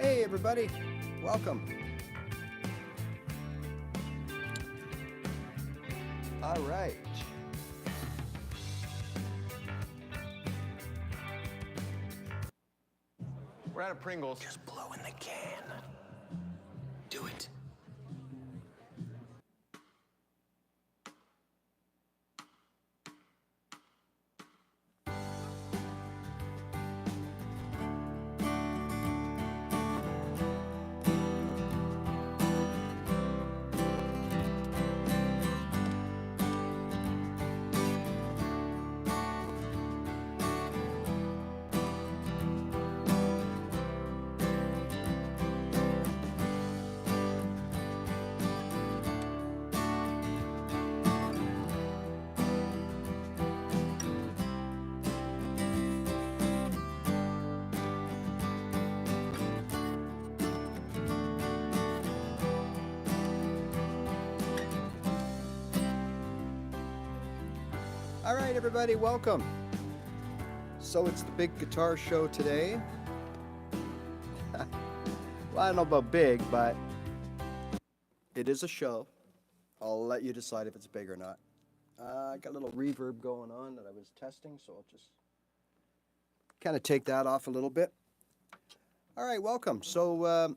Hey everybody, welcome. All right. We're out of Pringles. Just blow in the can. Do it. All right, everybody, welcome. So it's the big guitar show today. Well, I don't know about big, but it is a show. I'll let you decide if it's big or not. I got a little reverb going on that I was testing, so I'll just kind of take that off a little bit. All right, welcome. So,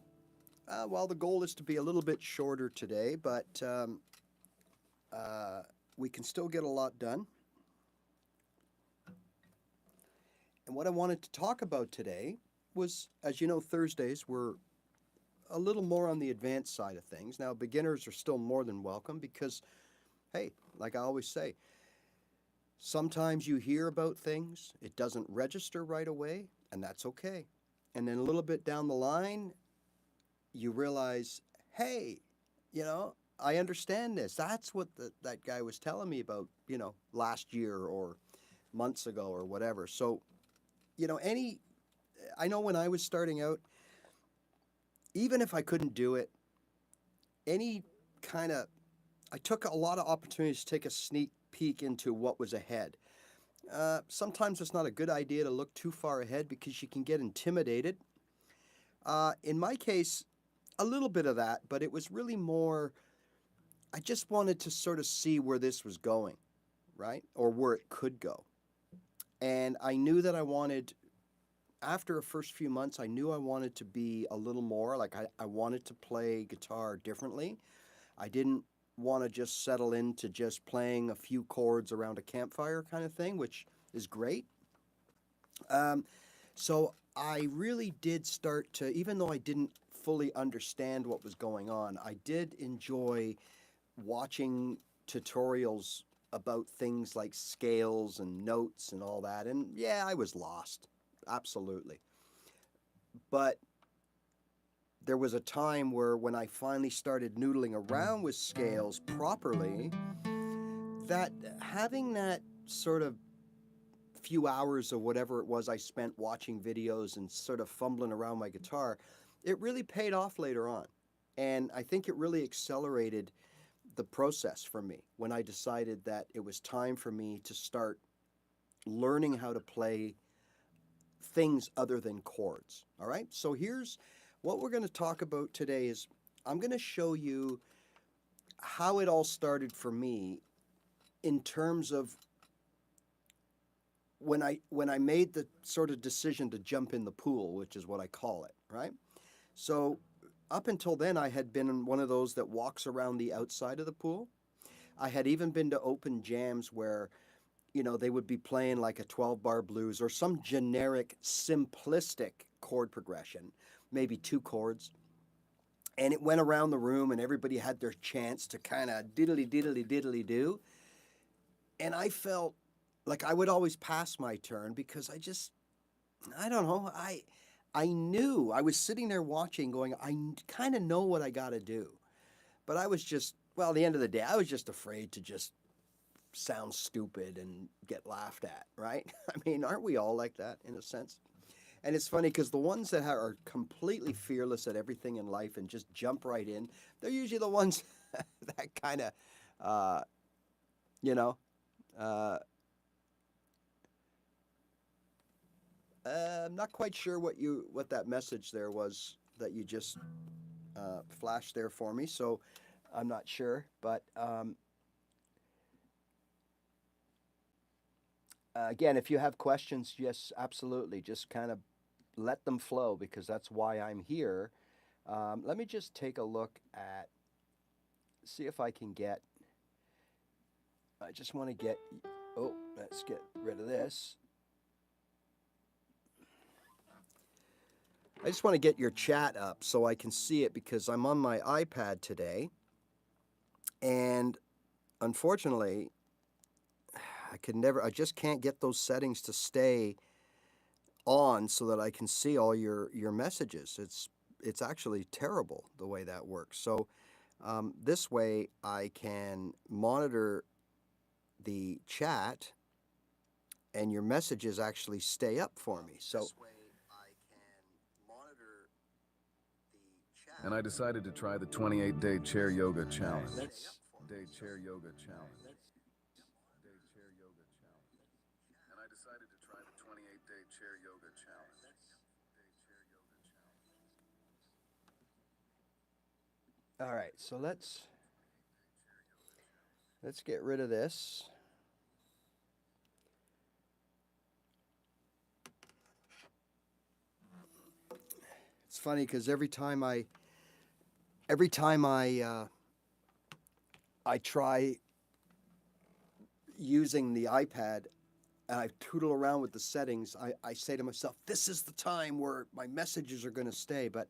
well, the goal is to be a little bit shorter today, but we can still get a lot done. And what I wanted to talk about today was, as you know, Thursdays were a little more on the advanced side of things. Now, beginners are still more than welcome because, hey, like I always say, sometimes you hear about things, it doesn't register right away, and that's okay. And then a little bit down the line, you realize, hey, you know, I understand this. That's what that guy was telling me about, you know, last year or months ago or whatever. So, you know, I know when I was starting out, even if I couldn't do it, I took a lot of opportunities to take a sneak peek into what was ahead. Sometimes it's not a good idea to look too far ahead because you can get intimidated. In my case, a little bit of that, but it was really more, I just wanted to sort of see where this was going, right? Or where it could go. And I knew that after the first few months, I knew I wanted to be a little more, like I wanted to play guitar differently. I didn't want to just settle into just playing a few chords around a campfire kind of thing, which is great. So I really did start to, even though I didn't fully understand what was going on, I did enjoy watching tutorials about things like scales and notes and all that. And yeah, I was lost. Absolutely. but there was a time where when I finally started noodling around with scales properly, that having that sort of few hours or whatever it was I spent watching videos and sort of fumbling around my guitar, it really paid off later on. And I think it really accelerated the process for me when I decided that it was time for me to start learning how to play things other than chords. All right? So here's what we're going to talk about today is I'm going to show you how it all started for me in terms of when I made the sort of decision to jump in the pool, which is what I call it, right? So up until then, I had been one of those that walks around the outside of the pool. I had even been to open jams where, they would be playing like a 12-bar blues or some generic, simplistic chord progression, maybe 2 chords. And it went around the room and everybody had their chance to kind of diddly diddly diddly do. And I felt like I would always pass my turn because I don't know, I knew, I was sitting there watching going, I kind of know what I got to do. But I was just, well, at the end of the day, I was just afraid to just sound stupid and get laughed at, right? I mean, aren't we all like that in a sense? And it's funny because the ones that are completely fearless at everything in life and just jump right in, they're usually the ones that kind of, you know, uh, I'm not quite sure what that message there was that you just flashed there for me, so I'm not sure. But again, if you have questions, yes, absolutely, just kind of let them flow because that's why I'm here. Let me just take a look at, see if I can get. I just want to get. Oh, let's get rid of this. I just want to get your chat up so I can see it because I'm on my iPad today. And unfortunately, I just can't get those settings to stay on so that I can see all your messages. It's actually terrible the way that works. So this way I can monitor the chat and your messages actually stay up for me. So and I decided to try the 28-day chair yoga challenge. Day chair yoga challenge. Day chair yoga challenge. And I decided to try the 28-day chair yoga challenge. Day chair yoga challenge. all right, so let's get rid of this. It's funny because every time I try using the iPad and I tootle around with the settings, I say to myself, this is the time where my messages are going to stay. But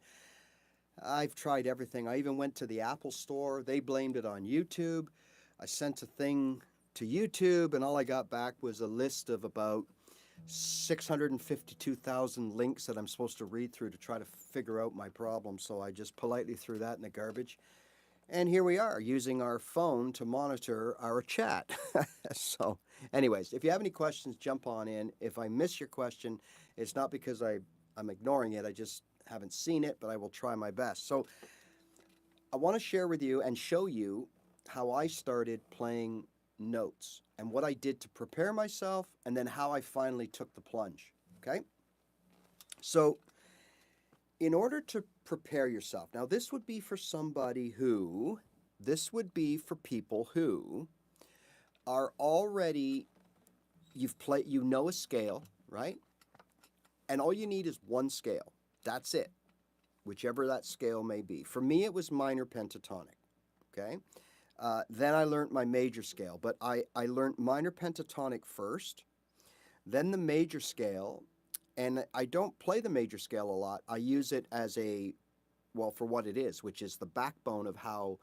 I've tried everything. I even went to the Apple Store. They blamed it on YouTube. I sent a thing to YouTube, and all I got back was a list of about 652,000 links that I'm supposed to read through to try to figure out my problem. So I just politely threw that in the garbage. And here we are using our phone to monitor our chat. So anyways, if you have any questions, jump on in. If I miss your question, it's not because I'm ignoring it. I just haven't seen it, but I will try my best. So I want to share with you and show you how I started playing notes and what I did to prepare myself and then how I finally took the plunge. Okay? So in order to prepare yourself, now this would be for people who are already, you know a scale, right? And all you need is one scale. That's it, whichever that scale may be. For me, it was minor pentatonic, okay? Then I learned my major scale, but I learned minor pentatonic first, then the major scale, and I don't play the major scale a lot. I use it as for what it is, which is the backbone of how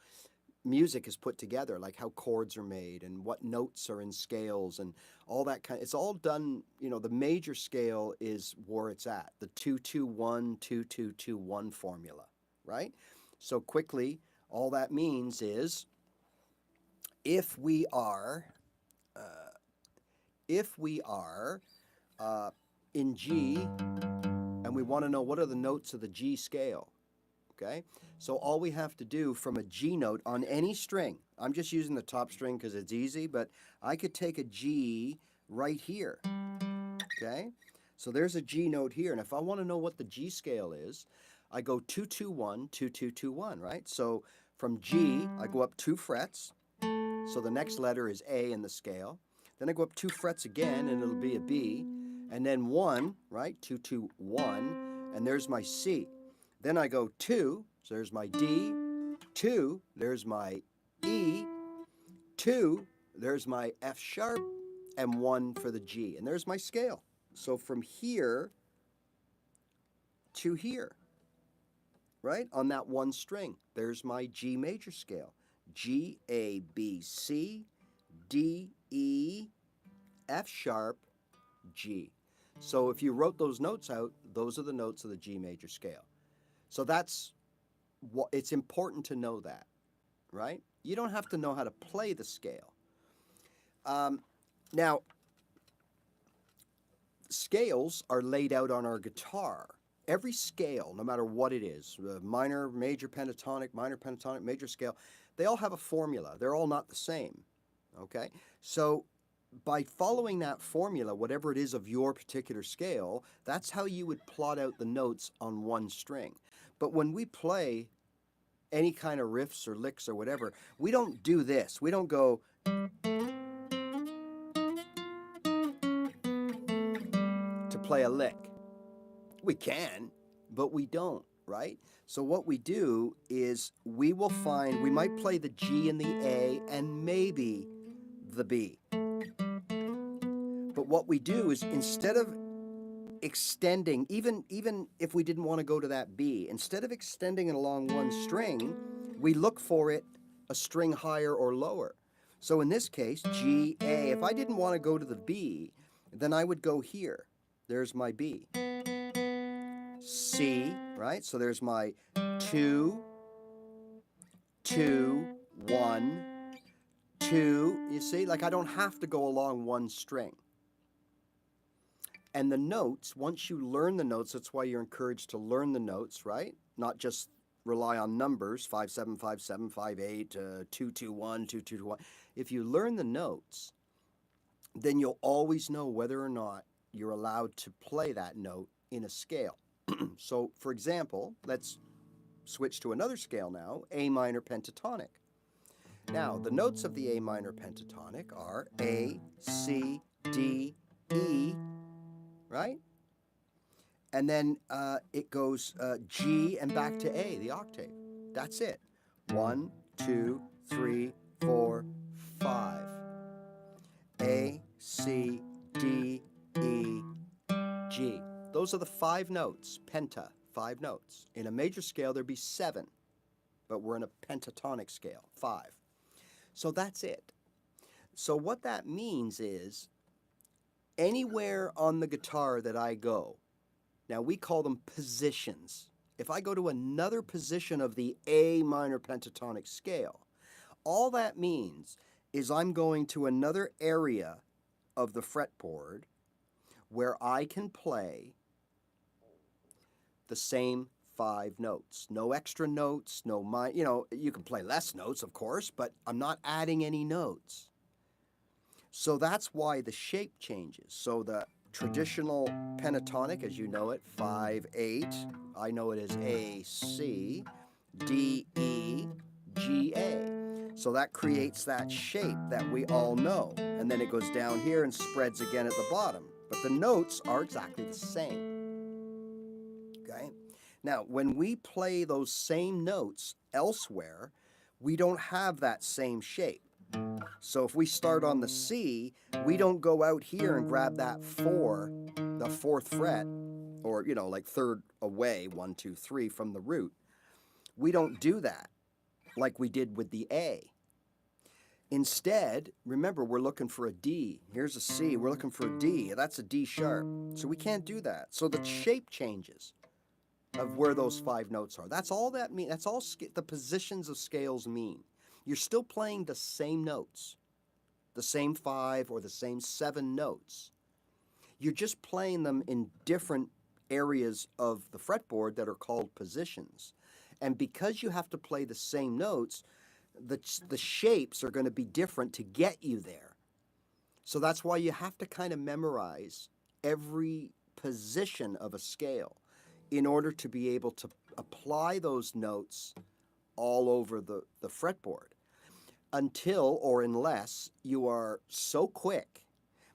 music is put together, like how chords are made and what notes are in scales and all that kind. It's all done, the major scale is where it's at, the 2-2-1, 2-2-2-1 formula, right? So quickly, all that means is if we are in G and we want to know what are the notes of the G scale, okay? So all we have to do from a G note on any string, I'm just using the top string because it's easy, but I could take a G right here, okay? So there's a G note here, and if I want to know what the G scale is, I go 2-2-1, 2-2-2-1, right? So from G, I go up 2 frets, so the next letter is A in the scale. Then I go up 2 frets again, and it'll be a B, and then 1, right? 2-2-1, and there's my C. Then I go 2, so there's my D, 2, there's my E, 2, there's my F sharp, and 1 for the G. And there's my scale. So from here to here, right, on that one string, there's my G major scale. G, A, B, C, D, E, F sharp, G. So if you wrote those notes out, those are the notes of the G major scale. So that's what it's important to know that, right? You don't have to know how to play the scale. Now, scales are laid out on our guitar. Every scale, no matter what it is, minor, major pentatonic, major scale, they all have a formula. They're all not the same, okay? So by following that formula, whatever it is of your particular scale, that's how you would plot out the notes on one string. But when we play any kind of riffs or licks or whatever, we don't do this. We don't go to play a lick. We can, but we don't, right? So what we do is we might play the G and the A and maybe the B. But what we do is instead of extending, even if we didn't want to go to that B, instead of extending it along one string, we look for it a string higher or lower. So in this case, G, A, if I didn't want to go to the B, then I would go here. There's my B. C, right? So there's my 2, 2, 1, 2. You see, like I don't have to go along one string. And the notes, once you learn the notes, that's why you're encouraged to learn the notes, right? Not just rely on numbers, 5-7, 5-7, 5-8, 2-2-1, 2-2-1. If you learn the notes, then you'll always know whether or not you're allowed to play that note in a scale. So, for example, let's switch to another scale now, A minor pentatonic. Now, the notes of the A minor pentatonic are A, C, D, E, right? And then it goes G and back to A, the octave. That's it. 1, 2, 3, 4, 5. A, C, D, E, G. Those are the 5 notes, penta, 5 notes. In a major scale, there'd be 7, but we're in a pentatonic scale, 5. So that's it. So what that means is anywhere on the guitar that I go, now we call them positions. If I go to another position of the A minor pentatonic scale, all that means is I'm going to another area of the fretboard where I can play the same 5 notes. No extra notes, you can play less notes, of course, but I'm not adding any notes. So that's why the shape changes. So the traditional pentatonic, as you know it, 5-8, I know it as A, C, D, E, G, A. So that creates that shape that we all know. And then it goes down here and spreads again at the bottom. But the notes are exactly the same. Okay? Now, when we play those same notes elsewhere, we don't have that same shape. So if we start on the C, we don't go out here and grab that 4, the 4th fret, or, like 3rd away, 1, 2, 3 from the root. We don't do that. like we did with the A. Instead, remember, we're looking for a D. Here's a C. We're looking for a D. That's a D sharp. So we can't do that. So the shape changes of where those 5 notes are. That's all that means. That's all the positions of scales mean. You're still playing the same notes, the same 5 or the same 7 notes. You're just playing them in different areas of the fretboard that are called positions. And because you have to play the same notes, the shapes are going to be different to get you there. So that's why you have to kind of memorize every position of a scale in order to be able to apply those notes all over the fretboard, until or unless you are so quick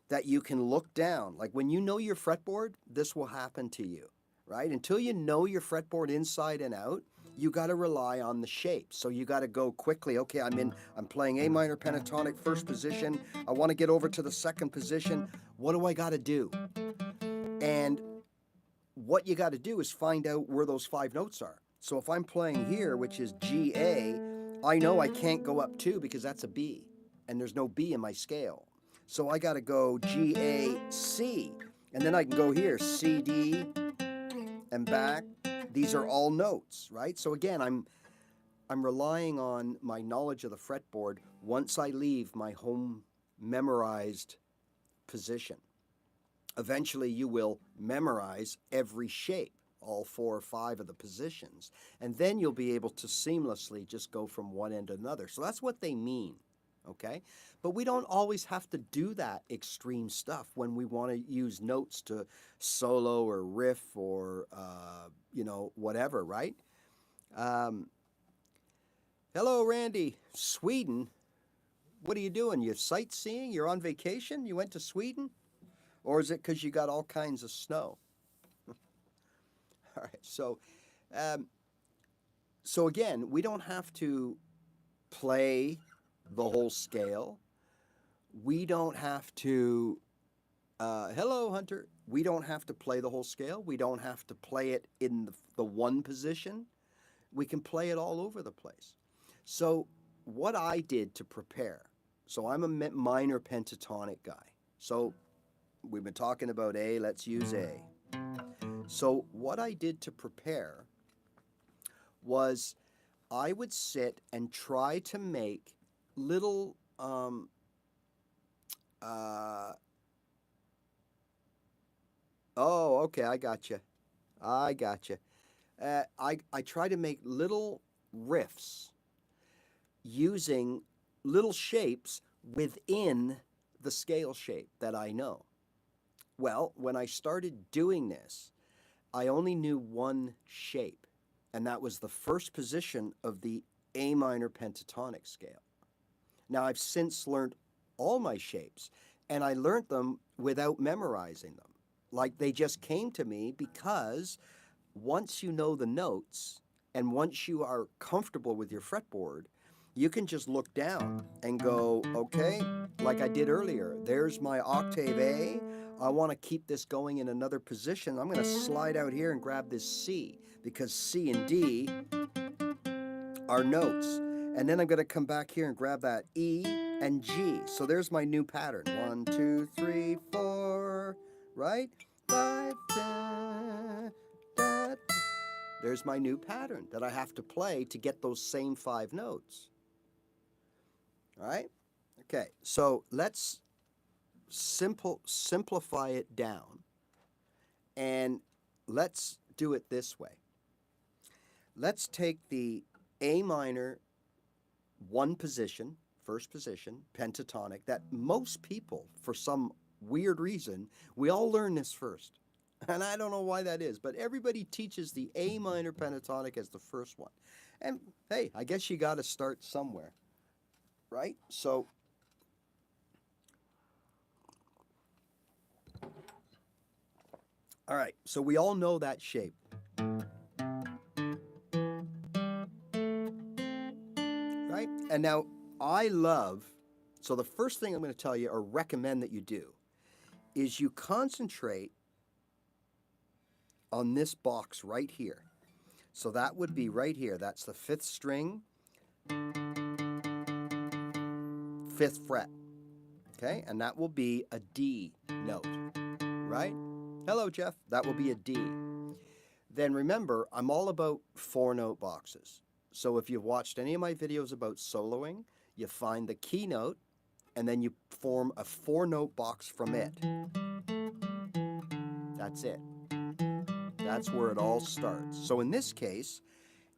that you can look down. Like when you know your fretboard, this will happen to you, right? Until you know your fretboard inside and out, you got to rely on the shapes. So you got to go quickly. Okay, I'm playing A minor pentatonic, first position. I want to get over to the second position. What do I got to do? And what you got to do is find out where those 5 notes are. So if I'm playing here, which is G, A, I know I can't go up 2 because that's a B, and there's no B in my scale. So I got to go G, A, C, and then I can go here, C, D, and back. These are all notes, right? So again, I'm relying on my knowledge of the fretboard once I leave my home memorized position. Eventually, you will memorize every shape, all 4 or 5 of the positions, and then you'll be able to seamlessly just go from one end to another. So that's what they mean, okay? But we don't always have to do that extreme stuff when we want to use notes to solo or riff or, whatever, right? Hello, Randy. Sweden? What are you doing? You sightseeing? You're on vacation? You went to Sweden? Or is it because you got all kinds of snow? All right, so again, we don't have to play the whole scale. We don't have to, hello, Hunter. We don't have to play the whole scale. We don't have to play it in the one position. We can play it all over the place. So what I did to prepare, so I'm a minor pentatonic guy. So we've been talking about A, let's use A. So what I did to prepare was I would sit and try to make little oh, okay, I got you. I try to make little riffs using little shapes within the scale shape that I know. Well, when I started doing this, I only knew one shape, and that was the first position of the A minor pentatonic scale. Now, I've since learned all my shapes, and I learned them without memorizing them. Like they just came to me because once you know the notes and once you are comfortable with your fretboard, you can just look down and go, okay, like I did earlier, there's my octave A. I want to keep this going in another position. I'm going to slide out here and grab this C because C and D are notes. And then I'm going to come back here and grab that E and G. So there's my new pattern. 1, 2, 3, 4, right? 5, da, da. There's my new pattern that I have to play to get those same 5 notes. All right? Okay, so let's simplify it down, and let's do it this way. Let's take the A minor one position, first position, pentatonic, that most people, for some weird reason, we all learn this first. And I don't know why that is, but everybody teaches the A minor pentatonic as the first one. And hey, I guess you got to start somewhere, right? So all right, so we all know that shape. Right? And now I love, so the first thing I'm going to tell you or recommend that you do is you concentrate on this box right here. So that would be right here. That's the 5th string, 5th fret. Okay, and that will be a D note, right? Hello, Jeff. That will be a D. Then remember, I'm all about 4-note boxes. So if you've watched any of my videos about soloing, you find the key note, and then you form a 4-note box from it. That's it. That's where it all starts. So in this case,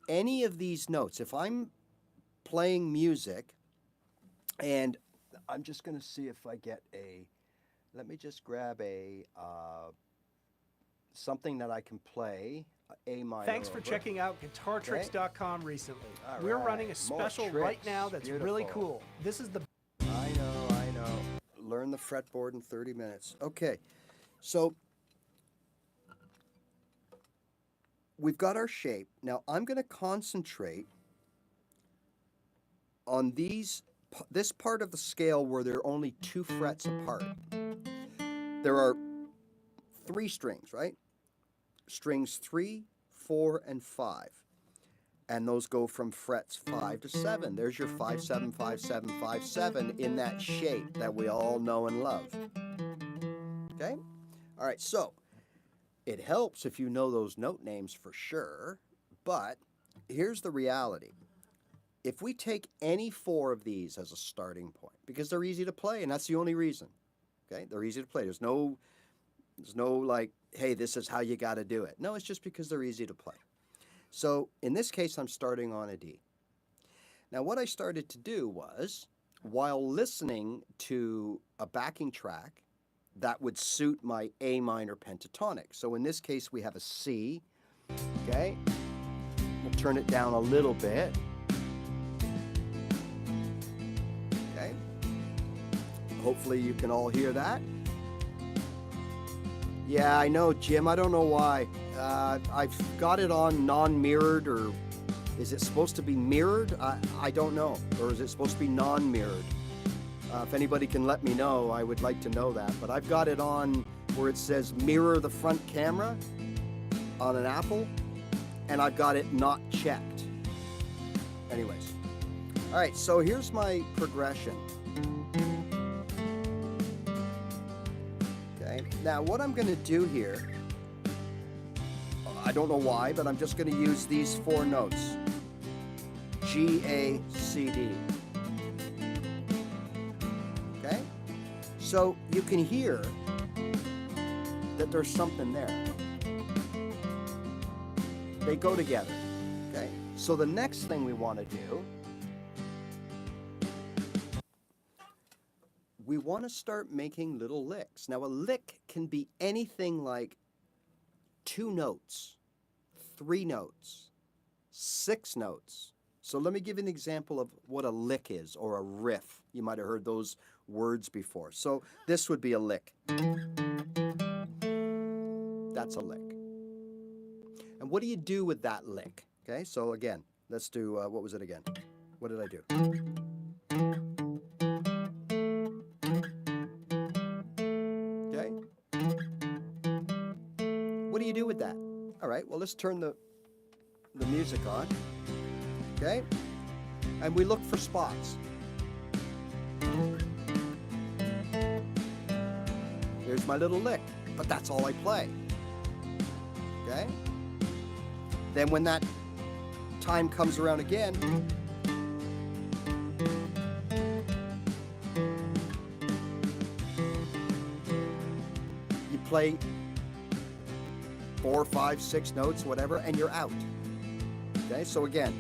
any of these notes, if I'm playing music, and I'm just going to see if I get let me just grab something that I can play, A minor. Thanks for checking out GuitarTricks.com recently. We're running a special right now that's really cool. This is the... I know. Learn the fretboard in 30 minutes. Okay, so we've got our shape. Now I'm going to concentrate on this part of the scale where they're only 2 frets apart. There are 3 strings, right? Strings 3, 4, and 5. And those go from frets 5 to 7. There's your 5, 7, 5, 7, 5, 7 in that shape that we all know and love. Okay? All right, so it helps if you know those note names for sure, but here's the reality. If we take any 4 of these as a starting point, because they're easy to play, and that's the only reason, okay? They're easy to play. There's no like, hey, this is how you got to do it. No, it's just because they're easy to play. So in this case, I'm starting on a D. Now what I started to do was, while listening to a backing track that would suit my A minor pentatonic. So in this case, we have a C, okay? We'll turn it down a little bit. Okay? Hopefully you can all hear that. Yeah, I know, Jim. I don't know why. I've got it on non-mirrored, or is it supposed to be mirrored? I don't know. Or is it supposed to be non-mirrored? If anybody can let me know, I would like to know that. But I've got it on where it says mirror the front camera on an Apple, and I've got it not checked. Anyways. All right, so here's my progression. Now what I'm going to do here, I don't know why, but I'm just going to use these 4 notes. G, A, C, D. Okay? So you can hear that there's something there. They go together. Okay? So the next thing we want to do, we want to start making little licks. Now a lick can be anything like 2 notes, 3 notes, 6 notes. So let me give you an example of what a lick is, or a riff. You might have heard those words before. So this would be a lick. That's a lick. And what do you do with that lick? Okay, so again, let's do, what was it again? What did I do? What do you do with that? All right, well, let's turn the music on, okay? And we look for spots. Here's my little lick, but that's all I play, okay? Then when that time comes around again, you play 4, 5, 6 notes, whatever, and you're out. Okay, so again,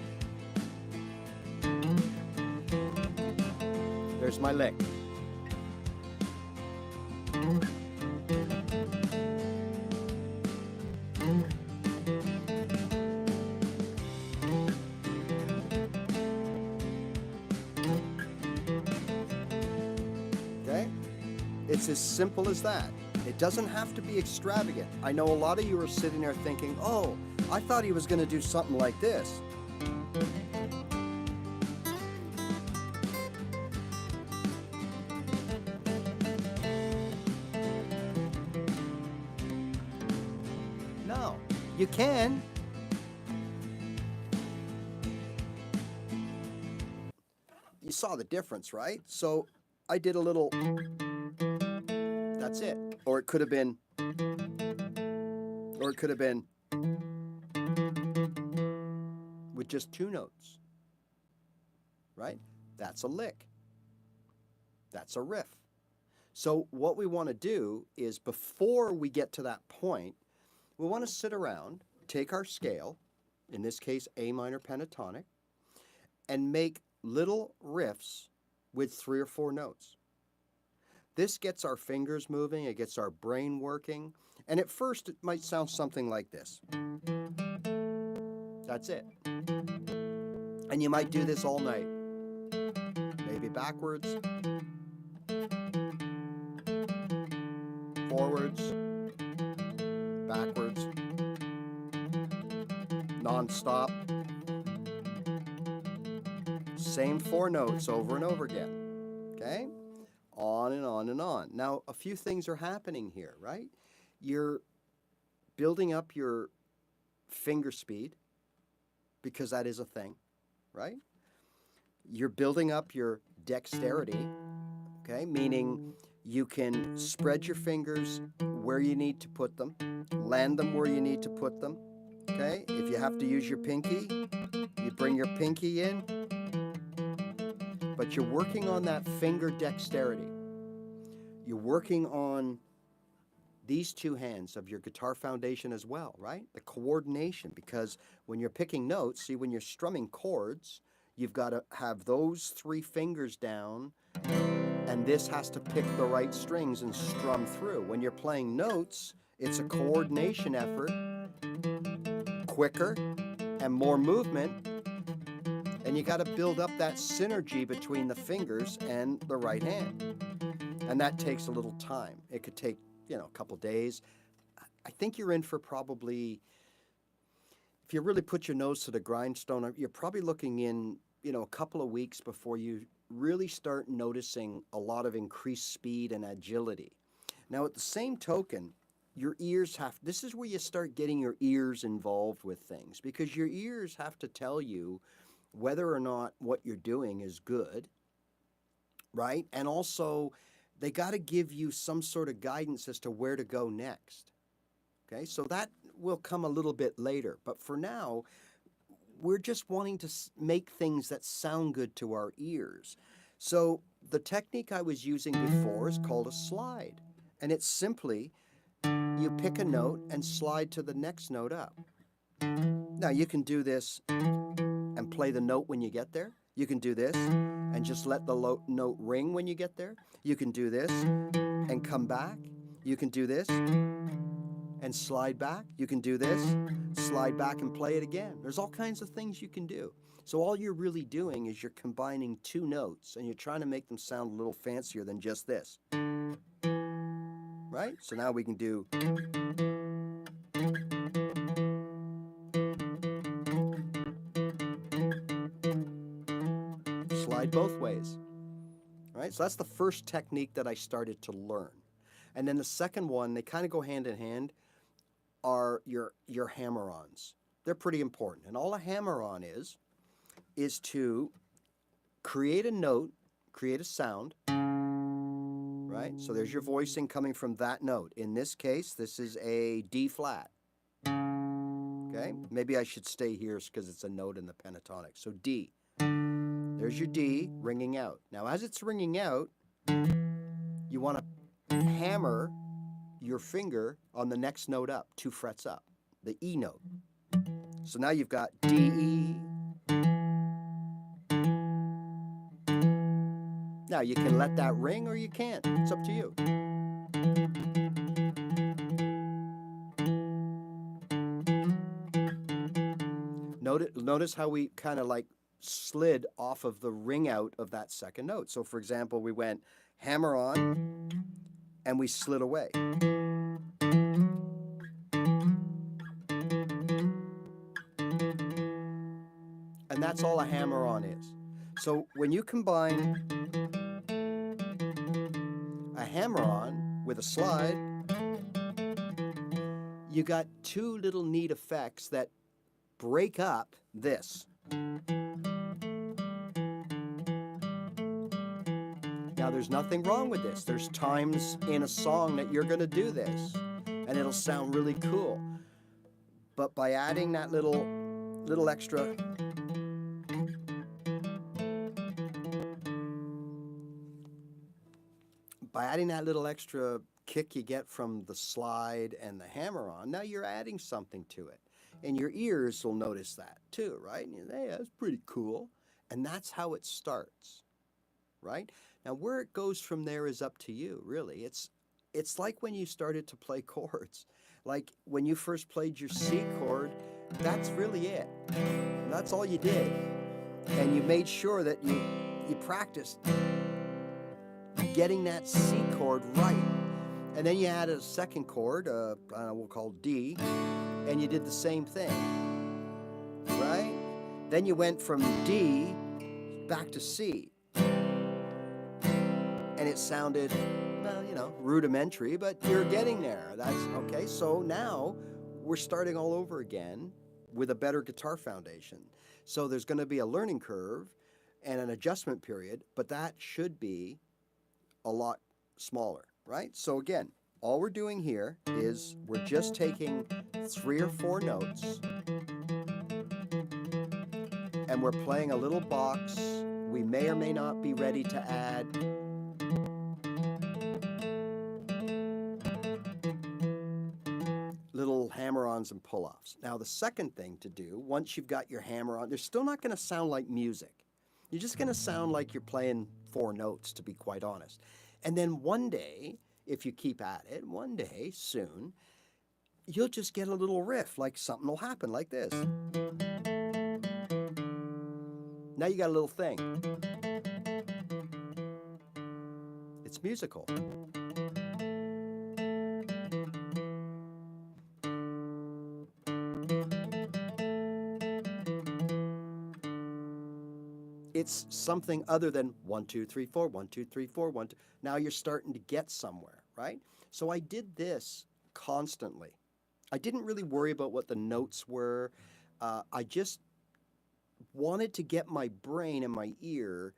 there's my lick. Okay, it's as simple as that. It doesn't have to be extravagant. I know a lot of you are sitting there thinking, oh, I thought he was going to do something like this. No, you can. you saw the difference, right? So I did a little, that's it. Or it could have been, with just 2 notes, right? That's a lick. That's a riff. So what we want to do is, before we get to that point, we want to sit around, take our scale, in this case A minor pentatonic, and make little riffs with 3 or 4 notes. This gets our fingers moving, it gets our brain working, and at first it might sound something like this. That's it. And you might do this all night. Maybe backwards, forwards, backwards, non-stop. Same 4 notes over and over again, okay? On and on and on. Now, a few things are happening here, right? You're building up your finger speed, because that is a thing, right? You're building up your dexterity, okay? Meaning you can spread your fingers where you need to put them, land them where you need to put them, okay? If you have to use your pinky, you bring your pinky in, but you're working on that finger dexterity. You're working on these 2 hands of your guitar foundation as well, right? The coordination, because when you're picking notes, see, when you're strumming chords, you've got to have those 3 fingers down, and this has to pick the right strings and strum through. When you're playing notes, it's a coordination effort, quicker and more movement, and you got to build up that synergy between the fingers and the right hand. And that takes a little time. It could take, a couple days. I think you're in for probably, if you really put your nose to the grindstone, you're probably looking in, a couple of weeks before you really start noticing a lot of increased speed and agility. Now, at the same token, your ears this is where you start getting your ears involved with things, because your ears have to tell you whether or not what you're doing is good, right? And also, they got to give you some sort of guidance as to where to go next. Okay, so that will come a little bit later. But for now, we're just wanting to make things that sound good to our ears. So the technique I was using before is called a slide. And it's simply, you pick a note and slide to the next note up. Now you can do this and play the note when you get there. You can do this and just let the note ring when you get there. You can do this and come back. You can do this and slide back. You can do this, slide back and play it again. There's all kinds of things you can do. So all you're really doing is you're combining 2 notes and you're trying to make them sound a little fancier than just this. Right? So now we can do... slide both ways. All right, so that's the first technique that I started to learn. And then the second one, they kind of go hand in hand, are your hammer-ons. They're pretty important. And all a hammer-on is to create a note, create a sound, right? So there's your voicing coming from that note. In this case, this is a D flat. Okay, maybe I should stay here because it's a note in the pentatonic. So D. There's your D ringing out. Now, as it's ringing out, you want to hammer your finger on the next note up, 2 frets up, the E note. So now you've got D, E. Now, you can let that ring or you can't. It's up to you. Notice how we kind of like slid off of the ring out of that second note. So for example, we went hammer on and we slid away. And that's all a hammer on is. So when you combine a hammer on with a slide, you got 2 little neat effects that break up this. Now, there's nothing wrong with this. There's times in a song that you're going to do this, and it'll sound really cool. But by adding that little extra kick you get from the slide and the hammer-on, now you're adding something to it. And your ears will notice that too, right? And you say, hey, that's pretty cool. And that's how it starts, right? Now, where it goes from there is up to you, really. It's like when you started to play chords. Like when you first played your C chord, that's really it. That's all you did. And you made sure that you practiced getting that C chord right. And then you added a second chord, we'll call D, and you did the same thing, right? Then you went from D back to C. And it sounded, well, you know, rudimentary, but you're getting there. That's okay. So now we're starting all over again with a better guitar foundation. So there's going to be a learning curve and an adjustment period, but that should be a lot smaller, right? So again, all we're doing here is we're just taking 3 or 4 notes and we're playing a little box. We may or may not be ready to add little hammer-ons and pull-offs. Now, the second thing to do, once you've got your hammer-on, they're still not going to sound like music. You're just going to sound like you're playing 4 notes, to be quite honest. And then one day, if you keep at it, one day, soon, you'll just get a little riff, like something will happen like this. Now you got a little thing. It's musical. It's something other than 1, 2, 3, 4, 1, 2, 3, 4, 1, 2. Now you're starting to get somewhere, right? So I did this constantly. I didn't really worry about what the notes were. I just wanted to get my brain and my ear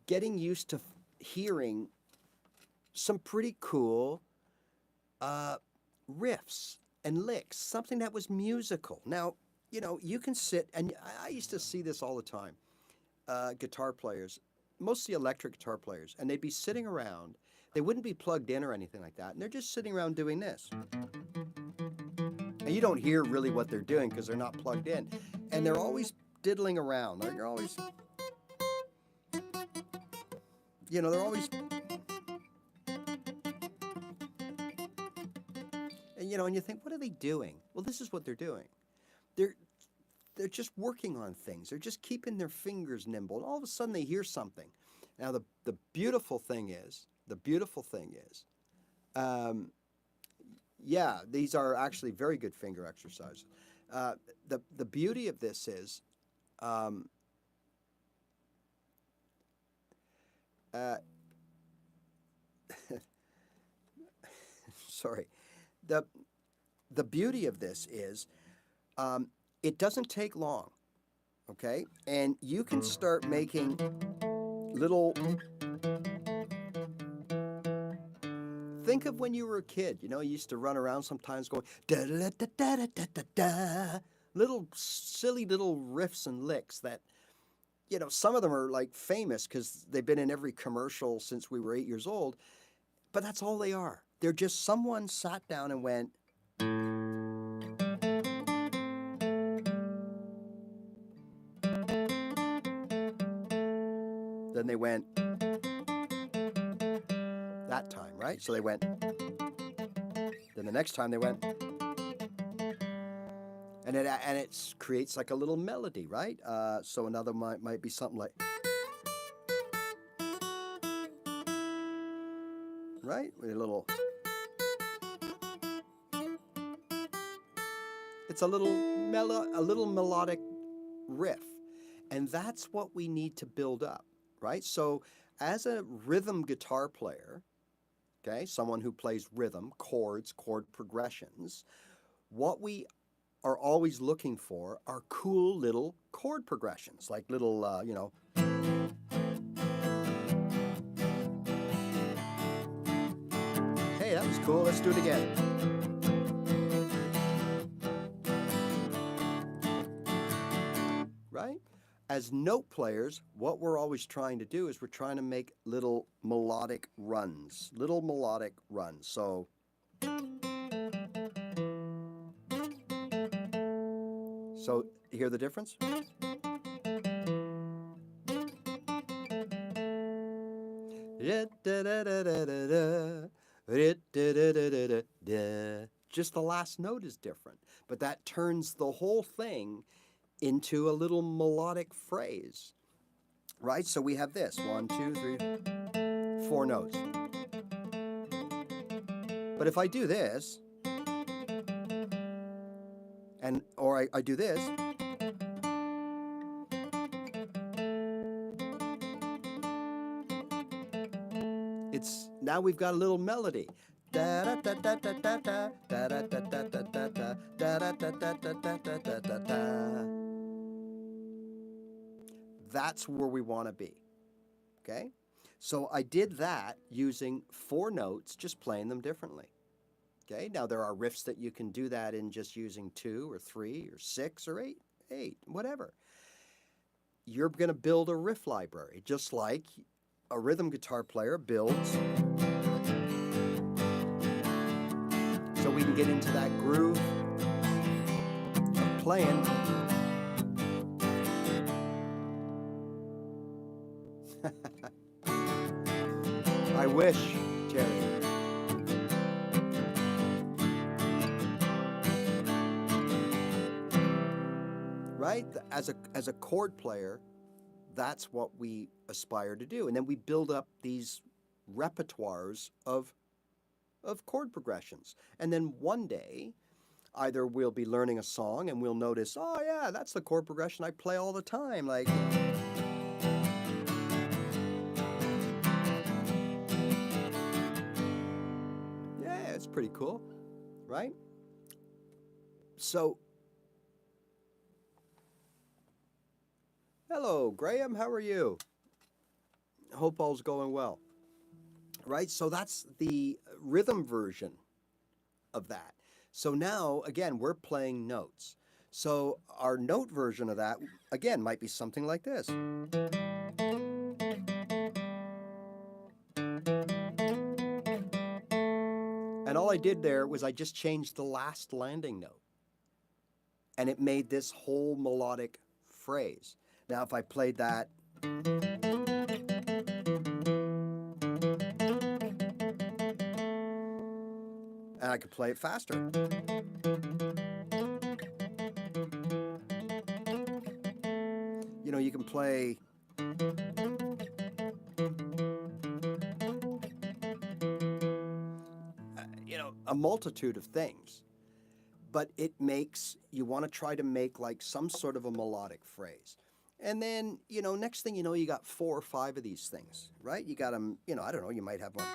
getting used to hearing some pretty cool riffs and licks, something that was musical. Now, you know, you can sit, and I used to see this all the time. Guitar players, mostly electric guitar players, and they'd be sitting around. They wouldn't be plugged in or anything like that, and they're just sitting around doing this. And you don't hear really what they're doing because they're not plugged in. And they're always diddling around. They're always, you know, they're always, and you know, and you think, what are they doing? Well, this is what they're doing. They're just working on things. They're just keeping their fingers nimble. And all of a sudden they hear something. Now the beautiful thing is, yeah, these are actually very good finger exercises. The beauty of this is, sorry, the beauty of this is, it doesn't take long, okay? And you can start making little... Think of when you were a kid. You know, you used to run around sometimes going da-da-da-da-da-da-da-da. Little silly little riffs and licks that, you know, some of them are like famous because they've been in every commercial since we were 8 years old. But that's all they are. They're just someone sat down and went... Then they went that time, right? So they went. Then the next time they went. And it creates like a little melody, right? So another might be something like, right? With a little. It's a little melodic riff, and that's what we need to build up. Right? So as a rhythm guitar player, okay, someone who plays rhythm, chords, chord progressions, what we are always looking for are cool little chord progressions, like little, you know, cool. Let's do it again. Right? As note players, what we're always trying to do is we're trying to make little melodic runs. So hear the difference? Just the last note is different, but that turns the whole thing into a little melodic phrase, right? So we have this, 1, 2, 3, 4 notes. But if I do this, or I do this, now we've got a little melody. That's where we want to be. Okay? So I did that using 4 notes, just playing them differently. Okay? Now there are riffs that you can do that in just using 2 or 3 or 6 or 8, whatever. You're going to build a riff library, just like a rhythm guitar player builds, so we can get into that groove of playing. I wish, Terry. Right? As a chord player, that's what we aspire to do. And then we build up these repertoires of chord progressions. And then one day, either we'll be learning a song and we'll notice, oh yeah, that's the chord progression I play all the time. Like, yeah, it's pretty cool, right? So, hello, Graham, how are you? Hope all's going well. Right? So that's the rhythm version of that. So now, again, we're playing notes. So our note version of that, again, might be something like this. And all I did there was I just changed the last landing note. And it made this whole melodic phrase. Now, if I played that, and I could play it faster. You know, you can play a multitude of things, but it makes, you want to try to make like some sort of a melodic phrase. And then, next thing you know, you got 4 or 5 of these things, right? You got them, I don't know, you might have one.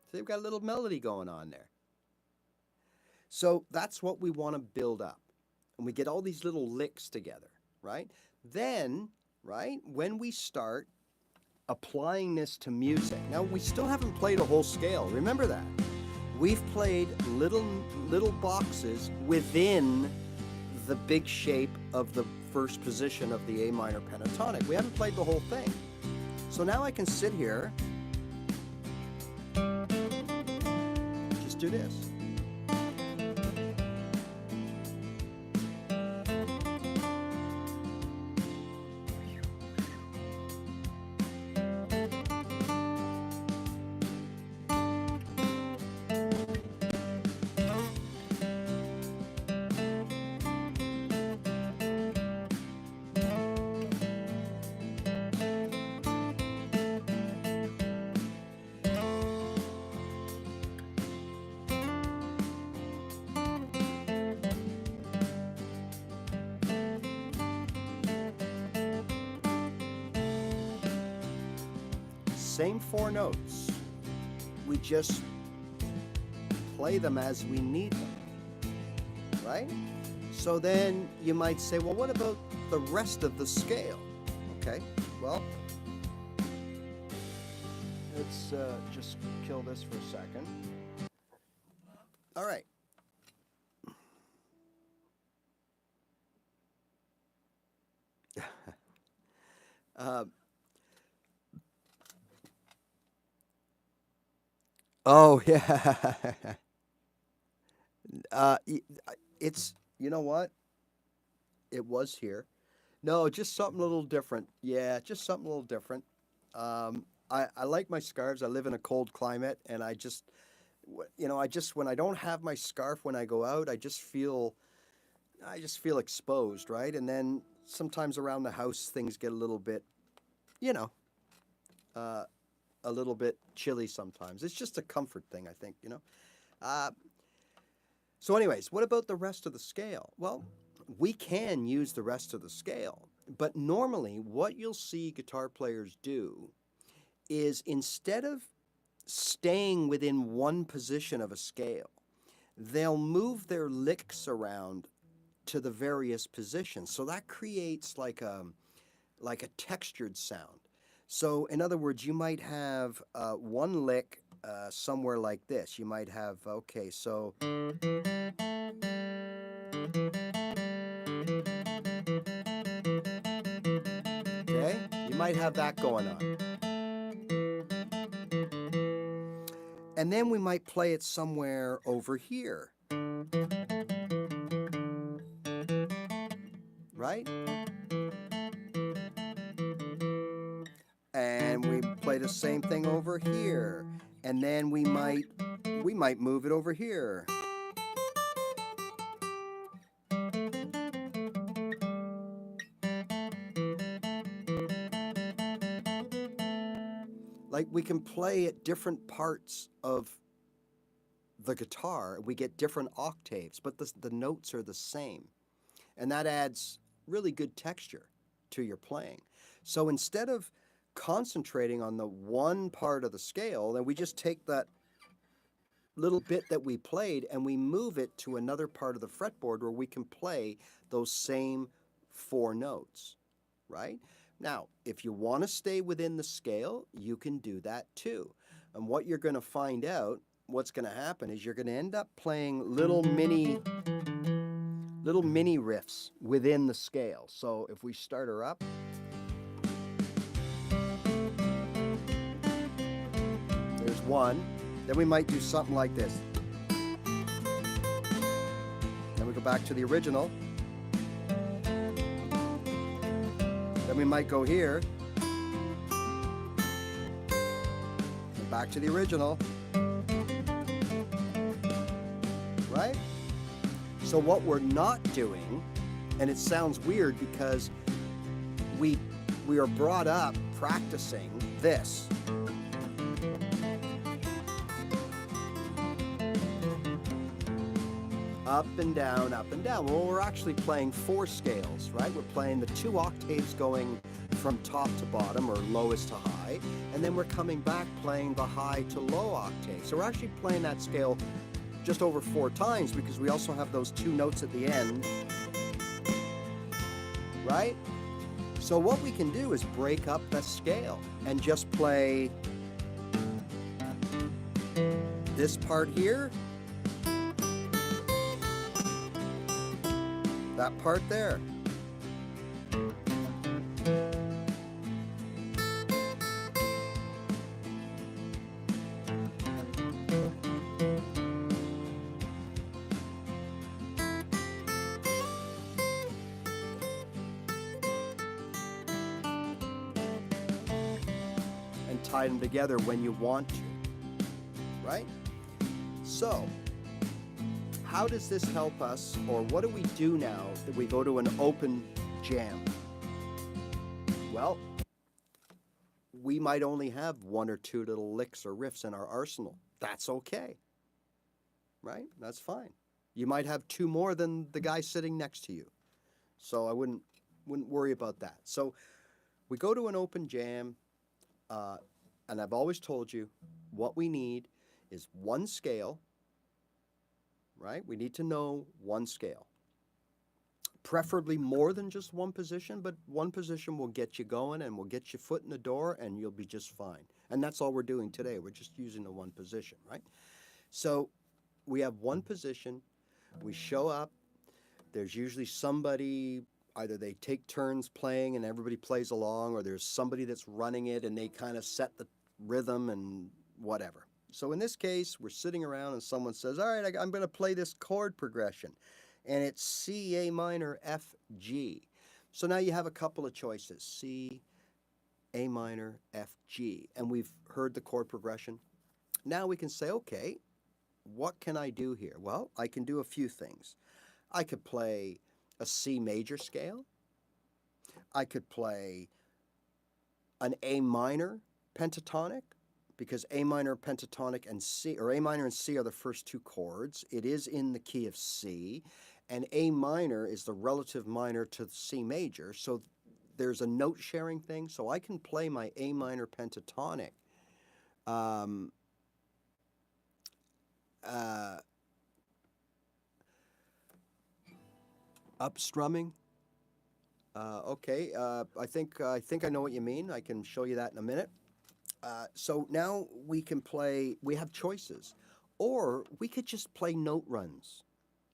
So they've got a little melody going on there. So that's what we want to build up. And we get all these little licks together, right? Then, right, when we start applying this to music, now we still haven't played a whole scale. Remember that. We've played little boxes within the big shape of the first position of the A minor pentatonic. We haven't played the whole thing. So now I can sit here, just do this. Same 4 notes. We just play them as we need them, right? So then you might say, well, what about the rest of the scale? Okay, well, let's just kill this for a second. All right. Oh, yeah. It's, you know what? It was here. No, just something a little different. Yeah, just something a little different. I like my scarves. I live in a cold climate, and I just, when I don't have my scarf when I go out, I just feel exposed, right? And then sometimes around the house, things get a little bit, you know, a little bit chilly sometimes. It's just a comfort thing, I think, So anyways, what about the rest of the scale? Well, we can use the rest of the scale, but normally what you'll see guitar players do is instead of staying within one position of a scale, they'll move their licks around to the various positions. So that creates like a textured sound. So in other words, you might have one lick somewhere like this. You might have, okay, so... Okay, you might have that going on. And then we might play it somewhere over here. Right? And we play the same thing over here. And then we might move it over here. Like we can play at different parts of the guitar. We get different octaves, but the notes are the same. And that adds really good texture to your playing. So instead of concentrating on the one part of the scale, then we just take that little bit that we played and we move it to another part of the fretboard where we can play those same 4 notes, right? Now, if you want to stay within the scale, you can do that too. And what you're going to find out, what's going to happen is you're going to end up playing little mini riffs within the scale. So if we start her up, there's one. Then we might do something like this. Then we go back to the original. Then we might go here. Back to the original. Right? So what we're not doing, and it sounds weird because we are brought up practicing this. Up and down, up and down. Well, we're actually playing 4 scales, right? We're playing the 2 octaves going from top to bottom, or lowest to high, and then we're coming back playing the high to low octave. So we're actually playing that scale just over 4 times because we also have those 2 notes at the end, right? So what we can do is break up the scale and just play this part here, that part there. And tie them together when you want to, right? So, how does this help us, or what do we do now that we go to an open jam? Well, we might only have 1 or 2 little licks or riffs in our arsenal. That's okay, right? That's fine. You might have 2 more than the guy sitting next to you. So I wouldn't worry about that. So we go to an open jam, and I've always told you what we need is 1 scale, right? We need to know one scale. Preferably more than just one position, but one position will get you going and will get your foot in the door and you'll be just fine. And that's all we're doing today. We're just using the one position, right? So we have one position, we show up, there's usually somebody, either they take turns playing and everybody plays along, or there's somebody that's running it and they kind of set the rhythm and whatever. So in this case, we're sitting around and someone says, all right, I'm going to play this chord progression. And it's C, A minor, F, G. So now you have a couple of choices, C, A minor, F, G. And we've heard the chord progression. Now we can say, okay, what can I do here? Well, I can do a few things. I could play a C major scale. I could play an A minor pentatonic, because A minor pentatonic and C, or A minor and C are the first two chords. It is in the key of C, and A minor is the relative minor to C major, so there's a note sharing thing. So I can play my A minor pentatonic up strumming. Okay, I think I know what you mean. I can show you that in a minute. So now we can play, we have choices. Or we could just play note runs.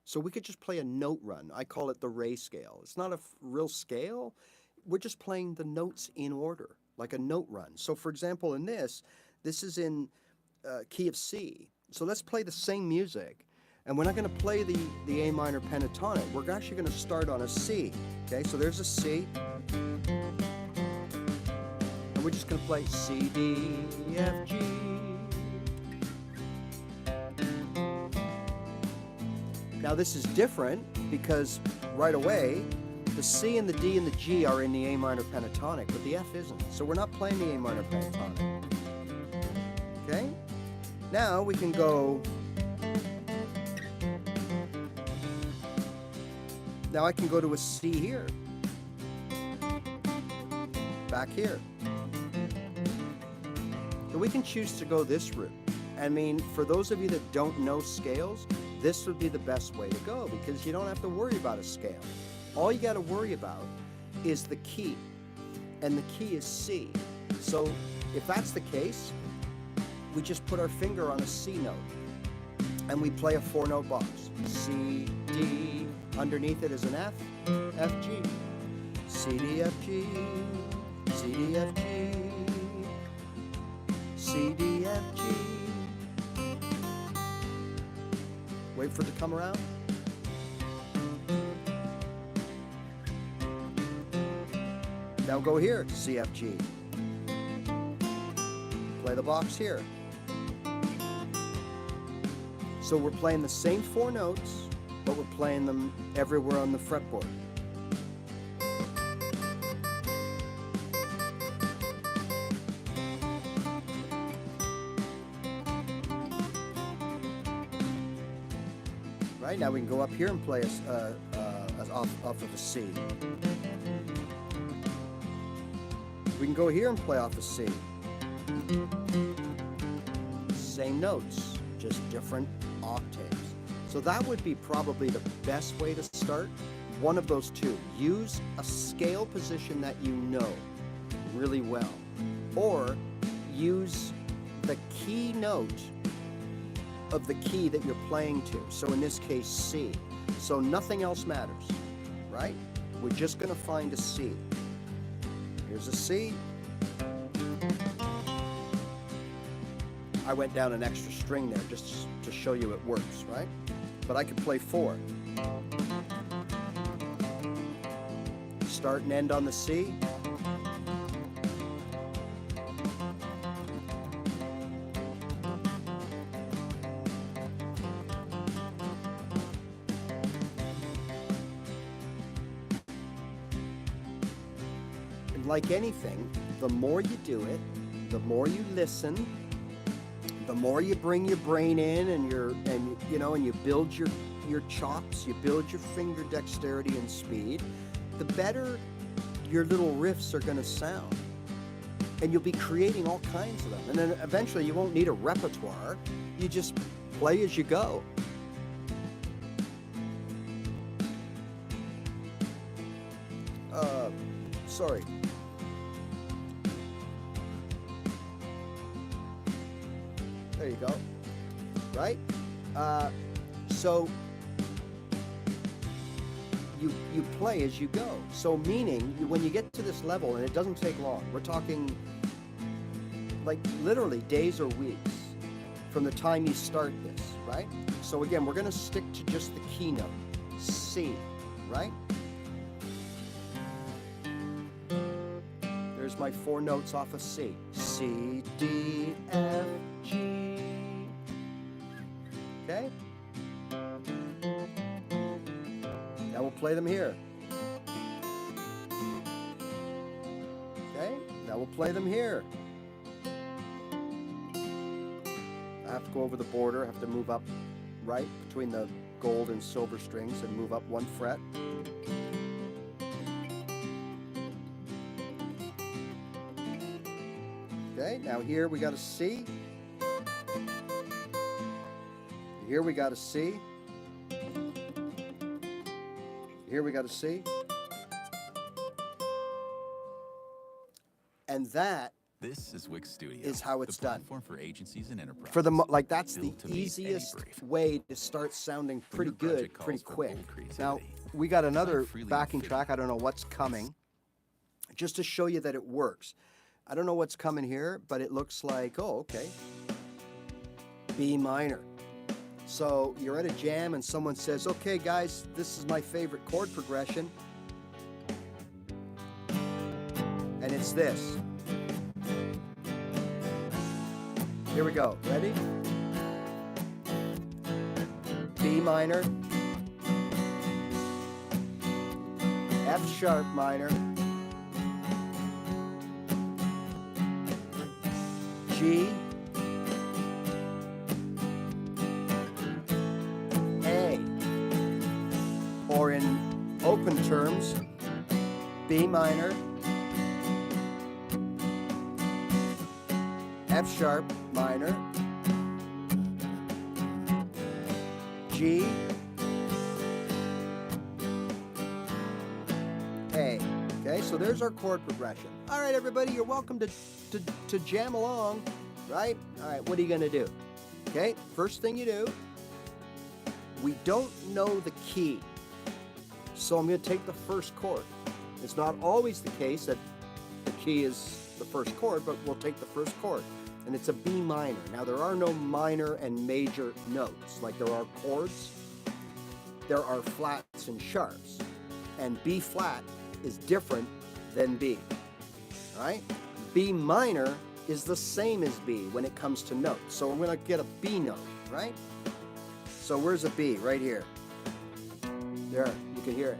So we could just play a note run. I call it the Ray scale. It's not a real scale. We're just playing the notes in order, like a note run. So for example, in this is in key of C. So let's play the same music. And we're not going to play the A minor pentatonic. We're actually going to start on a C. Okay, so there's a C. And we're just going to play C, D, F, G. Now this is different because right away, the C and the D and the G are in the A minor pentatonic, but the F isn't. So we're not playing the A minor pentatonic. Okay? Now we can go... Now I can go to a C here. Back here. So we can choose to go this route. I mean, for those of you that don't know scales, this would be the best way to go because you don't have to worry about a scale. All you got to worry about is the key, and the key is C. So if that's the case, we just put our finger on a C note and we play a 4-note box. C, D, underneath it is an F, F, G. C, D, F, G, C, D, F, G, C, D, F, G. Wait for it to come around. Now go here to C, F, G. Play the box here. So we're playing the same 4 notes, but we're playing them everywhere on the fretboard. Right, now we can go up here and play off of a C. We can go here and play off a C. Same notes, just different octaves. So that would be probably the best way to start. One of those two. Use a scale position that you know really well. Or use the key note of the key that you're playing to. So in this case, C. So nothing else matters, right? We're just going to find a C. Here's a C. I went down an extra string there just to show you it works, right? But I could play 4. Start and end on the C. Like anything, the more you do it, the more you listen, the more you bring your brain in and you build your chops, you build your finger dexterity and speed, the better your little riffs are going to sound. And you'll be creating all kinds of them. And then eventually you won't need a repertoire. You just play as you go. sorry. There you go. Right? So you play as you go. So meaning, when you get to this level, and it doesn't take long, we're talking like literally days or weeks from the time you start this, right? So again, we're going to stick to just the keynote, C, right? There's my 4 notes off of C. C, D, F, G. Okay? Now we'll play them here. Okay? Now we'll play them here. I have to go over the border, I have to move up right between the gold and silver strings and move up 1 fret. Okay, now here we got a C. Here we got a C. Here we got a C. And that This is Wix Studio. Is how it's the done. platform for agencies and enterprises. For the like, that's the Built to meet any easiest brief. way to start sounding When pretty your project good, calls pretty for quick. bold creativity, Now we got another freely backing fit. track. I don't know what's coming, just to show you that it works. I don't know what's coming here, but it looks like, oh, okay, B minor. So you're at a jam and someone says, okay guys, this is my favorite chord progression, and it's this. Here we go. Ready? B minor, F sharp minor, G, A, or in open terms, B minor, F sharp minor, G, A. Okay, so there's our chord progression. All right, everybody, you're welcome to jam along, right? All right, what are you going to do? Okay, first thing you do, we don't know the key, so I'm going to take the first chord. It's not always the case that the key is the first chord, but we'll take the first chord, and it's a B minor. Now, there are no minor and major notes like there are chords. There are flats and sharps, and B flat is different than B, all right? B minor is the same as B when it comes to notes, so I'm going to get a B note, right? So where's a B? Right here. There, you can hear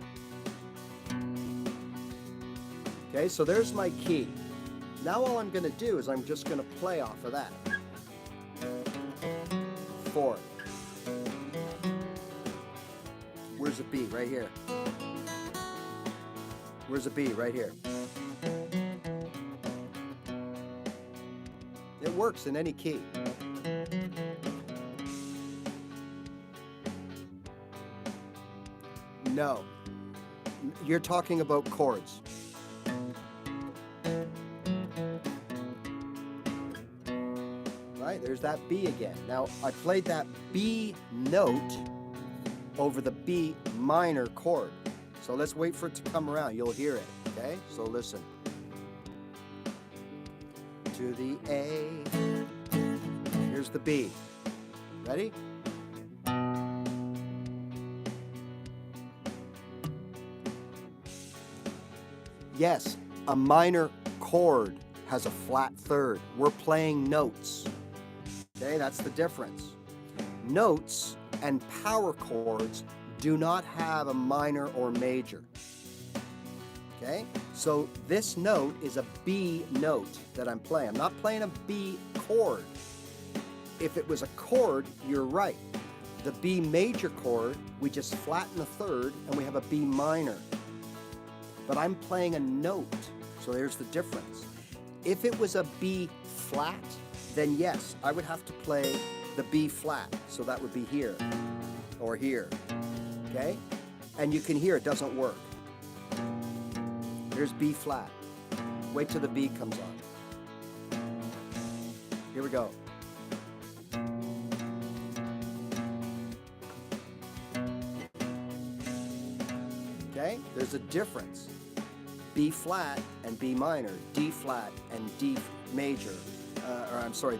it. Okay, so there's my key. Now all I'm going to do is I'm just going to play off of that. 4. Where's a B? Right here. Where's a B? Right here. It works in any key. No. You're talking about chords. Right? There's that B again. Now, I played that B note over the B minor chord. So let's wait for it to come around. You'll hear it, okay? So listen. To the A. Here's the B. Ready? Yes, a minor chord has a flat third. We're playing notes. Okay, that's the difference. Notes and power chords do not have a minor or major. Okay, so this note is a B note that I'm playing. I'm not playing a B chord. If it was a chord, you're right. The B major chord, we just flatten the third and we have a B minor. But I'm playing a note, so there's the difference. If it was a B flat, then yes, I would have to play the B flat. So that would be here or here, okay? And you can hear it doesn't work. Here's B flat. Wait till the B comes on. Here we go. Okay, there's a difference. B flat and B minor, D flat and D major,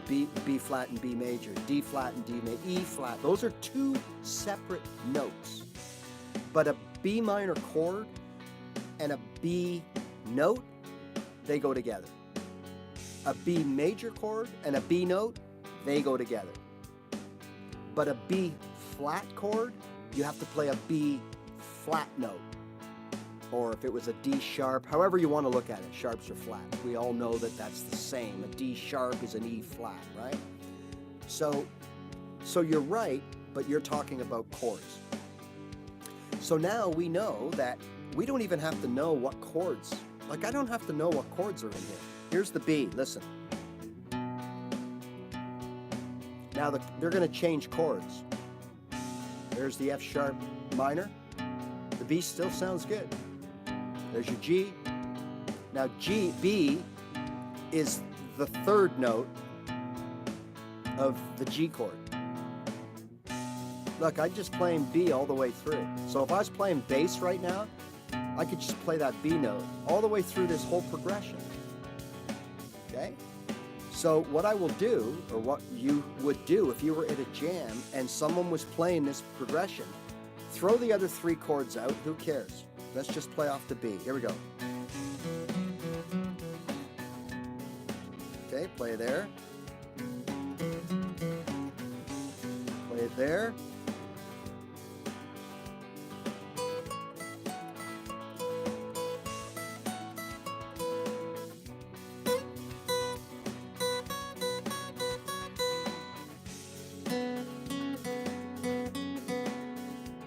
B flat and B major, D flat and D major, E flat. Those are two separate notes. But a B minor chord and a B note, they go together. A B major chord and a B note, they go together. But a B flat chord, you have to play a B flat note. Or if it was a D sharp, however you want to look at it, sharps or flats. We all know that that's the same. A D sharp is an E flat, right? So you're right, but you're talking about chords. So now we know that we don't even have to know what chords. Like, I don't have to know what chords are in here. Here's the B, listen. Now they're going to change chords. There's the F sharp minor. The B still sounds good. There's your G. Now B is the third note of the G chord. Look, I'm just playing B all the way through. So if I was playing bass right now, I could just play that B note all the way through this whole progression. Okay? So what I will do, or what you would do if you were at a jam and someone was playing this progression, throw the other three chords out, who cares? Let's just play off the B. Here we go. Okay, play it there. Play it there.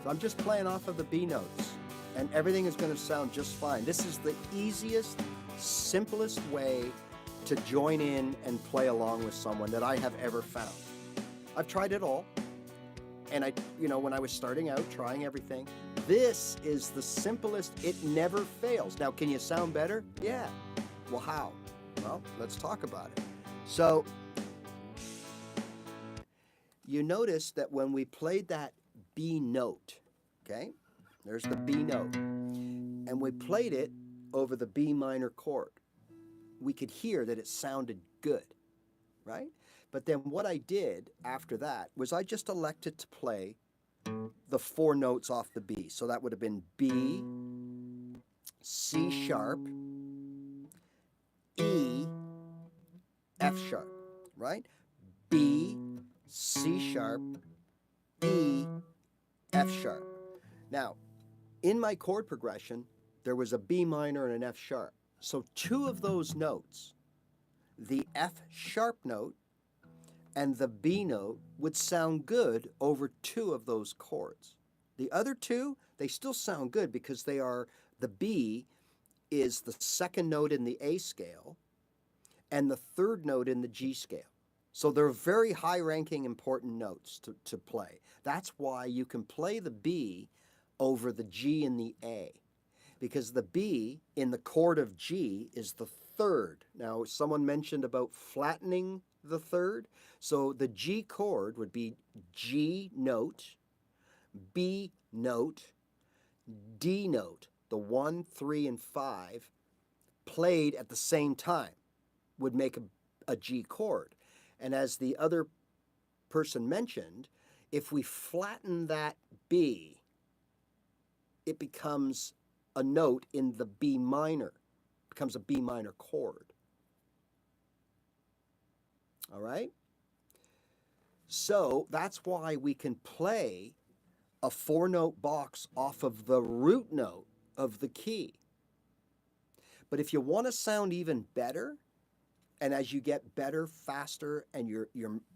So I'm just playing off of the B notes, and everything is going to sound just fine. This is the easiest, simplest way to join in and play along with someone that I have ever found. I've tried it all, and when I was starting out, trying everything, this is the simplest. It never fails. Now, can you sound better? Yeah. Well, how? Well, let's talk about it. So, you notice that when we played that B note, okay? There's the B note. And we played it over the B minor chord. We could hear that it sounded good, right? But then what I did after that was I just elected to play the four notes off the B. So that would have been B, C sharp, E, F sharp, right? B, C sharp, E, F sharp. Now, in my chord progression, there was a B minor and an F sharp. So two of those notes, the F sharp note and the B note, would sound good over two of those chords. The other two, they still sound good because they are, the B is the second note in the A scale and the third note in the G scale. So they're very high-ranking, important notes to play. That's why you can play the B over the G and the A, because the B in the chord of G is the third. Now, someone mentioned about flattening the third. So the G chord would be G note, B note, D note. The 1, 3, and 5 played at the same time would make a G chord. And as the other person mentioned, if we flatten that B, it becomes a note in the B minor, becomes a B minor chord. All right? So that's why we can play a four-note box off of the root note of the key. But if you want to sound even better, and as you get better, faster, and you're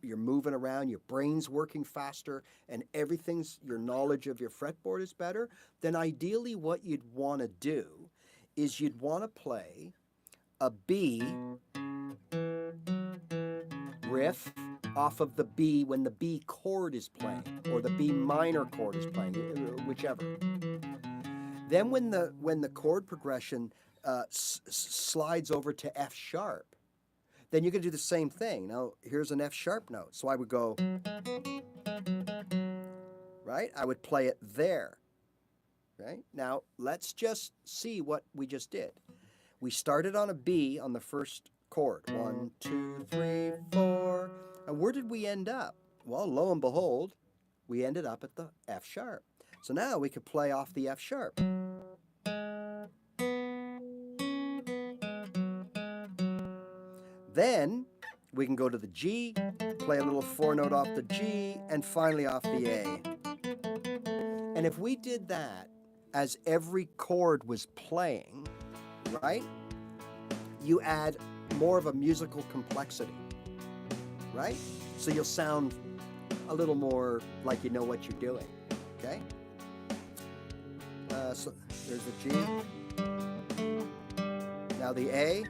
moving around, your brain's working faster, and your knowledge of your fretboard is better, then ideally what you'd want to do is you'd want to play a B riff off of the B when the B chord is playing, or the B minor chord is playing, whichever. Then when the chord progression slides over to F sharp, then you can do the same thing. Now, here's an F sharp note. So I would go, right? I would play it there, right? Now, let's just see what we just did. We started on a B on the first chord. 1, 2, 3, 4. And where did we end up? Well, lo and behold, we ended up at the F sharp. So now we could play off the F sharp. Then we can go to the G, play a little 4-note off the G, and finally off the A. And if we did that as every chord was playing, right, you add more of a musical complexity, right? So you'll sound a little more like you know what you're doing, okay? So there's the G. Now the A.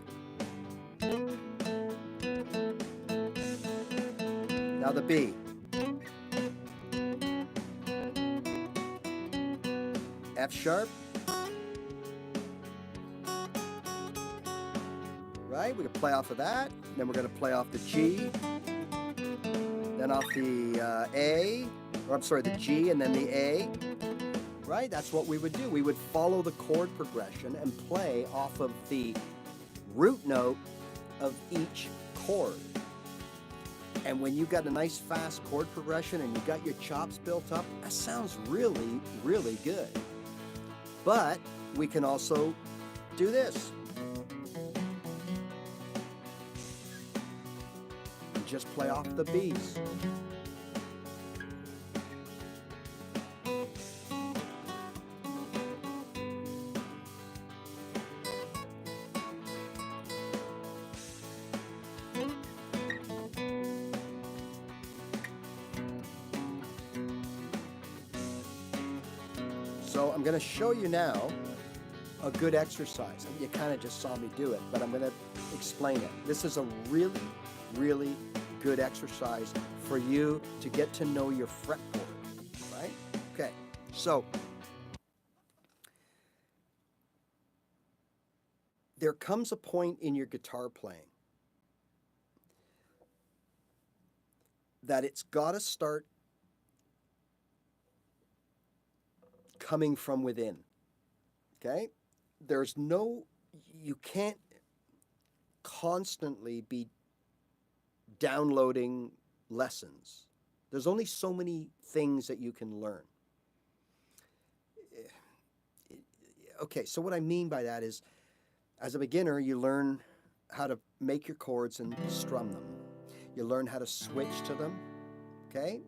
Now the B. F sharp. Right? We can play off of that. Then we're going to play off the G. Then off the A. Or I'm sorry, the G and then the A. Right? That's what we would do. We would follow the chord progression and play off of the root note of each chord. And when you got a nice fast chord progression and you got your chops built up, that sounds really, really good. But we can also do this. And just play off the B's. So I'm going to show you now a good exercise. You kind of just saw me do it, but I'm going to explain it. This is a really, really good exercise for you to get to know your fretboard, right? Okay, so there comes a point in your guitar playing that it's got to start coming from within, okay? There's no, you can't constantly be downloading lessons. There's only so many things that you can learn. Okay, so what I mean by that is, as a beginner, you learn how to make your chords and strum them. You learn how to switch to them, okay?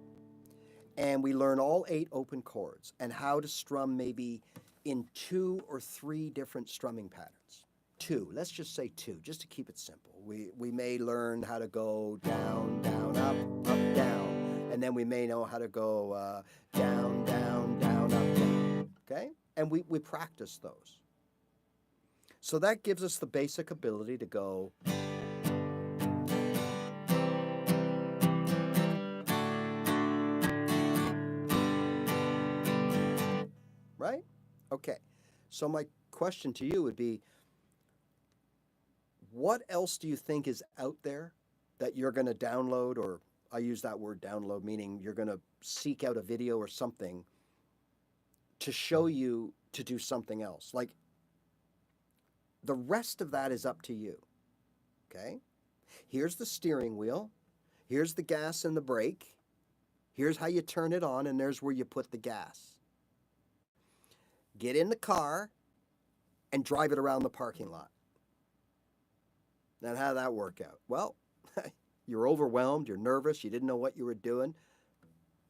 And we learn all 8 open chords and how to strum maybe in 2 or 3 different strumming patterns. 2, let's just say 2, just to keep it simple. We may learn how to go down, down, up, up, down. And then we may know how to go down, down, down, up, down. Okay? And we practice those. So that gives us the basic ability to go. Right? Okay. So my question to you would be, what else do you think is out there that you're going to download, or I use that word download, meaning you're going to seek out a video or something to show you to do something else? Like, the rest of that is up to you. Okay? Here's the steering wheel. Here's the gas and the brake. Here's how you turn it on, and there's where you put the gas. Get in the car and drive it around the parking lot. Now, how did that work out? Well, you're overwhelmed, you're nervous, you didn't know what you were doing.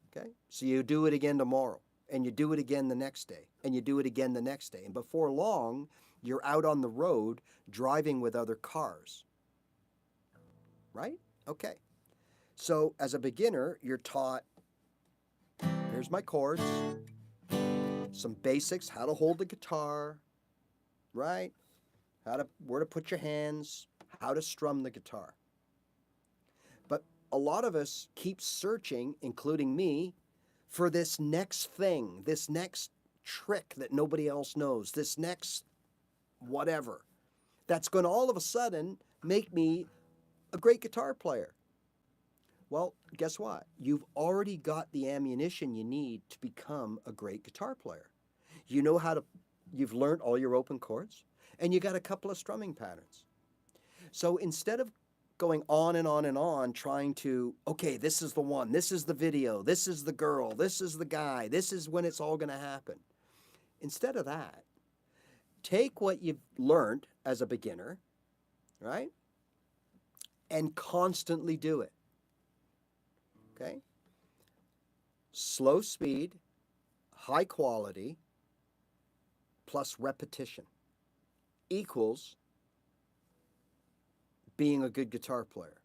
Okay? So you do it again tomorrow, and you do it again the next day, and you do it again the next day. And before long, you're out on the road driving with other cars. Right? Okay. So as a beginner, you're taught, here's my chords, some basics, how to hold the guitar, right? Where to put your hands, how to strum the guitar. But a lot of us keep searching, including me, for this next thing, this next trick that nobody else knows, this next whatever, that's going to all of a sudden make me a great guitar player. Well, guess what? You've already got the ammunition you need to become a great guitar player. You know how to, you've learned all your open chords, and you got a couple of strumming patterns. So instead of going on and on and on trying to, okay, this is the one, this is the video, this is the girl, this is the guy, this is when it's all going to happen. Instead of that, take what you've learned as a beginner, right, and constantly do it. Okay? Slow speed, high quality, plus repetition equals being a good guitar player.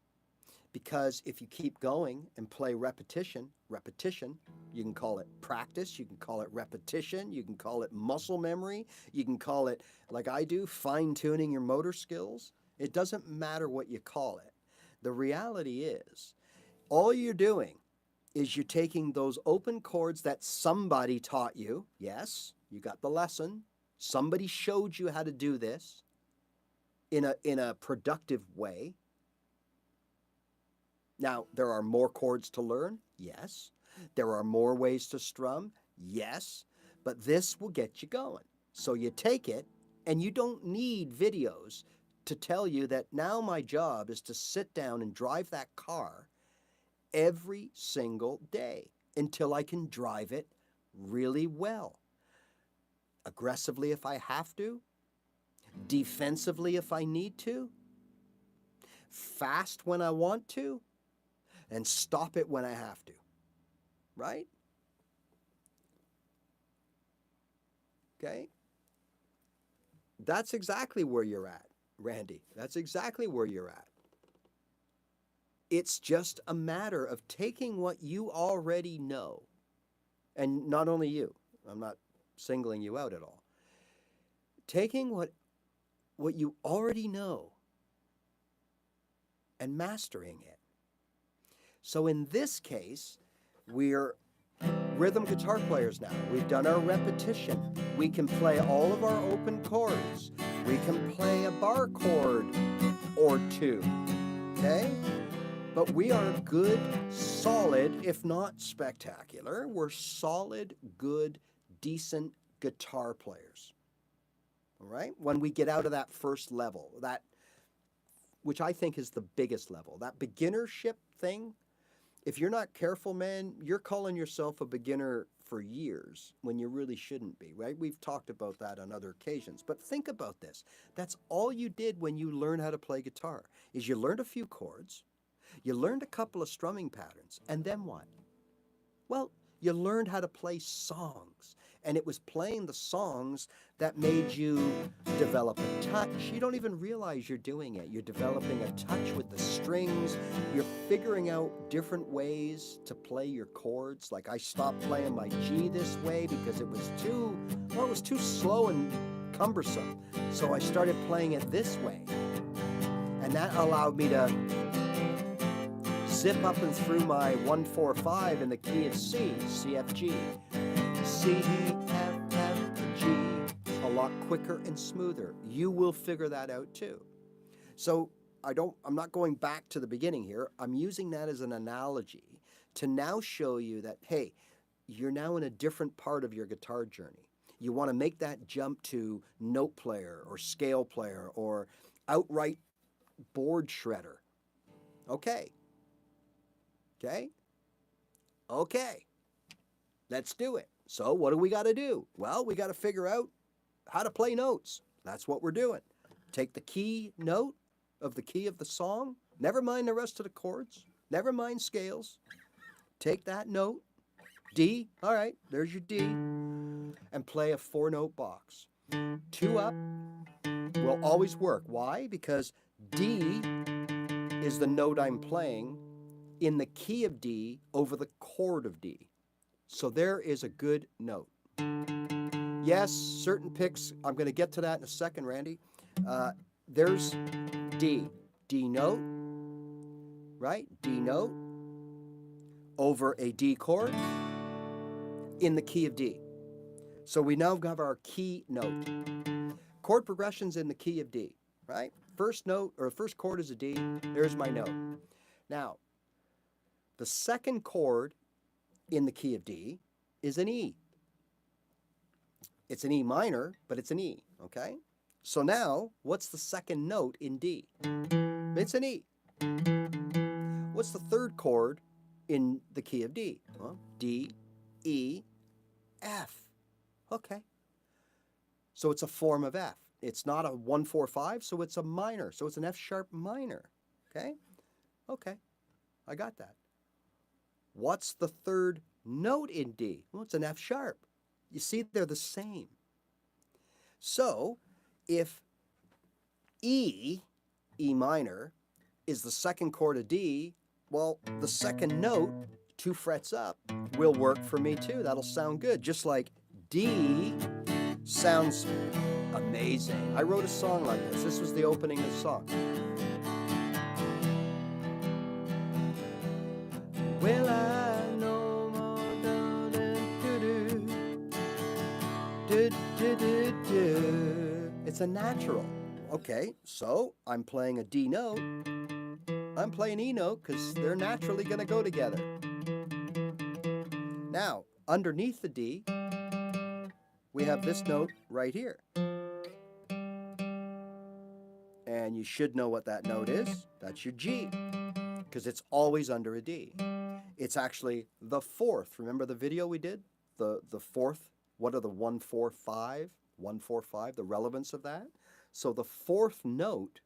Because if you keep going and play repetition, you can call it practice, you can call it repetition, you can call it muscle memory, you can call it, like I do, fine-tuning your motor skills. It doesn't matter what you call it. The reality is, all you're doing is you're taking those open chords that somebody taught you. Yes, you got the lesson. Somebody showed you how to do this in a productive way. Now, there are more chords to learn. Yes. There are more ways to strum. Yes. But this will get you going. So you take it, and you don't need videos to tell you that now my job is to sit down and drive that car every single day until I can drive it really well. Aggressively if I have to, defensively if I need to, fast when I want to, and stop it when I have to, right? Okay? That's exactly where you're at, Randy. That's exactly where you're at. It's just a matter of taking what you already know, and not only you, I'm not singling you out at all, taking what you already know and mastering it. So in this case, we're rhythm guitar players now. We've done our repetition. We can play all of our open chords. We can play a bar chord or two, okay? But we are good, solid, if not spectacular, we're solid, good, decent guitar players. All right? When we get out of that first level, that, which I think is the biggest level, that beginnership thing, if you're not careful, man, you're calling yourself a beginner for years when you really shouldn't be, right? We've talked about that on other occasions. But think about this. That's all you did when you learned how to play guitar, is you learned a few chords, you learned a couple of strumming patterns, and then what? Well, you learned how to play songs, and it was playing the songs that made you develop a touch. You don't even realize you're doing it. You're developing a touch with the strings. You're figuring out different ways to play your chords. Like I stopped playing my G this way because it was too slow and cumbersome. So I started playing it this way. And that allowed me to zip up and through my 1-4-5 in the key of C, C, F, G. C, F, F, G, a lot quicker and smoother. You will figure that out too. So I'm not going back to the beginning here. I'm using that as an analogy to now show you that, hey, you're now in a different part of your guitar journey. You want to make that jump to note player or scale player or outright board shredder. Okay. Okay? Okay. Let's do it. So what do we got to do? Well, we got to figure out how to play notes. That's what we're doing. Take the key note of the key of the song. Never mind the rest of the chords. Never mind scales. Take that note, D. All right, there's your D. And play a 4-note box. 2 up will always work. Why? Because D is the note I'm playing in the key of D over the chord of D. So there is a good note. Yes, certain picks, I'm going to get to that in a second, Randy. There's D. D note, right? D note over a D chord in the key of D. So we now have our key note. Of chord progression's in the key of D, right? First note, or first chord is a D. There's my note. Now, the second chord in the key of D is an E. It's an E minor, but it's an E, okay? So now, what's the second note in D? It's an E. What's the third chord in the key of D? Well, D, E, F. Okay. So it's a form of F. It's not a 1-4-5, so it's a minor. So it's an F sharp minor. Okay? Okay. I got that. What's the third note in D? Well, it's an F sharp. You see, they're the same. So if E minor, is the second chord of D, well, the second note, 2 frets up, will work for me too. That'll sound good. Just like D sounds amazing. I wrote a song like this. This was the opening of the song. Well, I know more do. It's a natural. Okay, so I'm playing a D note. I'm playing E note because they're naturally going to go together. Now, underneath the D, we have this note right here. And you should know what that note is. That's your G, because it's always under a D. It's actually the fourth. Remember the video we did? The fourth, what are the 1-4-5? 1-4-5, the relevance of that? So the fourth note,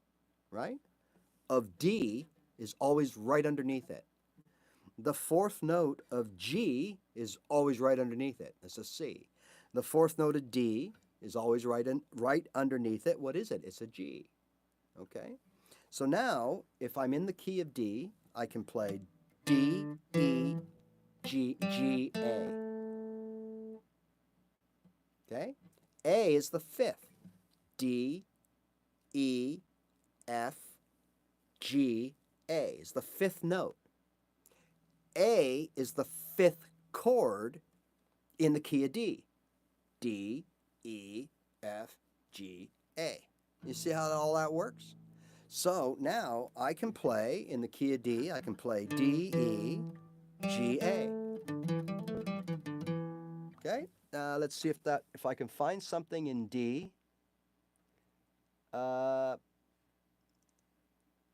right, of D is always right underneath it. The fourth note of G is always right underneath it. It's a C. The fourth note of D is always right underneath it. What is it? It's a G. Okay? So now, if I'm in the key of D, I can play D, E, G, G, A. Okay? A is the fifth. D, E, F, G, A is the fifth note. A is the fifth chord in the key of D. D, E, F, G, A. You see how all that works? So now I can play in the key of D, I can play D, E, G, A. Okay? Let's see if I can find something in D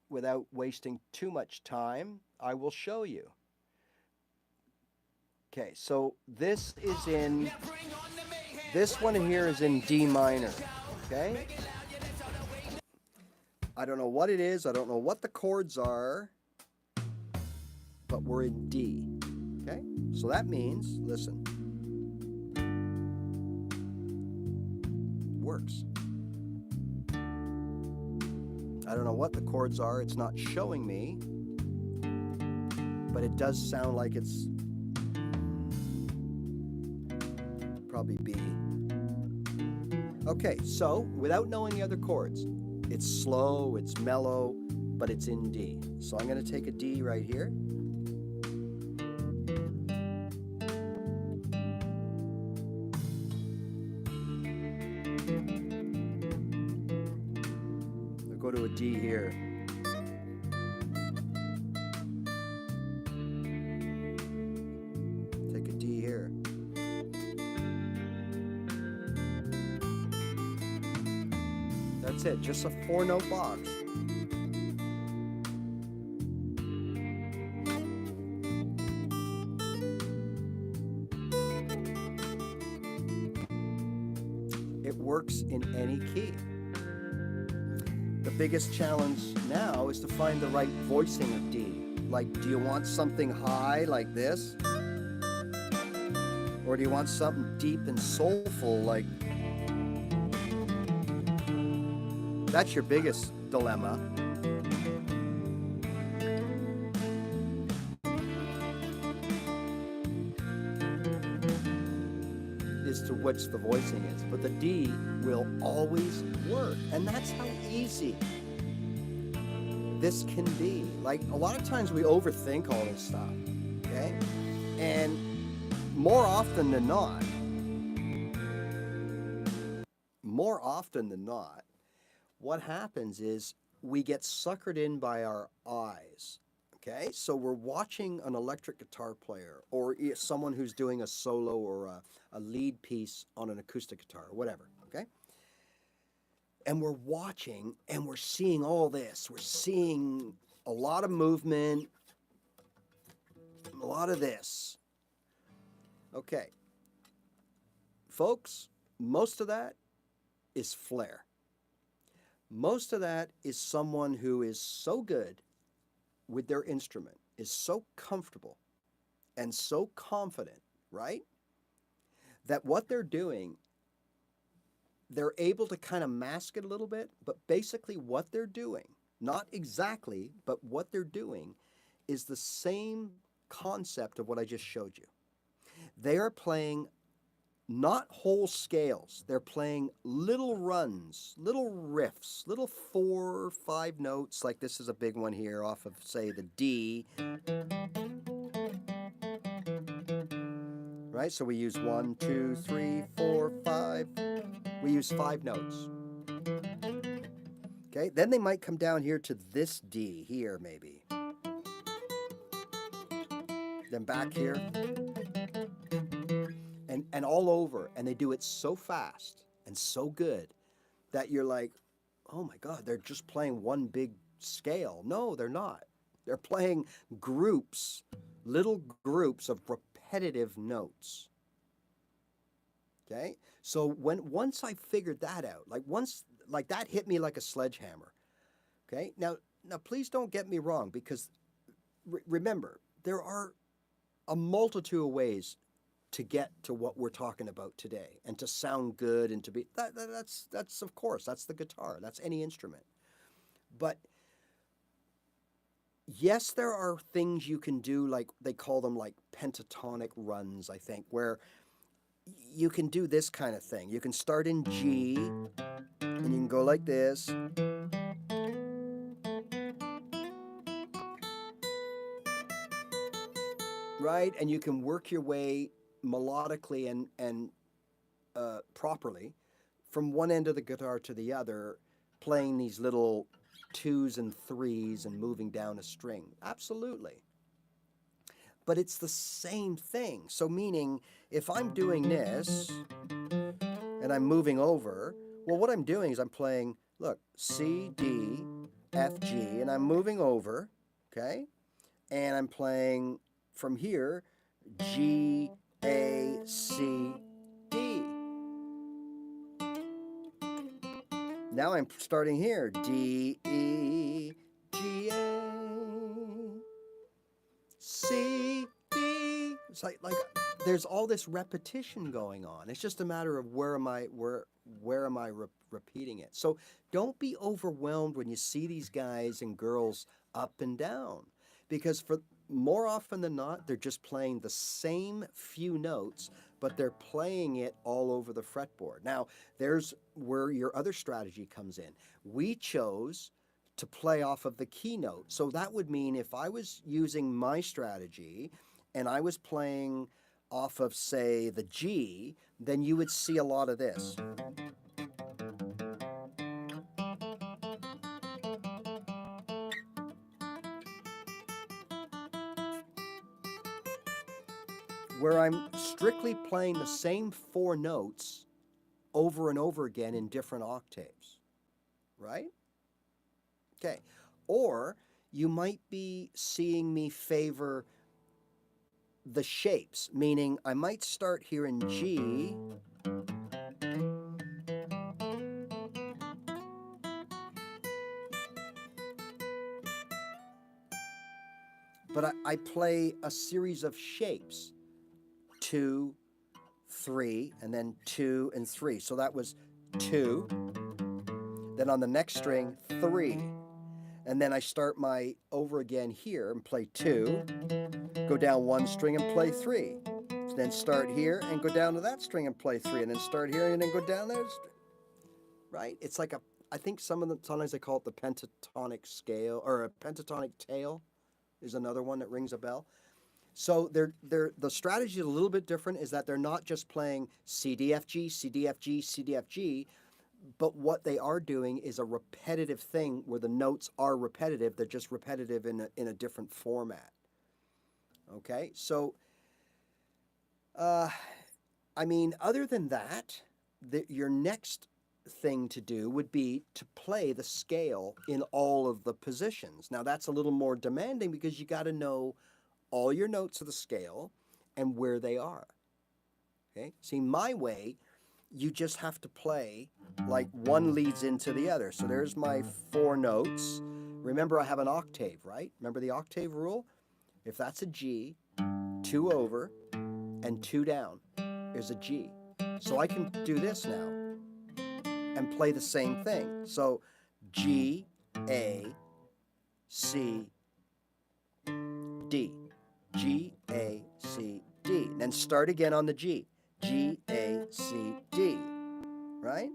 without wasting too much time. I will show you. Okay, so this one here is in D minor, okay? I don't know what it is, I don't know what the chords are, but we're in D, okay? So that means, listen, works. I don't know what the chords are, it's not showing me, but it does sound like it's probably B. Okay, so without knowing the other chords, it's slow, it's mellow, but it's in D. So I'm going to take a D right here. I'll go to a D here. Take a D here. That's it, just a 4-note box. It works in any key. The biggest challenge now is to find the right voicing of D. Like, do you want something high like this? Or do you want something deep and soulful like... That's your biggest dilemma. Is to which the voicing is. But the D will always work. And that's how easy this can be. Like, a lot of times we overthink all this stuff. Okay? And more often than not, more often than not, what happens is we get suckered in by our eyes. Okay, so we're watching an electric guitar player or someone who's doing a solo or a lead piece on an acoustic guitar or whatever, okay? And we're watching and we're seeing all this. We're seeing a lot of movement, a lot of this. Okay, folks, most of that is flair. Most of that is someone who is so good with their instrument, is so comfortable and so confident, right? That what they're doing, they're able to kind of mask it a little bit, but basically what they're doing, not exactly, but what they're doing is the same concept of what I just showed you. They are playing not whole scales. They're playing little runs, little riffs, little 4 or 5 notes, like this is a big one here off of, say, the D. Right? So we use 1, 2, 3, 4, 5. We use 5 notes. Okay? Then they might come down here to this D here, maybe. Then back here. And all over, and they do it so fast and so good that you're like, oh my God, they're just playing one big scale. No, they're not. They're playing groups, little groups of repetitive notes. Okay? So once I figured that out, like that hit me like a sledgehammer. Okay? Now please don't get me wrong, because remember, there are a multitude of ways to get to what we're talking about today and to sound good and to be that's of course, that's the guitar, that's any instrument. But yes, there are things you can do, like they call them like pentatonic runs, I think, where you can do this kind of thing. You can start in G and you can go like this. Right? And you can work your way melodically and properly from one end of the guitar to the other, playing these little 2s and 3s and moving down a string. Absolutely. But it's the same thing. So meaning, if I'm doing this and I'm moving over, well, what I'm doing is I'm playing, look, C, D, F, G, and I'm moving over, okay? And I'm playing from here, G, A, C, D. Now I'm starting here, D, E, G, A, C, D. It's like there's all this repetition going on. It's just a matter of where am I repeating it. So don't be overwhelmed when you see these guys and girls up and down, because for more often than not, they're just playing the same few notes, but they're playing it all over the fretboard. Now, there's where your other strategy comes in. We chose to play off of the keynote. So that would mean if I was using my strategy and I was playing off of, say, the G, then you would see a lot of this. Where I'm strictly playing the same 4 notes over and over again in different octaves, right? Okay. Or you might be seeing me favor the shapes, meaning I might start here in G, but I play a series of shapes. 2, 3, and then 2 and 3. So that was 2. Then on the next string, 3. And then I start my over again here and play 2, go down 1 string and play 3. So then start here and go down to that string and play 3, and then start here and then go down there. Right? It's like I think sometimes they call it the pentatonic scale, or a pentatonic tail is another one that rings a bell. So the strategy is a little bit different, is that they're not just playing C, D, F, G, C, D, F, G, C, D, F, G, But what they are doing is a repetitive thing where the notes are repetitive. They're just repetitive in a different format. Okay, so, I mean, other than that, your next thing to do would be to play the scale in all of the positions. Now, that's a little more demanding because you got to know all your notes of the scale and where they are. Okay, see, my way, you just have to play like one leads into the other. So there's my 4 notes. Remember, I have an octave, right? Remember the octave rule? If that's a G, 2 over and 2 down is a G. So I can do this now and play the same thing. So G, A, C, D. G, A, C, D. And then start again on the G. G, A, C, D. Right?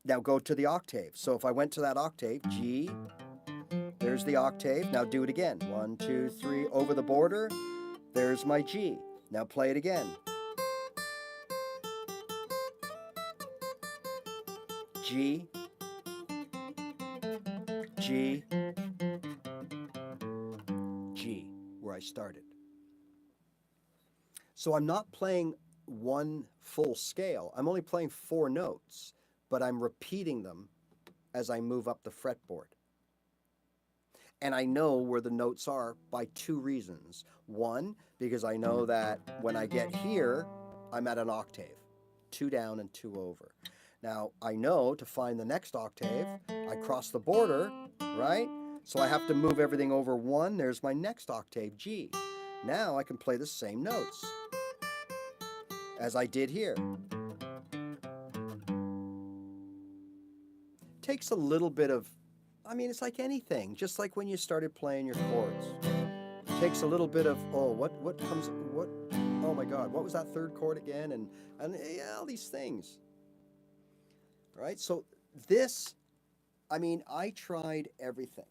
Now go to the octave. So if I went to that octave, G, there's the octave. Now do it again. 1, 2, 3, over the border. There's my G. Now play it again. G, G, G, where I started. So I'm not playing one full scale. I'm only playing 4 notes, but I'm repeating them as I move up the fretboard. And I know where the notes are by 2 reasons. One, because I know that when I get here, I'm at an octave, 2 down and 2 over. Now, I know to find the next octave, I cross the border, right? So I have to move everything over 1. There's my next octave, G. Now I can play the same notes as I did here. Takes a little bit of, I mean, it's like anything, just like when you started playing your chords. Takes a little bit of, oh, what comes, what, oh my God, what was that 3rd chord again? And yeah, all these things. Right? So this, I mean, I tried everything.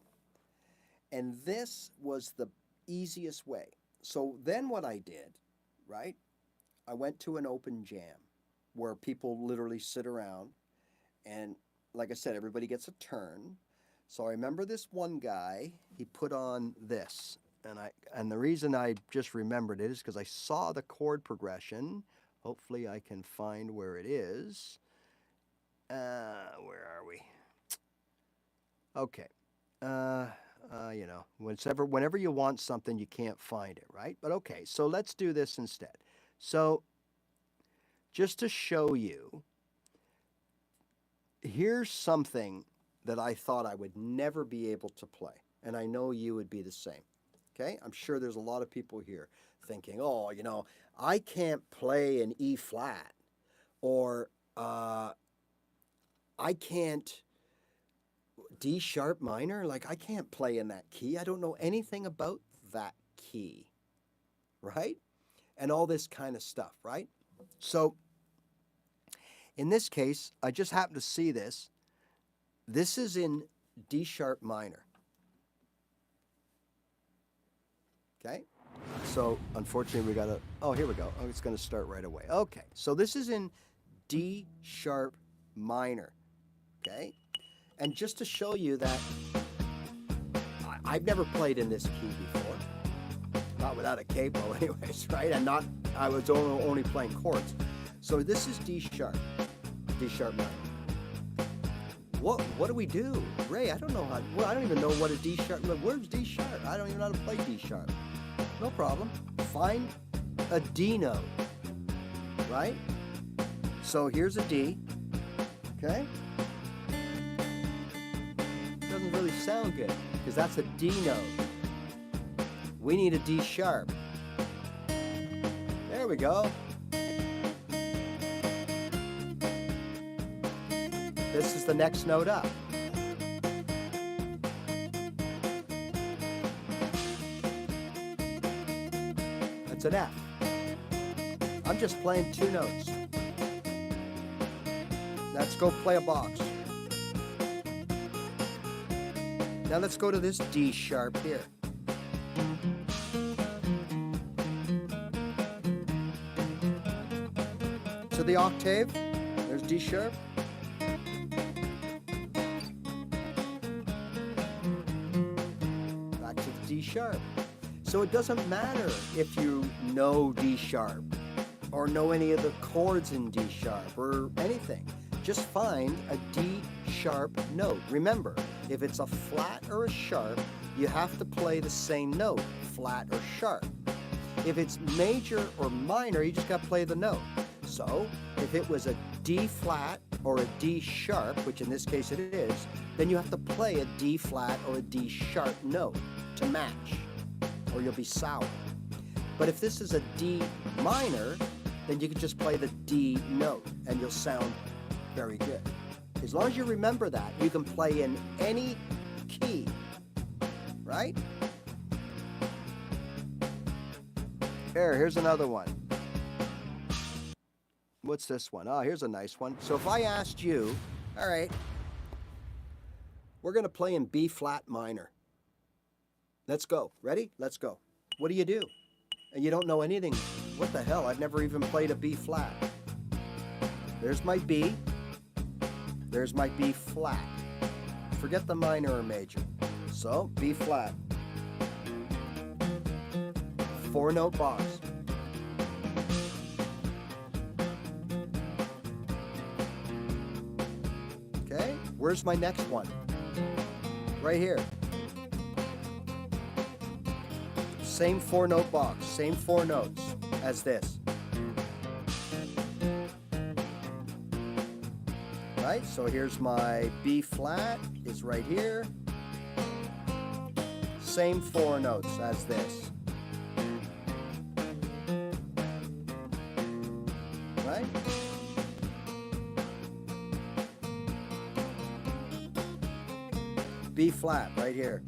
And this was the easiest way. So then what I did, right? I went to an open jam where people literally sit around and, like I said, everybody gets a turn. So I remember this one guy, he put on this. And the reason I just remembered it is because I saw the chord progression. Hopefully I can find where it is. Where are we? Okay. You know, whenever you want something, you can't find it, right? But okay, so let's do this instead. So just to show you, here's something that I thought I would never be able to play. And I know you would be the same. Okay? I'm sure there's a lot of people here thinking, oh, you know, I can't play an E flat. Or I can't D sharp minor. Like, I can't play in that key. I don't know anything about that key. Right? And all this kind of stuff, right? So, in this case, I just happened to see this. This is in D sharp minor. Okay? So, unfortunately, we got to, oh, here we go. Oh, it's going to start right away. Okay, so this is in D sharp minor. Okay? And just to show you that I've never played in this key before. Not without a capo anyways, right? And not, I was only playing chords. So this is D sharp minor. What do we do? Ray, I don't know how, well, I don't even know what a D sharp, where's D sharp? I don't even know how to play D sharp. No problem. Find a D note, right? So here's a D, okay? Doesn't really sound good because that's a D note. We need a D sharp. There we go. This is the next note up. That's an F. I'm just playing 2 notes. Let's go play a box. Now let's go to this D sharp here. to the octave. There's D sharp. Back to the D sharp. So it doesn't matter if you know D sharp or know any of the chords in D sharp or anything. Just find a D sharp note. Remember, if it's a flat or a sharp, you have to play the same note, flat or sharp. If it's major or minor, you just got to play the note. So if it was a D flat or a D sharp, which in this case it is, then you have to play a D flat or a D sharp note to match, or you'll be sour. But if this is a D minor, then you can just play the D note and you'll sound very good. As long as you remember that, you can play in any key, right? Here's another one. What's this one? Oh, here's a nice one. So if I asked you, all right, we're going to play in B flat minor. Let's go. Ready? Let's go. What do you do? And you don't know anything. What the hell? I've never even played a B flat. There's my B. There's my B flat. Forget the minor or major. So, B flat. 4-note box. Okay, where's my next one? Right here. Same 4-note box, same 4 notes as this. Right, so here's my B flat, is right here. Same 4 notes as this. Right? B flat right here.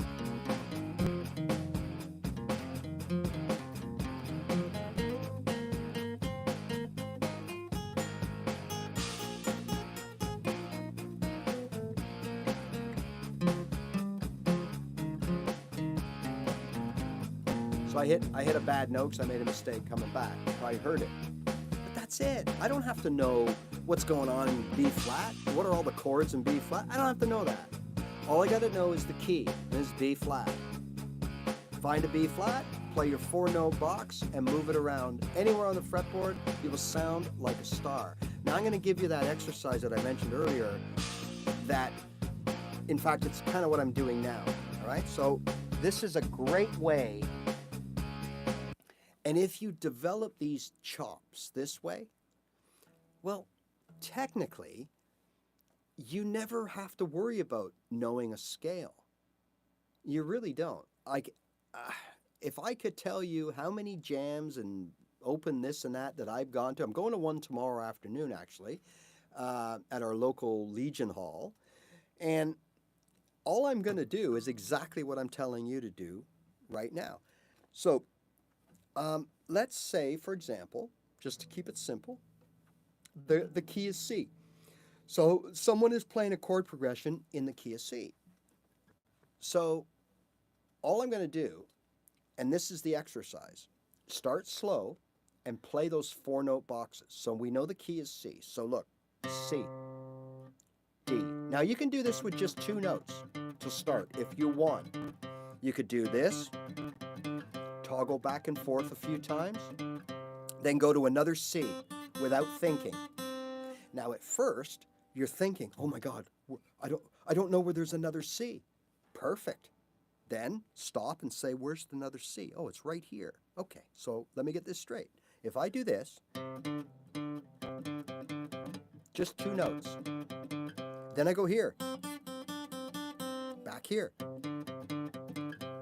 So I hit a bad note because I made a mistake coming back. Probably heard it. But that's it. I don't have to know what's going on in B flat. What are all the chords in B flat? I don't have to know that. All I got to know is the key. This is B flat. Find a B flat, play your 4-note box, and move it around anywhere on the fretboard. You will sound like a star. Now I'm going to give you that exercise that I mentioned earlier. That, in fact, it's kind of what I'm doing now. All right. So this is a great way. And if you develop these chops this way, well, technically, you never have to worry about knowing a scale. You really don't. If I could tell you how many jams and open this and that I've gone to, I'm going to one tomorrow afternoon, actually, at our local Legion Hall. And all I'm going to do is exactly what I'm telling you to do right now. So, let's say, for example, just to keep it simple, the key is C. So someone is playing a chord progression in the key of C. So all I'm going to do, and this is the exercise, start slow and play those 4-note boxes. So we know the key is C. So look, C, D. Now you can do this with just 2 notes to start if you want. You could do this, toggle back and forth a few times, then go to another C without thinking. Now at first, you're thinking, oh my God, I don't know where there's another C. Perfect. Then stop and say, where's another C? Oh, it's right here. Okay, so let me get this straight. If I do this, just 2 notes. Then I go here, back here.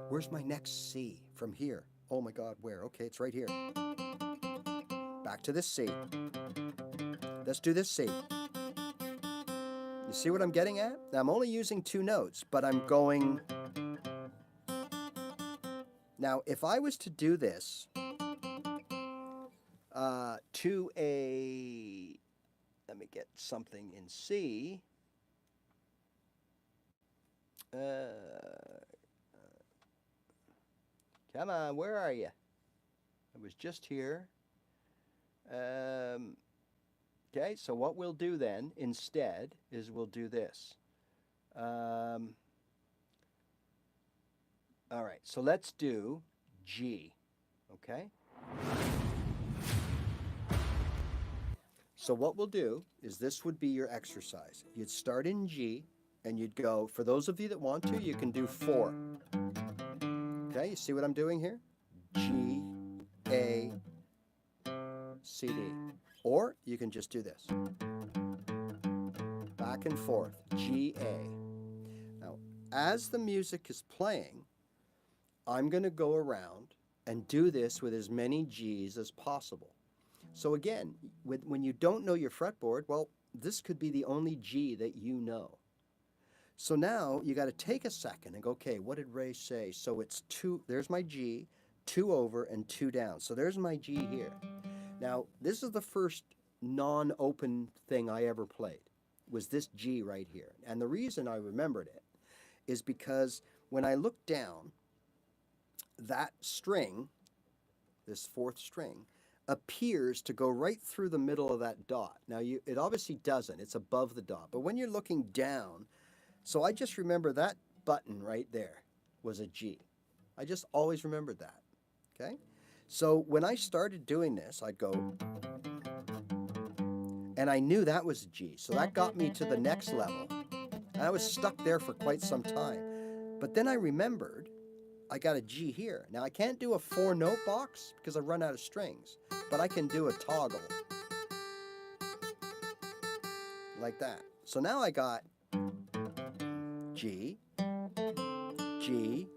Where's my next C from here? Oh my God, where? Okay, it's right here. Back to this C. Let's do this C. You see what I'm getting at? Now, I'm only using 2 notes, but I'm going... Now, if I was to do this to a... Let me get something in C. Come on, where are you? I was just here. Okay, so what we'll do then instead is we'll do this. All right, so let's do G, okay? So what we'll do is this would be your exercise. You'd start in G, and you'd go, for those of you that want to, you can do 4. Okay, you see what I'm doing here? G, A, C, D. Or you can just do this. Back and forth, G, A. Now, as the music is playing, I'm going to go around and do this with as many G's as possible. So again, when you don't know your fretboard, well, this could be the only G that you know. So now you got to take a second and go, okay, what did Ray say? So it's 2, there's my G, 2 over and 2 down. So there's my G here. Now, this is the first non-open thing I ever played, was this G right here. And the reason I remembered it is because when I looked down, that string, this 4th string, appears to go right through the middle of that dot. Now, it obviously doesn't. It's above the dot. But when you're looking down, so I just remember that button right there was a G. I just always remembered that, okay? So when I started doing this, I'd go, and I knew that was a G. So that got me to the next level. And I was stuck there for quite some time. But then I remembered I got a G here. Now I can't do a 4-note box because I've run out of strings, but I can do a toggle like that. So now I got G, G,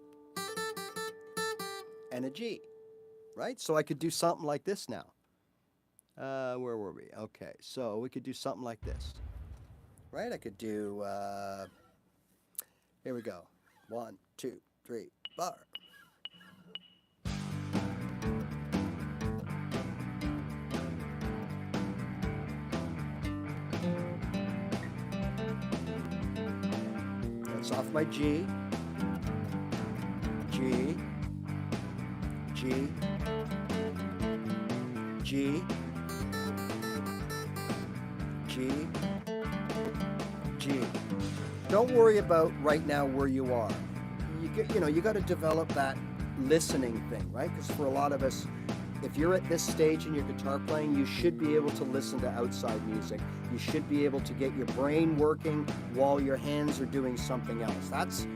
and a G, right? So I could do something like this now. Where were we? Okay, so we could do something like this, right? I could do, here we go. 1, 2, 3, bar. That's off my G, G, G, G, G, G. Don't worry about right now where you are. You got to develop that listening thing, right? Because for a lot of us, if you're at this stage in your guitar playing, you should be able to listen to outside music. You should be able to get your brain working while your hands are doing something else. That's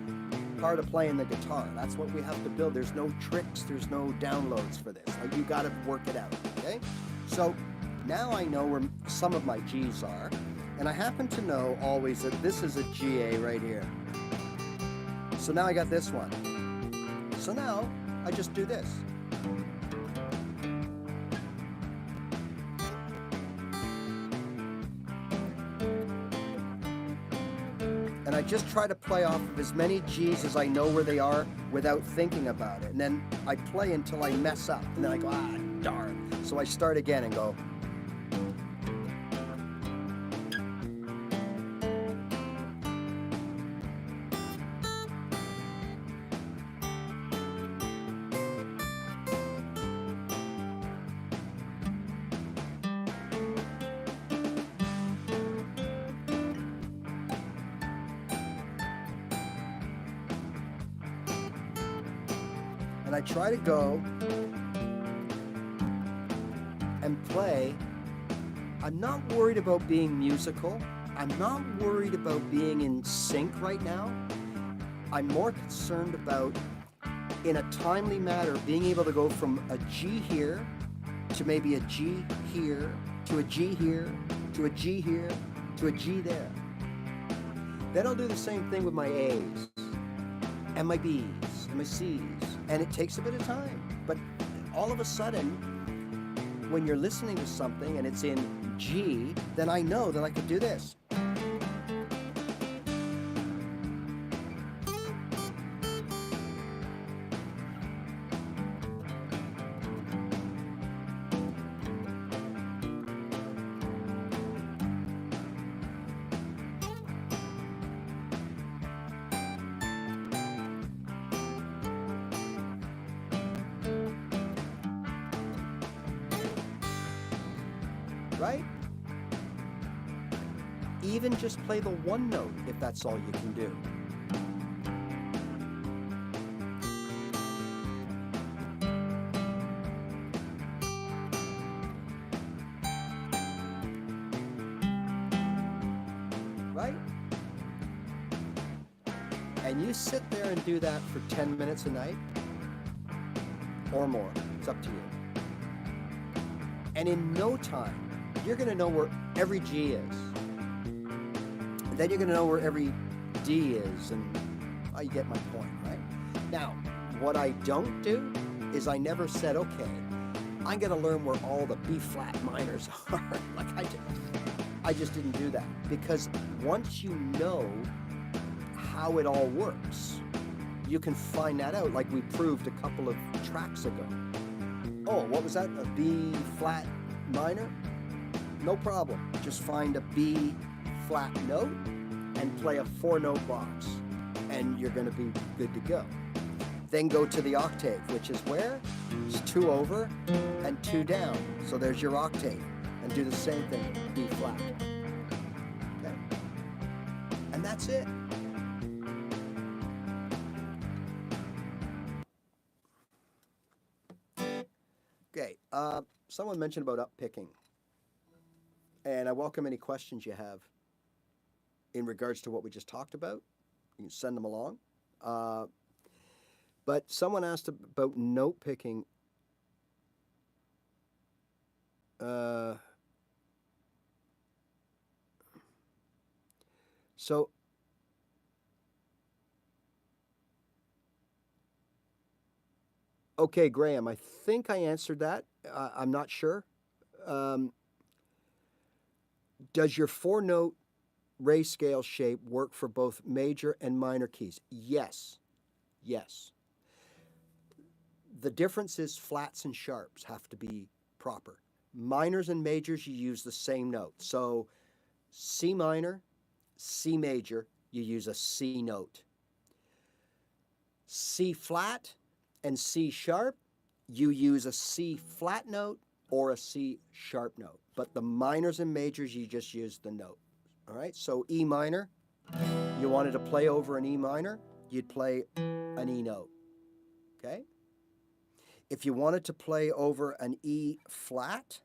part of playing the guitar. That's what we have to build. There's no tricks, there's no downloads for this. Like, you got to work it out, okay? So now I know where some of my G's are, and I happen to know always that this is a GA right here. So now I got this one. So now I just do this. And I just try to play off of as many G's as I know where they are without thinking about it. And then I play until I mess up. And then I go, ah, darn. So I start again and go. And I try to go and play. I'm not worried about being musical. I'm not worried about being in sync right now. I'm more concerned about, in a timely manner, being able to go from a G here to maybe a G here, to a G here, to a G here, to a G there. Then I'll do the same thing with my A's and my B's and my C's. And it takes a bit of time. But all of a sudden, when you're listening to something and it's in G, then I know that I could do this. Right? even just play the one note if that's all you can do. Right? And you sit there and do that for 10 minutes a night or more. It's up to you. And in no time, you're going to know where every G is. And then you're going to know where every D is. And you get my point, right? Now, what I don't do is I never said, okay, I'm going to learn where all the B flat minors are. Like I just didn't do that. Because once you know how it all works, you can find that out, like we proved a couple of tracks ago. Oh, what was that? A B flat minor? No problem. Just find a B flat note and play a 4-note box, and you're going to be good to go. Then go to the octave, which is where? It's 2 over and 2 down. So there's your octave. And do the same thing, B flat. Okay? And that's it. Okay, someone mentioned about up-picking. And I welcome any questions you have in regards to what we just talked about. You can send them along. But someone asked about note picking. So okay, Graham, I think I answered that. I'm not sure. Does your 4-note Ray scale shape work for both major and minor keys? Yes. Yes. The difference is flats and sharps have to be proper. Minors and majors, you use the same note. So C minor, C major, you use a C note. C flat and C sharp, you use a C flat note or a C sharp note. But the minors and majors, you just use the note. All right, so E minor, you wanted to play over an E minor, you'd play an E note. Okay? If you wanted to play over an E flat,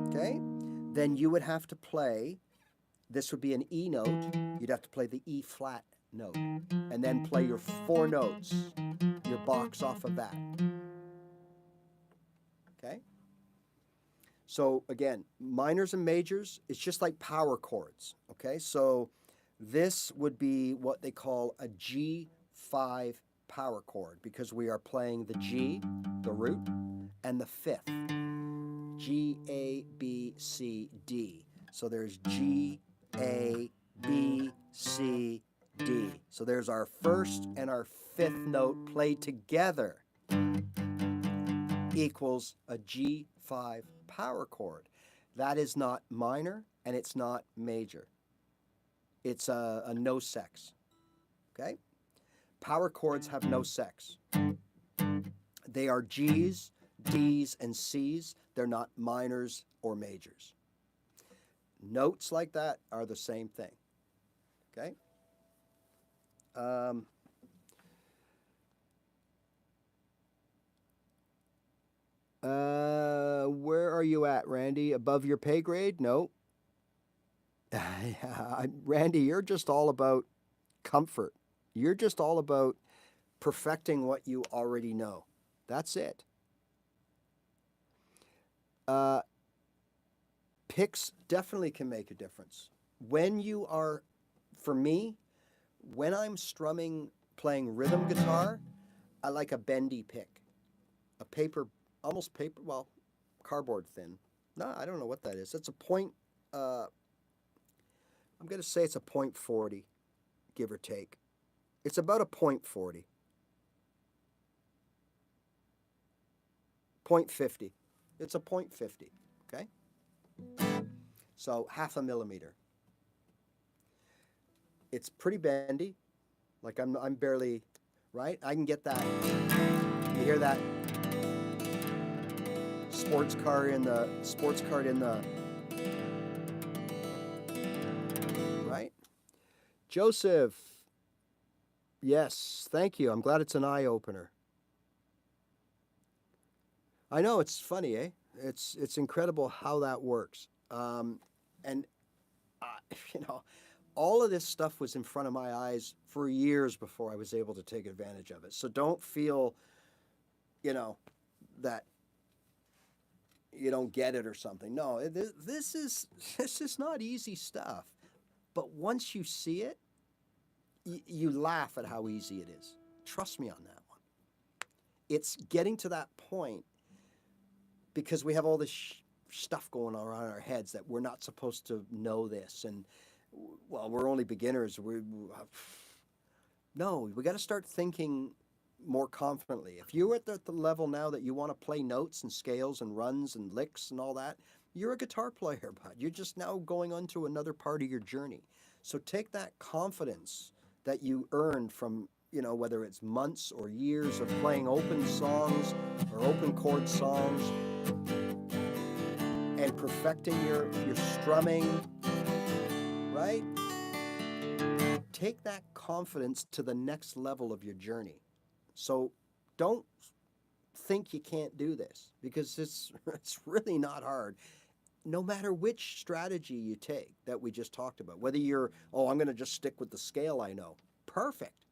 okay, then you would have to play, this would be an E note, you'd have to play the E flat note, and then play your 4 notes, your box off of that. Okay? So again, minors and majors, it's just like power chords. Okay? So this would be what they call a G5 power chord because we are playing the G, the root, and the 5th. G, A, B, C, D. So there's G, A, B, C, D. So there's our 1st and our 5th note played together equals a G5 power chord. That is not minor and it's not major. It's a no sex. Okay? Power chords have no sex. They are G's, D's, and C's. They're not minors or majors. Notes like that are the same thing. Okay? Where are you at, Randy? Above your pay grade? No. Randy, you're just all about comfort. You're just all about perfecting what you already know. That's it. Picks definitely can make a difference. When you are, for me, when I'm strumming, playing rhythm guitar, I like a bendy pick. A paper, almost paper, well, cardboard thin. No, I don't know what that is. It's a point, I'm going to say it's a .40, give or take. It's about a .40. .50. It's a .50, okay? So 1/2 millimeter. It's pretty bendy. Like I'm barely, right? I can get that. You hear that sports card in the Joseph. Yes, thank you. I'm glad it's an eye-opener. I know, it's funny, eh? It's incredible how that works. And you know, all of this stuff was in front of my eyes for years before I was able to take advantage of it. So don't feel, you know, that you don't get it or something. No, this is not easy stuff. But once you see it, you laugh at how easy it is. Trust me on that one. It's getting to that point because we have all this stuff going on around our heads that we're not supposed to know this, and well, we're only beginners. No, we got to start thinking more confidently. If you're at the level now that you want to play notes and scales and runs and licks and all that, you're a guitar player, bud. You're just now going on to another part of your journey. So take that confidence that you earned from, you know, whether it's months or years of playing open songs or open chord songs and perfecting your strumming, right? Take that confidence to the next level of your journey. So don't think you can't do this, because it's really not hard. No matter which strategy you take that we just talked about, whether you're, oh, I'm going to just stick with the scale I know. Perfect.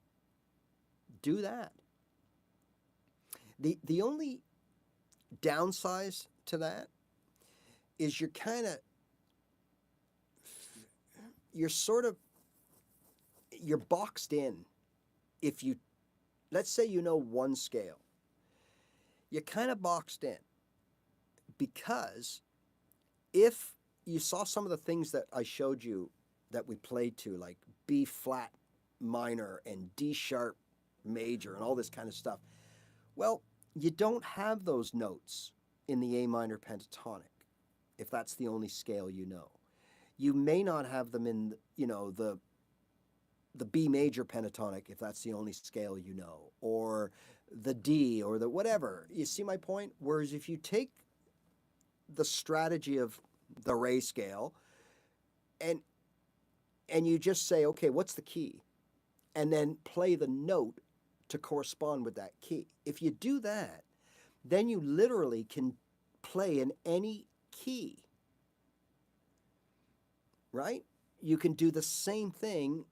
Do that. The only downside to that is you're boxed in. If you, let's say you know one scale, you're kind of boxed in, because if you saw some of the things that I showed you that we played to, like B flat minor and D sharp major and all this kind of stuff, well, you don't have those notes in the A minor pentatonic if that's the only scale you know. You may not have them in, you know, the B major pentatonic if that's the only scale you know, or the D, or the whatever. You see my point? Whereas if you take the strategy of the Ray scale and you just say, okay, what's the key? And then play the note to correspond with that key. If you do that, then you literally can play in any key, right? You can do the same thing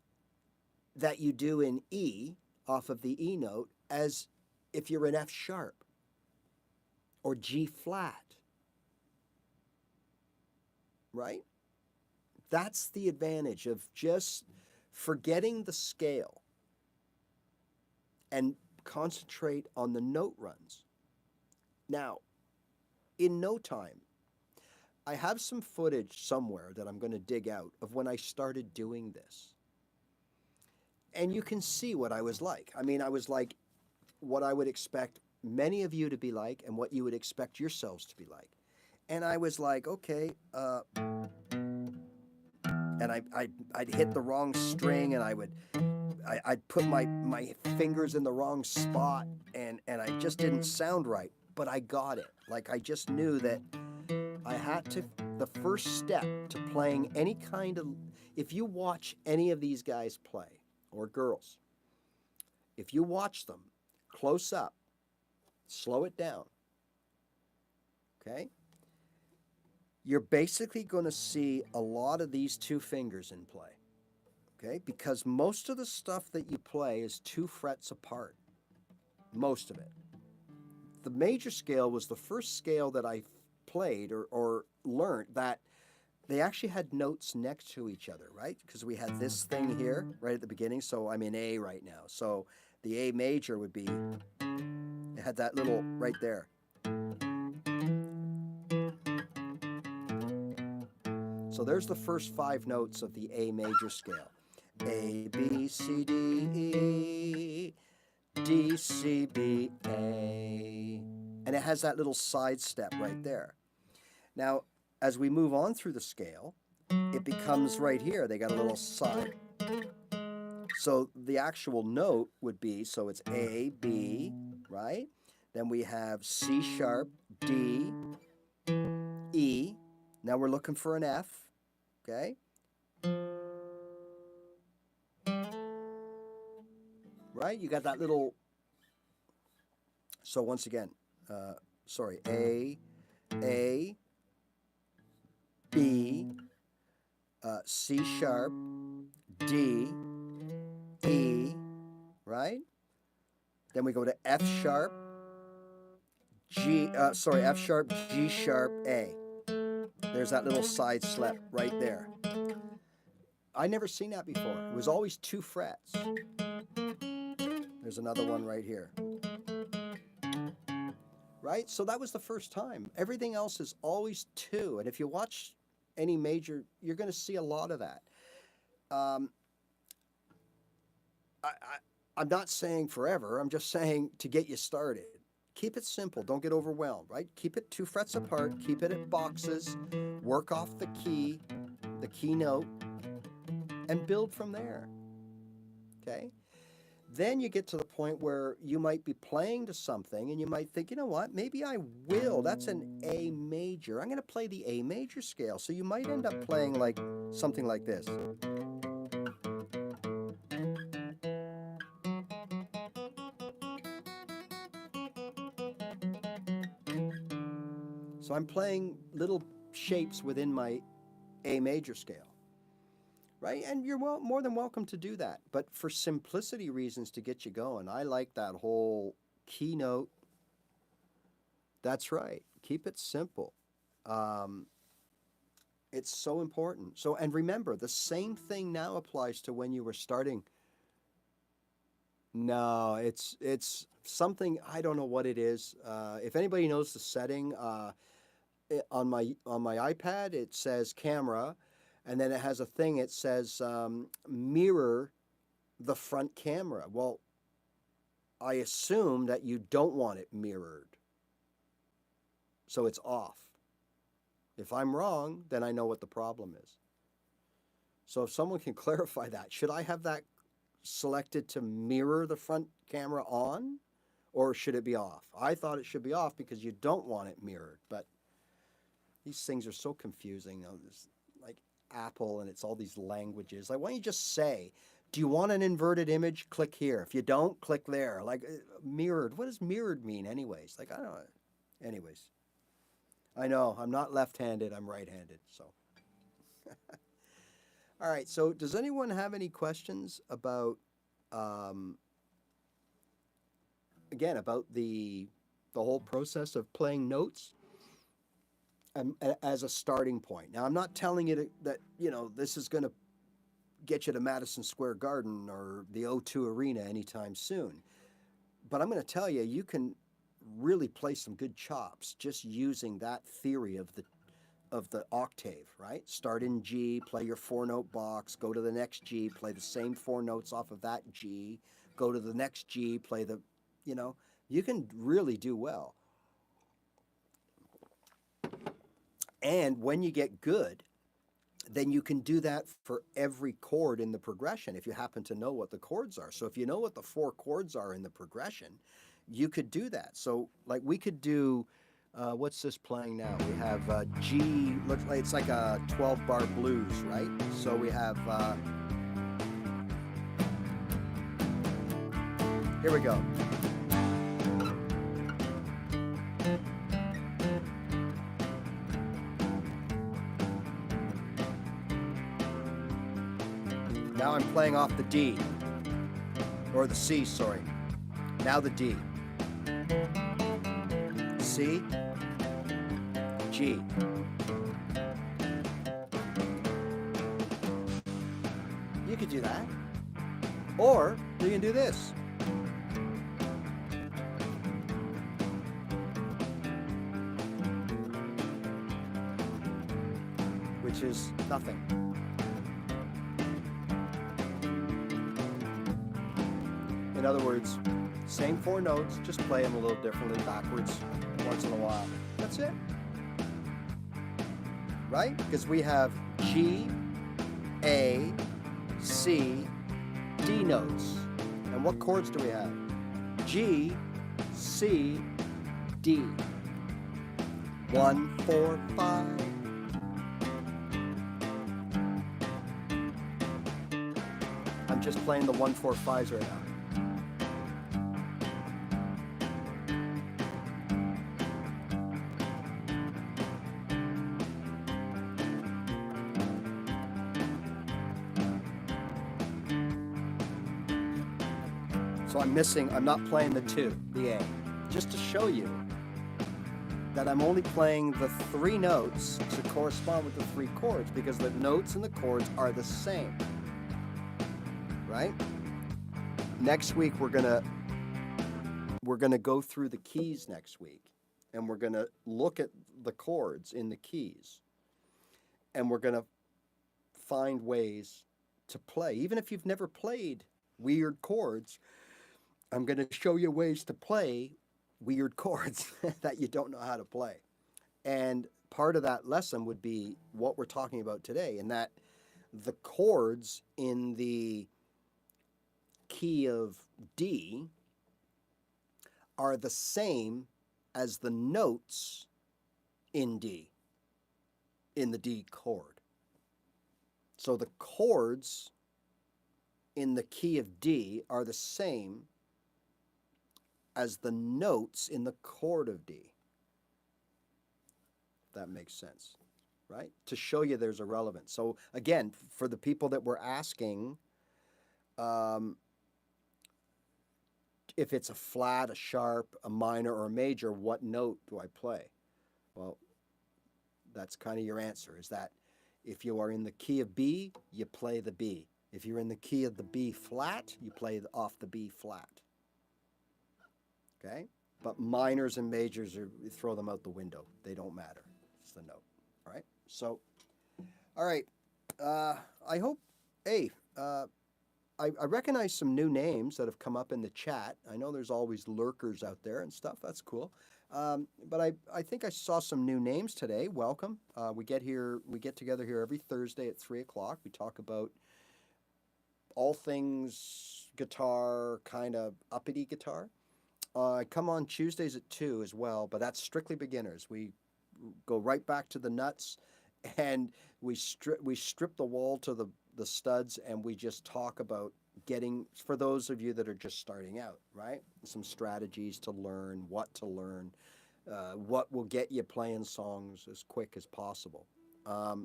that you do in E off of the E note as if you're in F sharp or G flat, right? That's the advantage of just forgetting the scale and concentrate on the note runs. Now, in no time, I have some footage somewhere that I'm going to dig out of when I started doing this. And you can see what I was like. I mean, I was like what I would expect many of you to be like and what you would expect yourselves to be like. And I was like, okay, and I'd hit the wrong string, and I'd put my fingers in the wrong spot, and I just didn't sound right, but I got it. Like, I just knew that I had to, the first step to playing any kind of, if you watch any of these guys play, or girls, if you watch them close up, slow it down, okay? You're basically going to see a lot of these two fingers in play, okay? Because most of the stuff that you play is 2 frets apart, most of it. The major scale was the first scale that I played or learned that they actually had notes next to each other, right? Because we had this thing here right at the beginning, so I'm in A right now. So the A major would be, it had that little right there. So there's the first 5 notes of the A major scale. A, B, C, D, E, D, C, B, A. And it has that little side step right there. Now, as we move on through the scale, it becomes right here. They got a little side. So the actual note would be, so it's A, B, right? Then we have C sharp, D, E. Now we're looking for an F, okay? right? You got that little, so once again, sorry, A, B, C sharp, D, E, right? Then we go to F sharp, F sharp, G sharp, A. There's that little side slip right there. I never seen that before. It was always 2 frets. There's another one right here. Right? So that was the first time. Everything else is always 2. And if you watch any major, you're going to see a lot of that. I'm not saying forever. I'm just saying to get you started. Keep it simple. Don't get overwhelmed, right? Keep it 2 frets apart. Keep it at boxes. Work off the key note, and build from there. Okay? Then you get to the point where you might be playing to something and you might think, you know what, maybe I will. That's an A major. I'm going to play the A major scale. So you might end up playing like something like this. So I'm playing little shapes within my A major scale. Right? And you're more than welcome to do that. But for simplicity reasons to get you going, I like that whole keynote. That's right. Keep it simple. It's so important. So, and remember, the same thing now applies to when you were starting. No, it's something, I don't know what it is. If anybody knows the setting, on my iPad, it says camera. And then it has a thing, it says mirror the front camera. Well, I assume that you don't want it mirrored. So it's off. If I'm wrong, then I know what the problem is. So if someone can clarify that, should I have that selected to mirror the front camera on? Or should it be off? I thought it should be off because you don't want it mirrored. But these things are so confusing. Like Apple, and it's all these languages. Like, why don't you just say, do you want an inverted image? Click here. If you don't, click there. Like, mirrored. What does mirrored mean anyways? Like, I don't know. Anyways. I know, I'm not left-handed, I'm right-handed, so. All right, so does anyone have any questions about, again, about the whole process of playing notes? As a starting point. Now, I'm not telling you that, you know, this is going to get you to Madison Square Garden or the O2 Arena anytime soon. But I'm going to tell you, you can really play some good chops just using that theory of the octave, right? Start in G, play your 4-note box, go to the next G, play the same 4 notes off of that G, go to the next G, play the, you know, you can really do well. And when you get good, then you can do that for every chord in the progression if you happen to know what the chords are. So if you know what the 4 chords are in the progression, you could do that. So like we could do, what's this playing now? We have G, looks like it's like a 12-bar blues, right? So we have, here we go. Now I'm playing off the D, or the C, sorry. Now the D. C, G. You could do that. Or you can do this. Which is nothing. In other words, same 4 notes, just play them a little differently backwards once in a while. That's it. Right? Because we have G, A, C, D notes. And what chords do we have? G, C, D. 1, 4, 5. I'm just playing the 1, 4, 5s right now. So I'm not playing the 2, the A, just to show you that I'm only playing the 3 notes to correspond with the 3 chords, because the notes and the chords are the same, right? Next week we're gonna go through the keys next week, and we're gonna look at the chords in the keys, and we're gonna find ways to play. Even if you've never played weird chords, I'm gonna show you ways to play weird chords that you don't know how to play. And part of that lesson would be what we're talking about today, and that the chords in the key of D are the same as the notes in D, in the D chord. So the chords in the key of D are the same as the notes in the chord of D. If that makes sense, right? To show you there's a relevance. So again, for the people that were asking, if it's a flat, a sharp, a minor, or a major, what note do I play? Well, that's kind of your answer, is that if you are in the key of B, you play the B. If you're in the key of the B flat, you play off the B flat. Okay? But minors and majors, you throw them out the window. They don't matter. It's the note. All right? So, all right. I hope, hey, I recognize some new names that have come up in the chat. I know there's always lurkers out there and stuff. That's cool. But I think I saw some new names today. Welcome. We get together here every Thursday at 3 o'clock. We talk about all things guitar, kind of uppity guitar. I come on Tuesdays at 2 as well, but that's strictly beginners. We go right back to the nuts, and we strip the wall to the studs, and we just talk about getting, for those of you that are just starting out, right? Some strategies to learn, what to learn, what will get you playing songs as quick as possible. I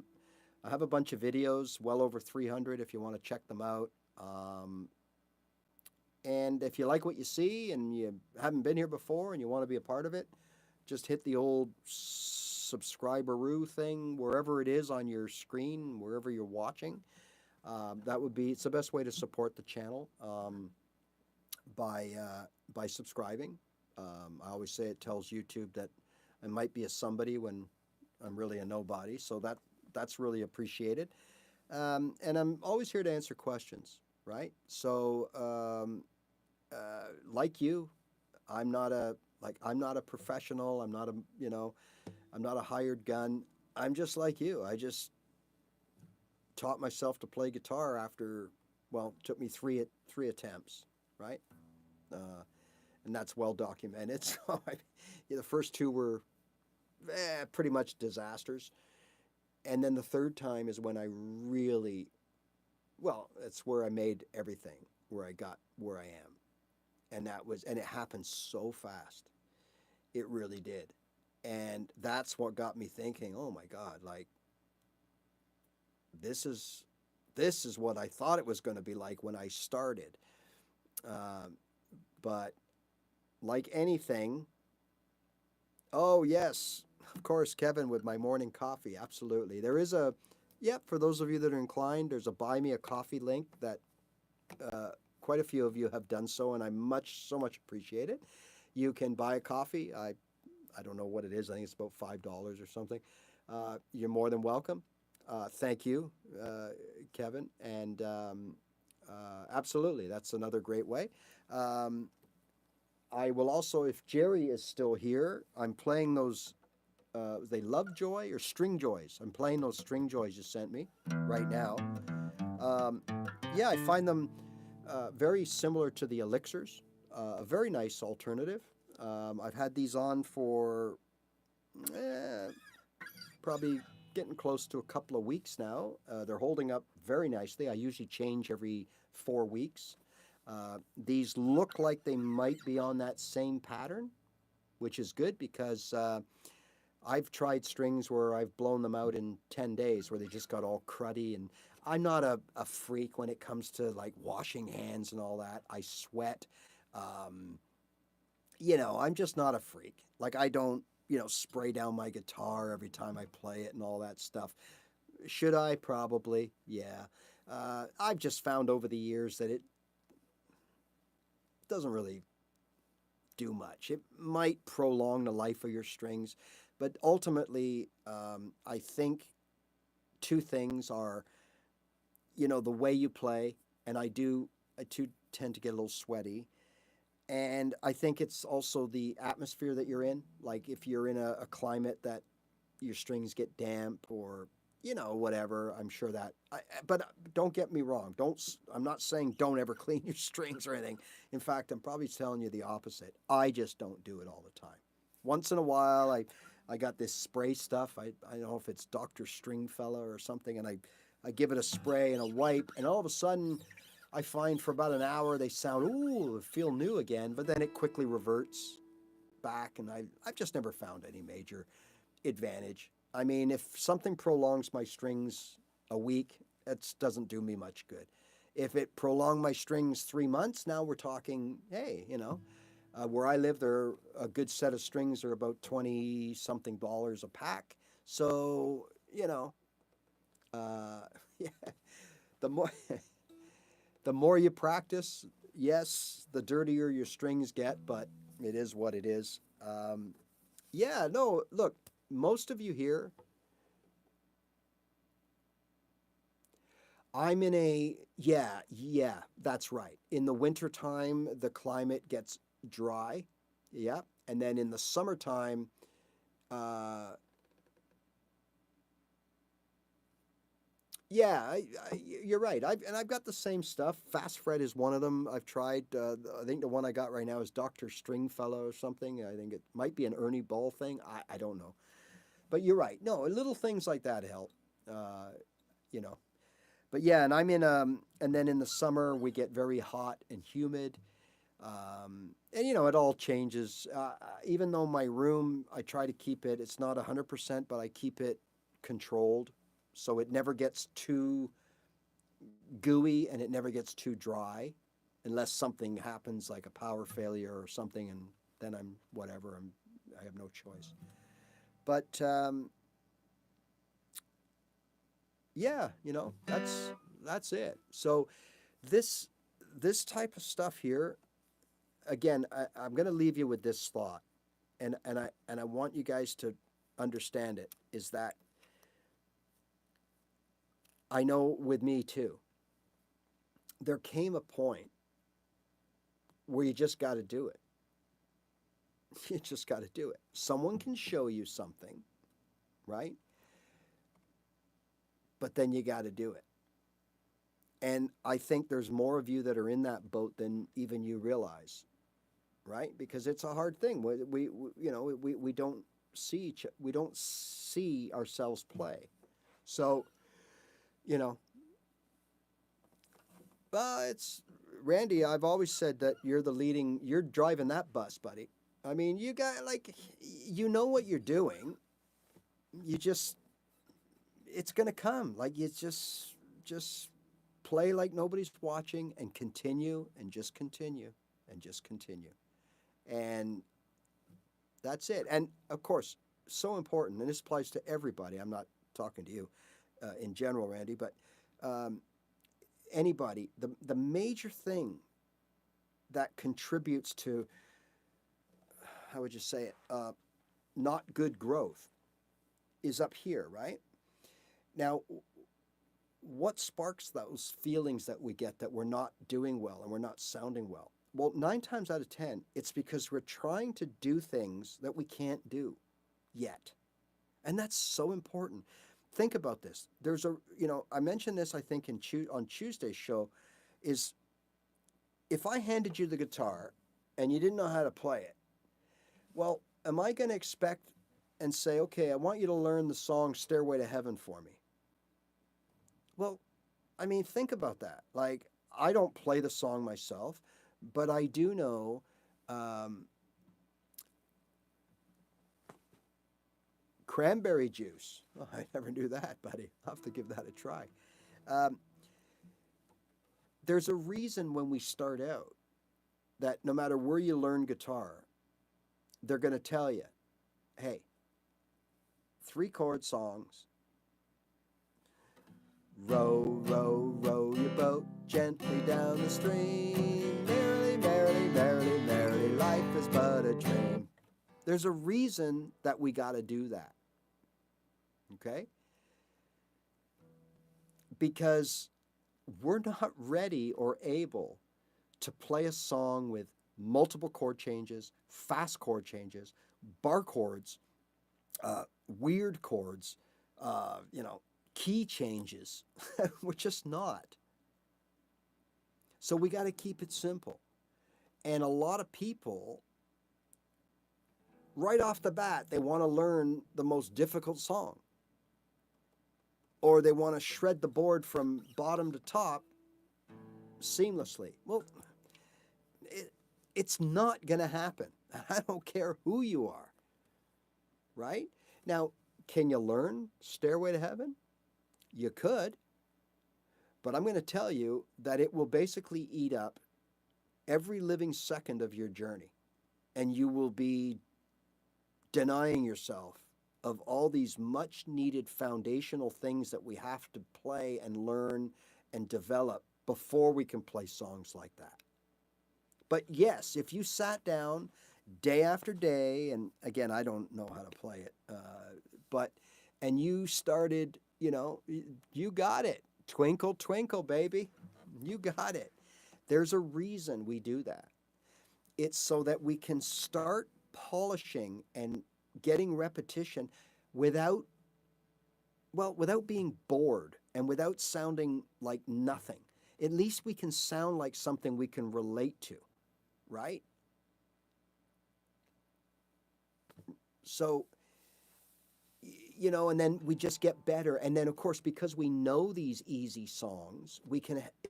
have a bunch of videos, well over 300 if you want to check them out. And if you like what you see and you haven't been here before and you want to be a part of it, just hit the old subscribe-a-roo thing wherever it is on your screen, wherever you're watching. It's the best way to support the channel, by subscribing. I always say it tells YouTube that I might be a somebody when I'm really a nobody, so that's really appreciated. And I'm always here to answer questions, right? So, like you, I'm not a professional. I'm not a hired gun. I'm just like you. I just taught myself to play guitar after, well, it took me three attempts, right? And that's well documented. So the first 2 were pretty much disasters. And then the third time is when I really, well, it's where I made everything, where I got where I am. And it happened so fast. It really did. And that's what got me thinking, oh my God, like, this is what I thought it was going to be like when I started. But like anything, oh yes, of course, Kevin, with my morning coffee, absolutely. There is for those of you that are inclined, there's a Buy Me a Coffee link that quite a few of you have done so, and I so much appreciate it. You can buy a coffee. I don't know what it is. I think it's about $5 or something. You're more than welcome. Thank you, Kevin. And absolutely, that's another great way. I will also, if Jerry is still here, I'm playing those, they Lovejoy or String Joys. I'm playing those String Joys you sent me right now. I find them very similar to the Elixirs, a very nice alternative. I've had these on for probably getting close to a couple of weeks now. They're holding up very nicely. I usually change every 4 weeks. These look like they might be on that same pattern, which is good because I've tried strings where I've blown them out in 10 days where they just got all cruddy, and I'm not a freak when it comes to like washing hands and all that. I sweat. You know, I'm just not a freak. Like, I don't, you know, spray down my guitar every time I play it and all that stuff. Should I? Probably, yeah. I've just found over the years that it doesn't really do much. It might prolong the life of your strings, but ultimately, I think two things are, you know, the way you play, and I too tend to get a little sweaty. And I think it's also the atmosphere that you're in. Like if you're in a climate that your strings get damp or, you know, whatever, I'm sure that, but don't get me wrong. I'm not saying don't ever clean your strings or anything. In fact, I'm probably telling you the opposite. I just don't do it all the time. Once in a while, I got this spray stuff. I don't know if it's Dr. Stringfellow or something, and I give it a spray and a wipe, and all of a sudden, I find for about an hour they sound, ooh, feel new again, but then it quickly reverts back, and I've just never found any major advantage. I mean, if something prolongs my strings a week, it doesn't do me much good. If it prolonged my strings 3 months, now we're talking, hey, you know, where I live, there a good set of strings are about 20 something dollars a pack. So, you know, yeah, the more the more you practice, yes, the dirtier your strings get, but it is what it is. Yeah, no, look, most of you here, I'm in yeah, that's right. In the wintertime, the climate gets dry. Yeah. And then in the summertime, uh, yeah, you're right. I've got the same stuff. Fast Fret is one of them. I've tried. I think the one I got right now is Dr. Stringfellow or something. I think it might be an Ernie Ball thing. I don't know. But you're right. No, little things like that help. You know. But yeah, and and then in the summer we get very hot and humid. And you know, it all changes. Even though my room, I try to keep it, it's not 100%, but I keep it controlled. So it never gets too gooey and it never gets too dry unless something happens like a power failure or something. And then I have no choice. But, yeah, you know, that's it. So this this type of stuff here, again, I'm going to leave you with this thought, and I want you guys to understand it. Is that I know with me too. There came a point where you just got to do it. You just got to do it. Someone can show you something, right? But then you got to do it. And I think there's more of you that are in that boat than even you realize, right? Because it's a hard thing. You know, we don't we don't see ourselves play. So, you know, it's Randy. I've always said that you're driving that bus, buddy. I mean, you got you know what you're doing. You just, it's gonna come. Like you just play like nobody's watching and continue and just continue and just continue. And that's it. And of course, so important, and this applies to everybody. I'm not talking to you in general, Randy, but anybody. The major thing that contributes to, how would you say it, not good growth is up here, right? Now, what sparks those feelings that we get that we're not doing well and we're not sounding well? Well, 9 times out of 10, it's because we're trying to do things that we can't do yet. And that's so important. Think about this. There's I mentioned this, I think, on Tuesday's show, is if I handed you the guitar and you didn't know how to play it, well, am I going to expect and say, okay, I want you to learn the song Stairway to Heaven for me? Well, I mean, think about that. Like, I don't play the song myself, but I do know Cranberry Juice. Oh, I never knew that, buddy. I'll have to give that a try. Um, there's a reason when we start out that no matter where you learn guitar, they're going to tell you, hey, 3-chord songs. Row, row, row your boat gently down the stream. Merrily, merrily, merrily, merrily, life is but a dream. There's a reason that we got to do that. Okay? Because we're not ready or able to play a song with multiple chord changes, fast chord changes, bar chords, weird chords, key changes. We're just not. So we got to keep it simple. And a lot of people, right off the bat, they want to learn the most difficult song. Or they want to shred the board from bottom to top seamlessly. Well, it's not going to happen. I don't care who you are. Right? Now, can you learn Stairway to Heaven? You could. But I'm going to tell you that it will basically eat up every living second of your journey. And you will be denying yourself of all these much needed foundational things that we have to play and learn and develop before we can play songs like that. But yes, if you sat down day after day, and again, I don't know how to play it, and you started, you got it. Twinkle, twinkle, baby. You got it. There's a reason we do that. It's so that we can start polishing and getting repetition without being bored and without sounding like nothing. At least we can sound like something we can relate to, right? So, and then we just get better. And then, of course, because we know these easy songs,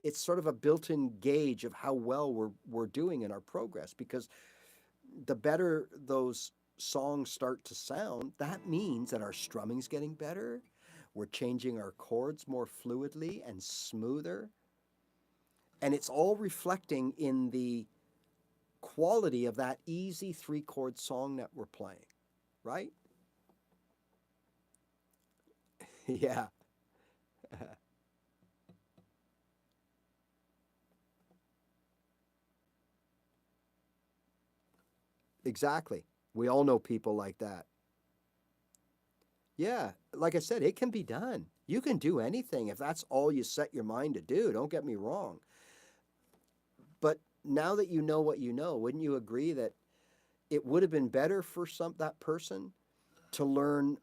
it's sort of a built-in gauge of how well we're doing in our progress, because the better those songs start to sound, that means that our strumming's getting better. We're changing our chords more fluidly and smoother. And it's all reflecting in the quality of that easy 3-chord song that we're playing, right? Yeah. Exactly. We all know people like that. Yeah, like I said, it can be done. You can do anything if that's all you set your mind to do. Don't get me wrong. But now that you know what you know, wouldn't you agree that it would have been better for that person to learn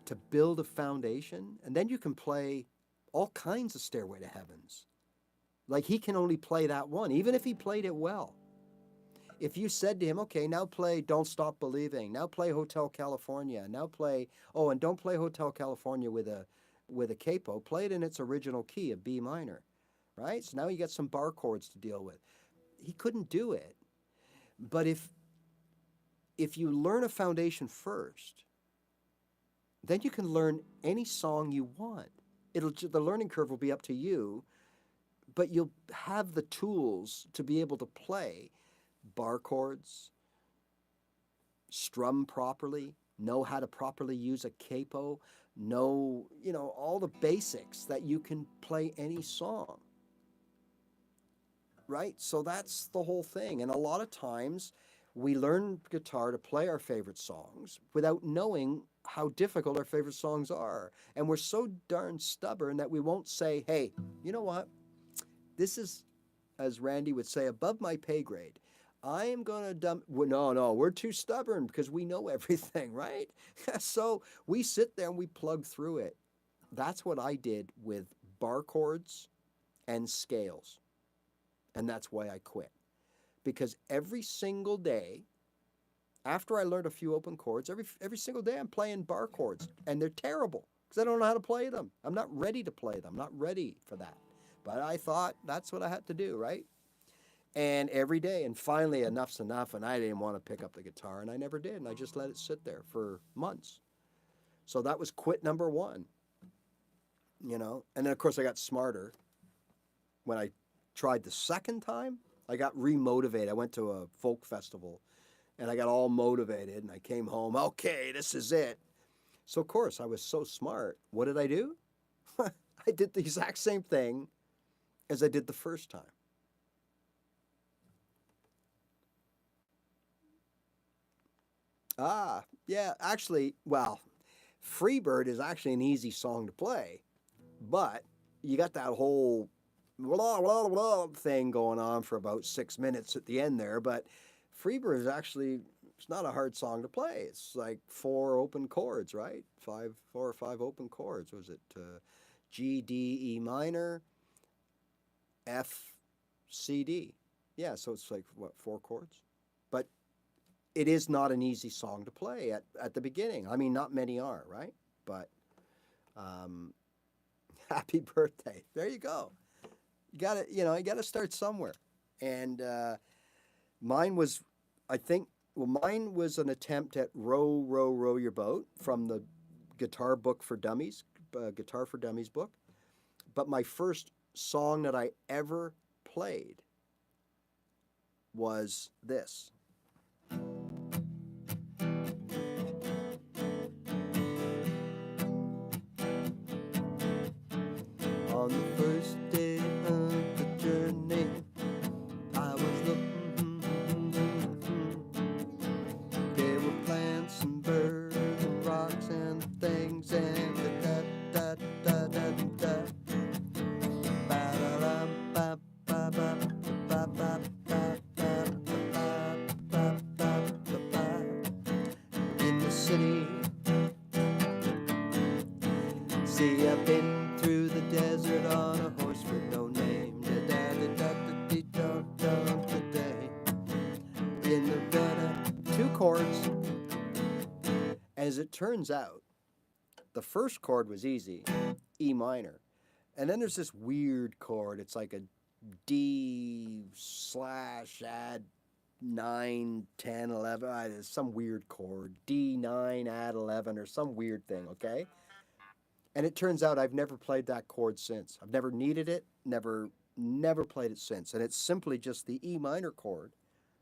to build a foundation, and then you can play all kinds of Stairway to Heavens. Like, he can only play that one, even if he played it well. If you said to him, okay, now play Don't Stop Believing, now play Hotel California, now play, and don't play Hotel California with a capo, play it in its original key, a B minor, right? So now you got some bar chords to deal with. He couldn't do it. But if you learn a foundation first, then you can learn any song you want. The learning curve will be up to you, but you'll have the tools to be able to play bar chords, strum properly, know how to properly use a capo, know, all the basics that you can play any song. Right? So that's the whole thing. And a lot of times we learn guitar to play our favorite songs without knowing how difficult our favorite songs are. And we're so darn stubborn that we won't say, hey, you know what? This is, as Randy would say, above my pay grade. I am going to dump. Well, no, we're too stubborn because we know everything, right? So we sit there and we plug through it. That's what I did with bar chords and scales. And that's why I quit. Because every single day, after I learned a few open chords, every single day I'm playing bar chords. And they're terrible because I don't know how to play them. I'm not ready to play them. I'm not ready for that. But I thought that's what I had to do, right? And every day, and finally enough's enough, and I didn't want to pick up the guitar, and I never did, and I just let it sit there for months. So that was quit number one, And then, of course, I got smarter when I tried the second time, I got remotivated. I went to a folk festival and I got all motivated and I came home. Okay, this is it. So, of course, I was so smart. What did I do? I did the exact same thing as I did the first time. Ah, yeah, actually, well, Freebird is actually an easy song to play, but you got that whole blah, blah, blah thing going on for about 6 minutes at the end there, but Freebird is actually, it's not a hard song to play. It's like 4 open chords, right? 4 or 5 open chords. Was it G, D, E minor, F, C, D? Yeah, so it's like, what, 4 chords? But it is not an easy song to play at the beginning. I mean, not many are, right? But happy birthday. There you go. You gotta start somewhere. And mine was, mine was an attempt at Row, Row, Row Your Boat from the Guitar Book for Dummies, Guitar for Dummies book. But my first song that I ever played was this. On the first day of the journey, I was looking. There were plants and birds and rocks and things and da da da da da da. In the city, see, I've been through the desert on a horse with no name. Today, in the Vena, 2 chords. As it turns out, the first chord was easy, E minor. And then there's this weird chord. It's like a D / add 9, 10, 11. Some weird chord. D9 add 11 or some weird thing, okay? And it turns out I've never played that chord since. I've never needed it, never played it since. And it's simply just the E minor chord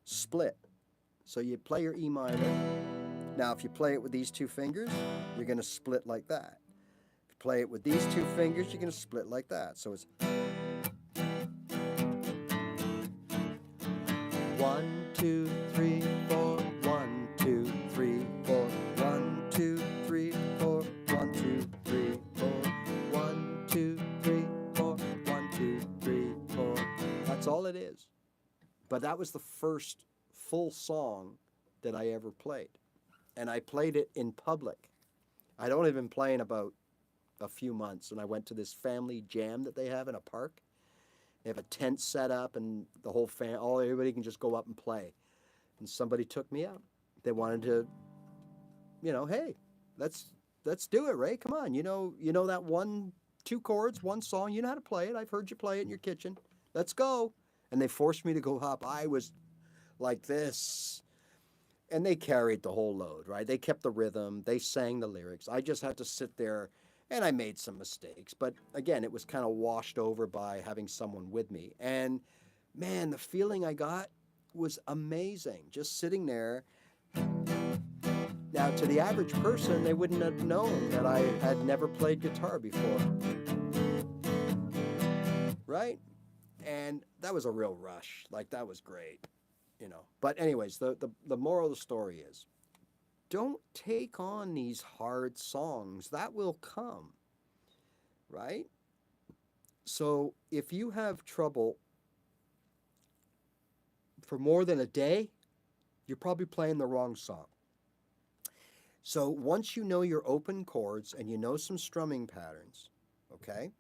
split. So you play your E minor. Now, if you play it with these 2 fingers, you're going to split like that. If you play it with these 2 fingers, you're going to split like that. So it's 1, 2, 3, 4, 1, 2, 3, 4, 1, 2, 3, 4, 1, 2, 3, 4, 1, 2, 3, 4, 1, 2, 3, 4. That's all it is. But that was the first full song that I ever played. And I played it in public. I'd only been playing about a few months, and I went to this family jam that they have in a park. They have a tent set up, and the whole everybody can just go up and play. And somebody took me out. They wanted to, hey, let's do it, Ray. Come on, you know that 1, 2 chords, 1 song. You know how to play it. I've heard you play it in your kitchen. Let's go. And they forced me to go up. I was like this. And they carried the whole load, right? They kept the rhythm. They sang the lyrics. I just had to sit there, and I made some mistakes. But again, it was kind of washed over by having someone with me. And man, the feeling I got was amazing. Just sitting there. Now, to the average person, they wouldn't have known that I had never played guitar before. Right? And that was a real rush. Like, that was great. But anyways, the moral of the story is, don't take on these hard songs. That will come, right? So if you have trouble for more than a day, you're probably playing the wrong song. So once you know your open chords and you know some strumming patterns, okay,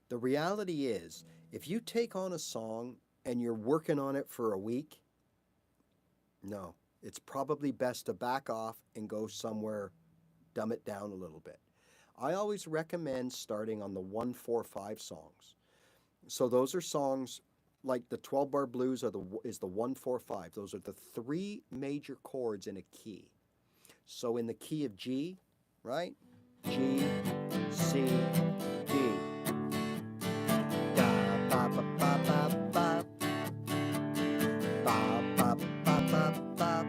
the reality is, if you take on a song and you're working on it for a week, no, it's probably best to back off and go somewhere, dumb it down a little bit. I always recommend starting on the 1-4-5 songs. So those are songs like the 12-bar blues is the 1-4-5. Those are the 3 major chords in a key. So in the key of G, right? G, C, D. Da, ba, ba, ba, ba. Ba, ba, ba, ba, ba.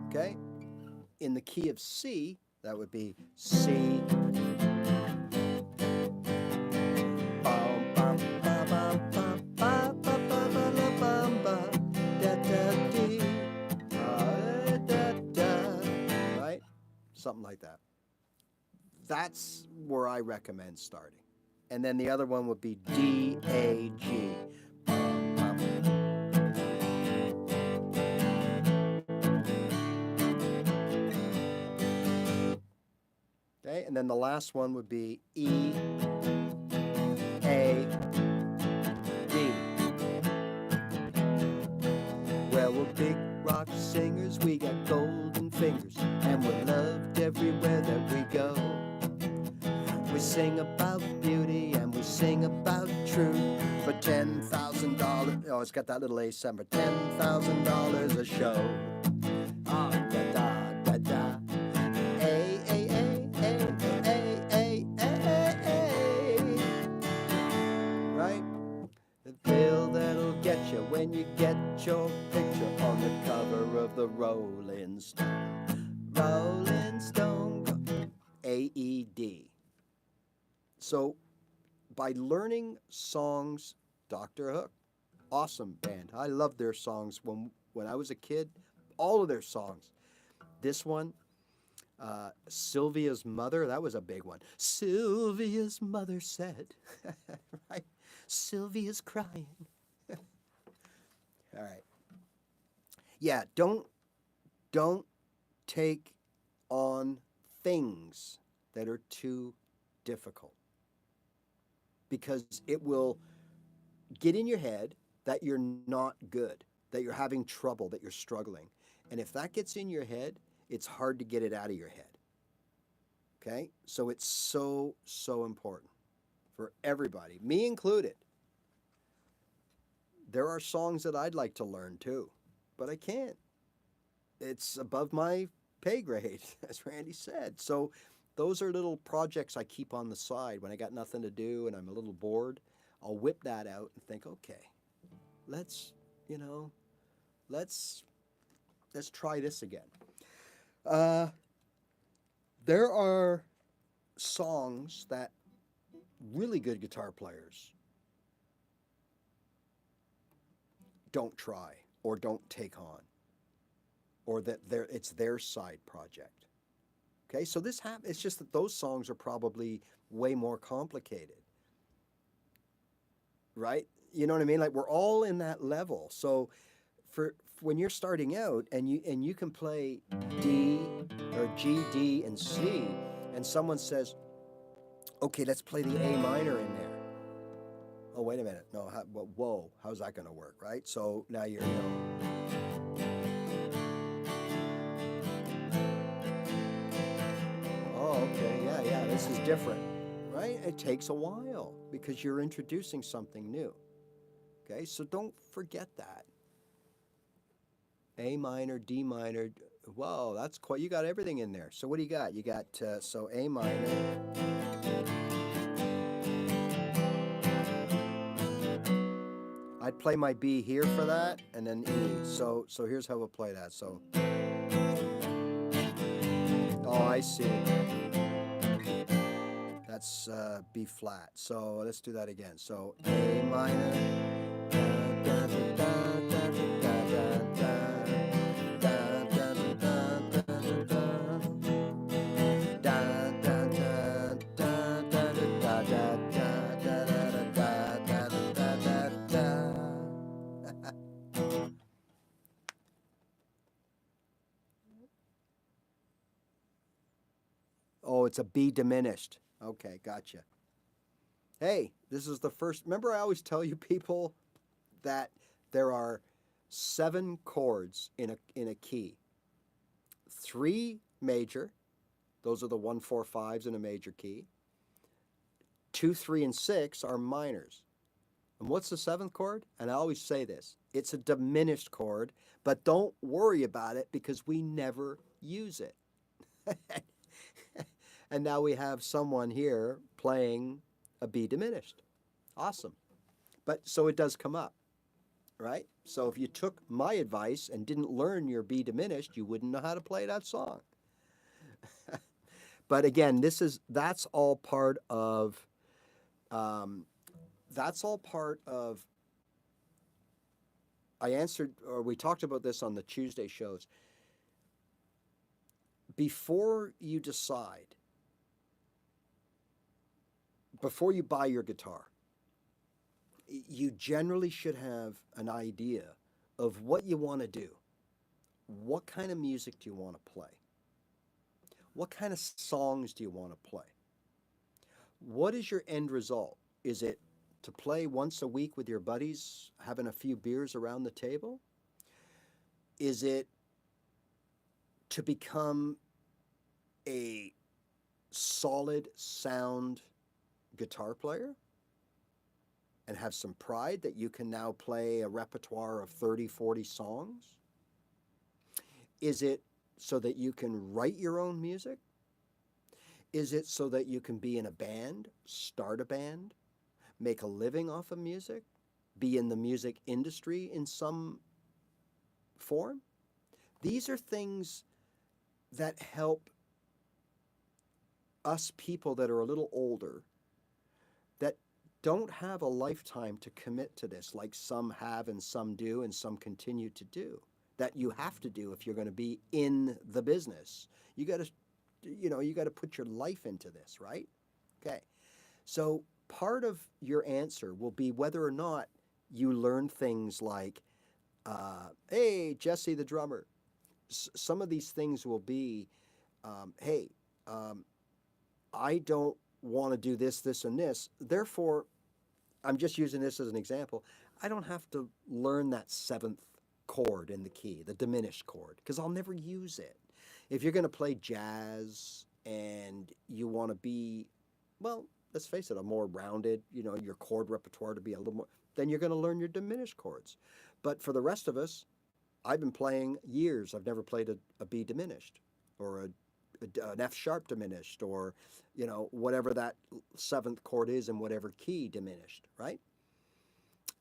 Okay? In the key of C, that would be C. Right? Something like that. That's where I recommend starting. And then the other one would be D, A, G. Okay, and then the last one would be E, A, D. Well, we're big rock singers, we got golden fingers, and we're loved everywhere that we go. We sing about beauty and we sing about truth for $10,000. Oh, it's got that little A7 for $10,000 a show. Ah, da da da da. A A A A A A A A. Right? The bill that'll get you when you get your picture on the cover of the Rolling Stone. Rolling Stone. AED. So, by learning songs, Dr. Hook, awesome band. I loved their songs when I was a kid. All of their songs. This one, Sylvia's Mother, that was a big one. Sylvia's mother said, right? Sylvia's crying. All right. Yeah, don't take on things that are too difficult, because it will get in your head that you're not good, that you're having trouble, that you're struggling. And if that gets in your head, it's hard to get it out of your head. Okay? So it's so, so important for everybody, me included. There are songs that I'd like to learn too, but I can't. It's above my pay grade, as Randy said. So those are little projects I keep on the side when I got nothing to do and I'm a little bored. I'll whip that out and think, okay, let's try this again. There are songs that really good guitar players don't try or don't take on, or that it's their side project. Okay, so it's just that those songs are probably way more complicated, right? You know what I mean? Like, we're all in that level. So for when you're starting out and you can play D or G, D, and C, and someone says, okay, let's play the A minor in there. Oh, wait a minute. No, whoa, how's that going to work, right? So now you're, oh, okay, yeah, this is different, right? It takes a while because you're introducing something new. Okay, so don't forget that. A minor, D minor. Whoa, that's quite, you got everything in there. So what do you got? You got, so A minor. I'd play my B here for that, and then E. So here's how we'll play that. So, oh, I see. That's B flat. So let's do that again. So A minor. Oh, it's a B diminished. Okay, gotcha. Hey, this is the first. Remember, I always tell you people that there are 7 chords in a key. 3 major, those are the 1, 4, 5s in a major key. 2, 3, and 6 are minors. And what's the 7th chord? And I always say this, it's a diminished chord, but don't worry about it because we never use it. And now we have someone here playing a B diminished. Awesome. But so it does come up. right? So if you took my advice and didn't learn your B diminished, you wouldn't know how to play that song. But again, that's all part of that's all part of. I answered, or we talked about this on the Tuesday shows. Before you decide, before you buy your guitar, you generally should have an idea of what you want to do. What kind of music do you want to play? What kind of songs do you want to play? What is your end result? Is it to play once a week with your buddies, having a few beers around the table? Is it to become a solid sound guitar player and have some pride that you can now play a repertoire of 30, 40 songs? Is it so that you can write your own music? Is it so that you can be in a band, start a band, make a living off of music, be in the music industry in some form? These are things that help us people that are a little older, that don't have a lifetime to commit to this like some have and some do and some continue to do, that you have to do if you're going to be in the business. You got to put your life into this, right? Okay. So part of your answer will be whether or not you learn things like, hey, Jesse the drummer. Some of these things will be, hey, I don't want to do this, this, and this. Therefore, I'm just using this as an example. I don't have to learn that seventh chord in the key, the diminished chord, because I'll never use it. If you're going to play jazz and you want to be, well, let's face it, a more rounded, your chord repertoire to be a little more, then you're going to learn your diminished chords. But for the rest of us, I've been playing years. I've never played a B diminished or an F sharp diminished or, whatever that seventh chord is in whatever key diminished, right?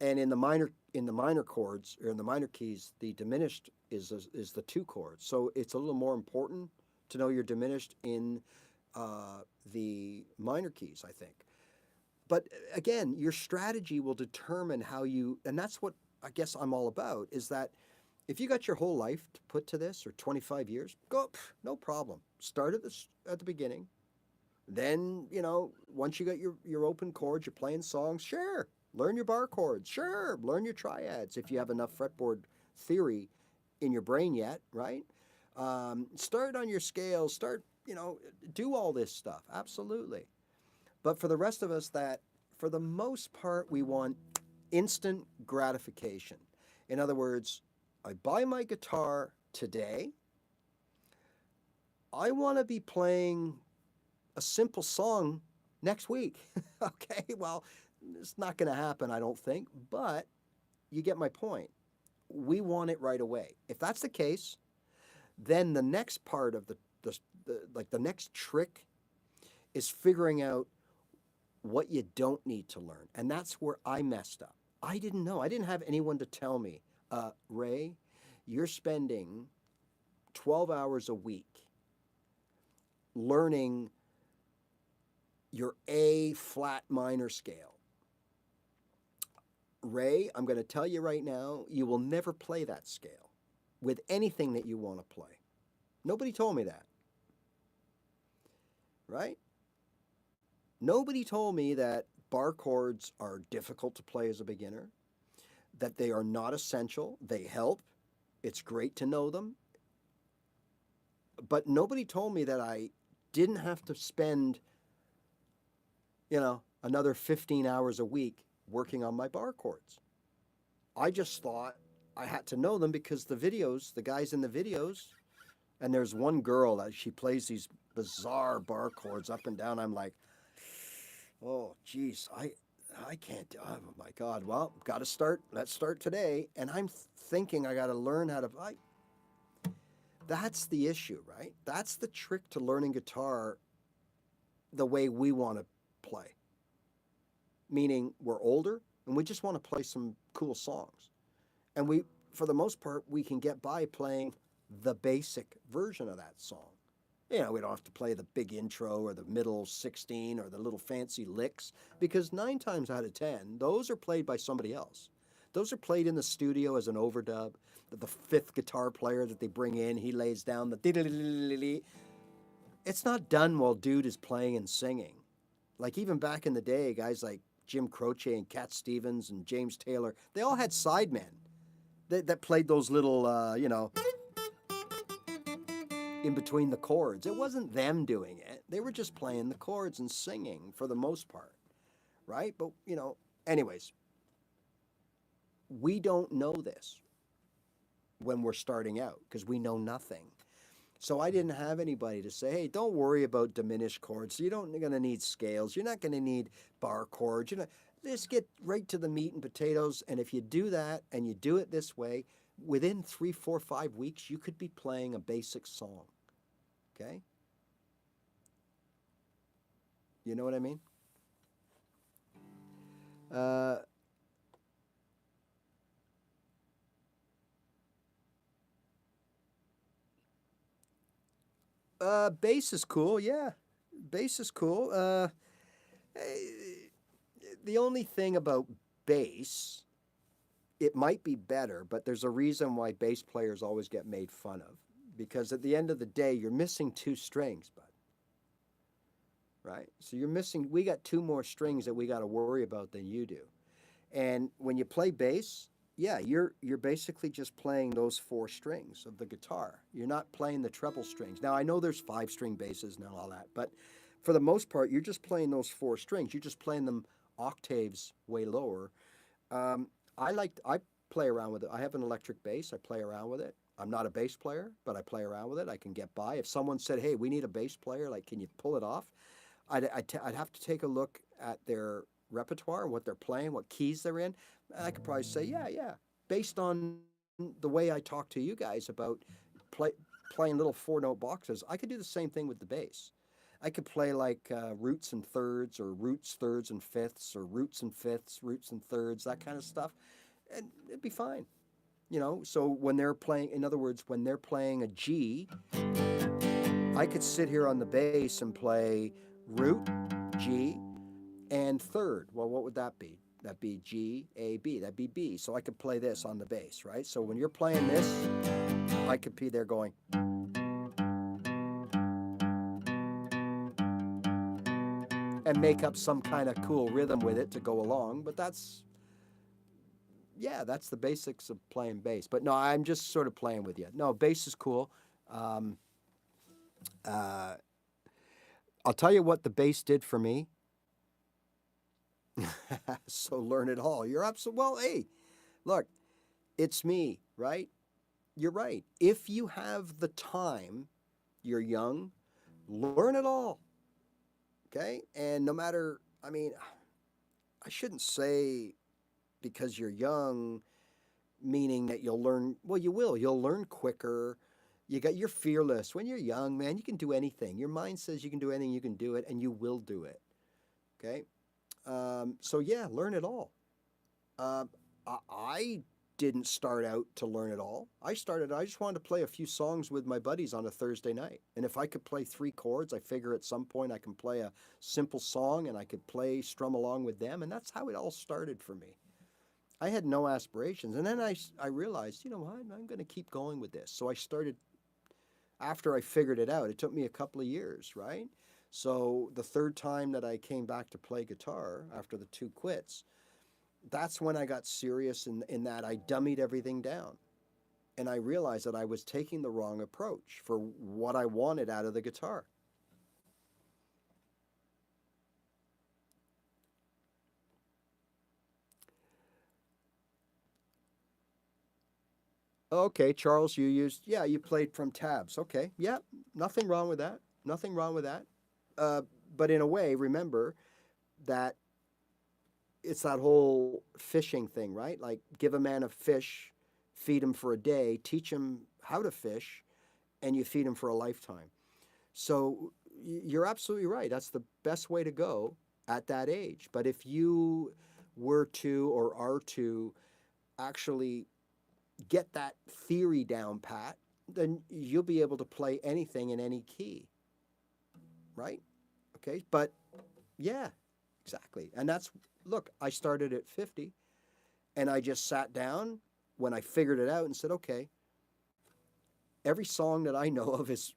And in the minor chords or in the minor keys, the diminished is the two chords. So it's a little more important to know your diminished in the minor keys, I think. But again, your strategy will determine how you, and that's what I guess I'm all about, is that if you got your whole life to put to this, or 25 years, go, no problem. Start at the beginning. Then, once you got your open chords, you're playing songs, sure. Learn your bar chords, sure. Learn your triads if you have enough fretboard theory in your brain yet, right? Start on your scales, do all this stuff, absolutely. But for the rest of us, that for the most part, we want instant gratification. In other words, I buy my guitar today. I want to be playing a simple song next week. Okay, well, it's not going to happen, I don't think, but you get my point. We want it right away. If that's the case, then the next part of the next trick is figuring out what you don't need to learn. And that's where I messed up. I didn't know. I didn't have anyone to tell me, Ray, you're spending 12 hours a week learning your A flat minor scale. Ray, I'm going to tell you right now, you will never play that scale with anything that you want to play. Nobody told me that. Right? Nobody told me that bar chords are difficult to play as a beginner, that they are not essential. They help. It's great to know them. But nobody told me that I didn't have to spend, another 15 hours a week working on my bar chords. I just thought I had to know them because the guys in the videos, and there's one girl that she plays these bizarre bar chords up and down. I'm like, oh, geez, I can't, oh my God, well, got to start, let's start today. And I'm thinking I got to learn how to, that's the issue, right? That's the trick to learning guitar the way we want to play. Meaning we're older and we just want to play some cool songs. And we, for the most part, we can get by playing the basic version of that song. You know, we don't have to play the big intro or the middle 16 or the little fancy licks, because 9 times out of 10, those are played by somebody else. Those are played in the studio as an overdub. The fifth guitar player that they bring in, he lays down the diddle-diddle-diddle-diddle. It's not done while dude is playing and singing. Like even back in the day, guys like Jim Croce and Cat Stevens and James Taylor, they all had sidemen that played those little, you know, in between the chords. It wasn't them doing it. They were just playing the chords and singing for the most part, right? But, you know, anyways, we don't know this when we're starting out because we know nothing. So I didn't have anybody to say, hey, don't worry about diminished chords. You're not going to need scales. You're not going to need bar chords. You know, just get right to the meat and potatoes. And if you do that and you do it this way, within 3, 4, 5 weeks, you could be playing a basic song. Okay? You know what I mean? Bass is cool, yeah. Bass is cool. The only thing about bass, it might be better, but there's a reason why bass players always get made fun of. Because at the end of the day, you're missing 2 strings, bud. Right? So you're missing, we got 2 more strings that we got to worry about than you do. And when you play bass, yeah, you're basically just playing those 4 strings of the guitar. You're not playing the treble strings. Now, I know there's 5-string basses and all that, but for the most part, you're just playing those 4 strings. You're just playing them octaves way lower. I play around with it. I have an electric bass. I play around with it. I'm not a bass player, but I play around with it. I can get by. If someone said, hey, we need a bass player, like, can you pull it off? I'd have to take a look at their repertoire, what they're playing, what keys they're in. I could probably say, yeah, based on the way I talk to you guys about playing little 4-note boxes, I could do the same thing with the bass. I could play like roots and thirds, or roots, thirds, and fifths, or roots and fifths, roots and thirds, that kind of stuff, and it'd be fine. You know, so when they're playing, in other words, when they're playing a G, I could sit here on the bass and play root, G, and third. Well, what would that be? That'd be G, A, B. That'd be B. So I could play this on the bass, right? So when you're playing this, I could be there going. And make up some kind of cool rhythm with it to go along. But that's the basics of playing bass. But no, I'm just sort of playing with you. No, bass is cool. I'll tell you what the bass did for me. So learn it all. You're absolutely, well, hey, look, it's me, right? You're right. If you have the time, you're young, learn it all. Okay? And no matter, I mean, I shouldn't say because you're young, meaning that you'll learn, well, you will. You'll learn quicker. You're fearless. When you're young, man, you can do anything. Your mind says you can do anything, you can do it, and you will do it. Okay? So yeah, learn it all. I didn't start out to learn it all. I just wanted to play a few songs with my buddies on a Thursday night. And if I could play 3 chords, I figure at some point I can play a simple song and I could strum along with them. And that's how it all started for me. I had no aspirations. And then I realized, you know what, I'm going to keep going with this. So I started, after I figured it out, it took me a couple of years, right? So the 3rd time that I came back to play guitar after the 2 quits, that's when I got serious in that I dummied everything down. And I realized that I was taking the wrong approach for what I wanted out of the guitar. Okay, Charles, you played from tabs. Okay, yeah, nothing wrong with that. Nothing wrong with that. But in a way, remember that it's that whole fishing thing, right? Like, give a man a fish, feed him for a day, teach him how to fish, and you feed him for a lifetime. So you're absolutely right. That's the best way to go at that age. But if you were to or are to actually get that theory down pat, then you'll be able to play anything in any key, right? Okay, but yeah, exactly. And that's, look, I started at 50 and I just sat down when I figured it out and said, okay, every song that I know of is,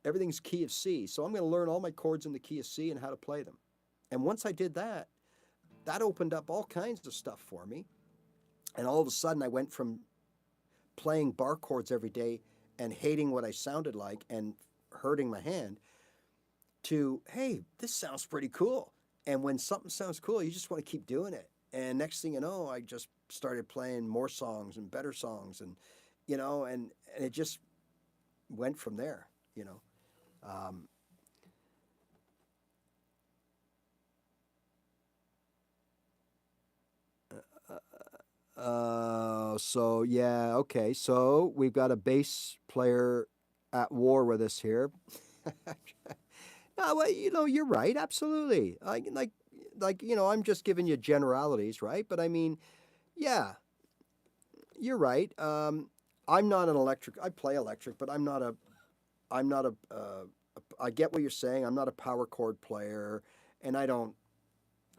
everything's key of C. So I'm going to learn all my chords in the key of C and how to play them. And once I did that, that opened up all kinds of stuff for me. And all of a sudden I went from playing bar chords every day and hating what I sounded like and hurting my hand to, hey, this sounds pretty cool. And when something sounds cool, you just want to keep doing it. And next thing you know, I just started playing more songs and better songs, and and it just went from there. So yeah, okay. So we've got a bass player at war with us here. No, well, you're right. Absolutely. I'm just giving you generalities, right? But I mean, yeah, you're right. I'm not an electric. I play electric, but I'm not a. I'm not a. I get what you're saying. I'm not a power chord player, and I don't.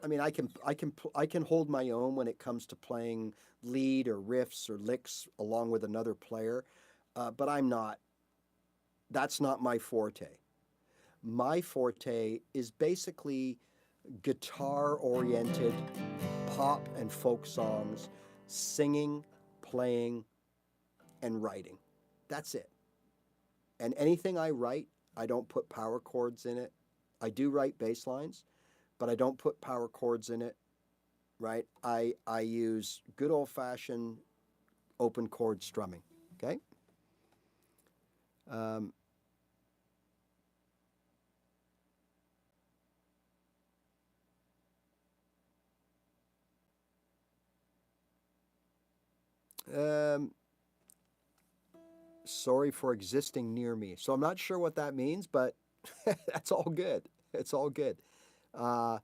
I mean, I can hold my own when it comes to playing lead or riffs or licks along with another player, but I'm not. That's not my forte. My forte is basically guitar-oriented pop and folk songs, singing, playing, and writing. That's it. And anything I write, I don't put power chords in it. I do write bass lines, but I don't put power chords in it, right? I use good old-fashioned open chord strumming, okay? Um, um, Sorry for existing near me. So I'm not sure what that means, but that's all good. It's all good. Uh,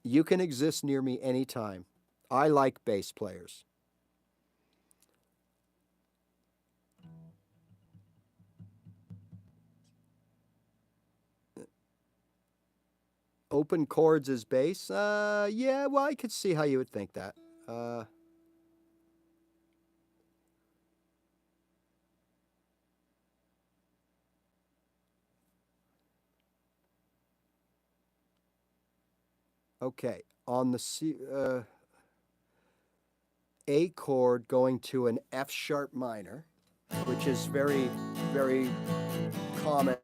you can exist near me anytime. I like bass players. Open chords is bass? Yeah, well, I could see how you would think that. Uh, okay, on the C, A chord going to an F sharp minor, which is very, very common.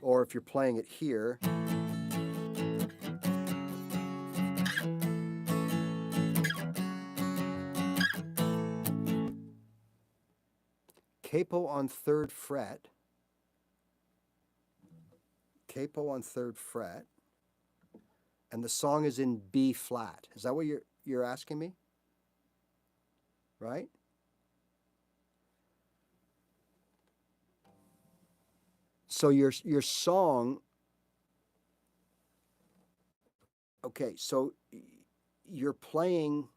Or if you're playing it here, capo on third fret, capo on third fret, and the song is in B flat. Is that what you're asking me? Right? So your song, okay, so you're playing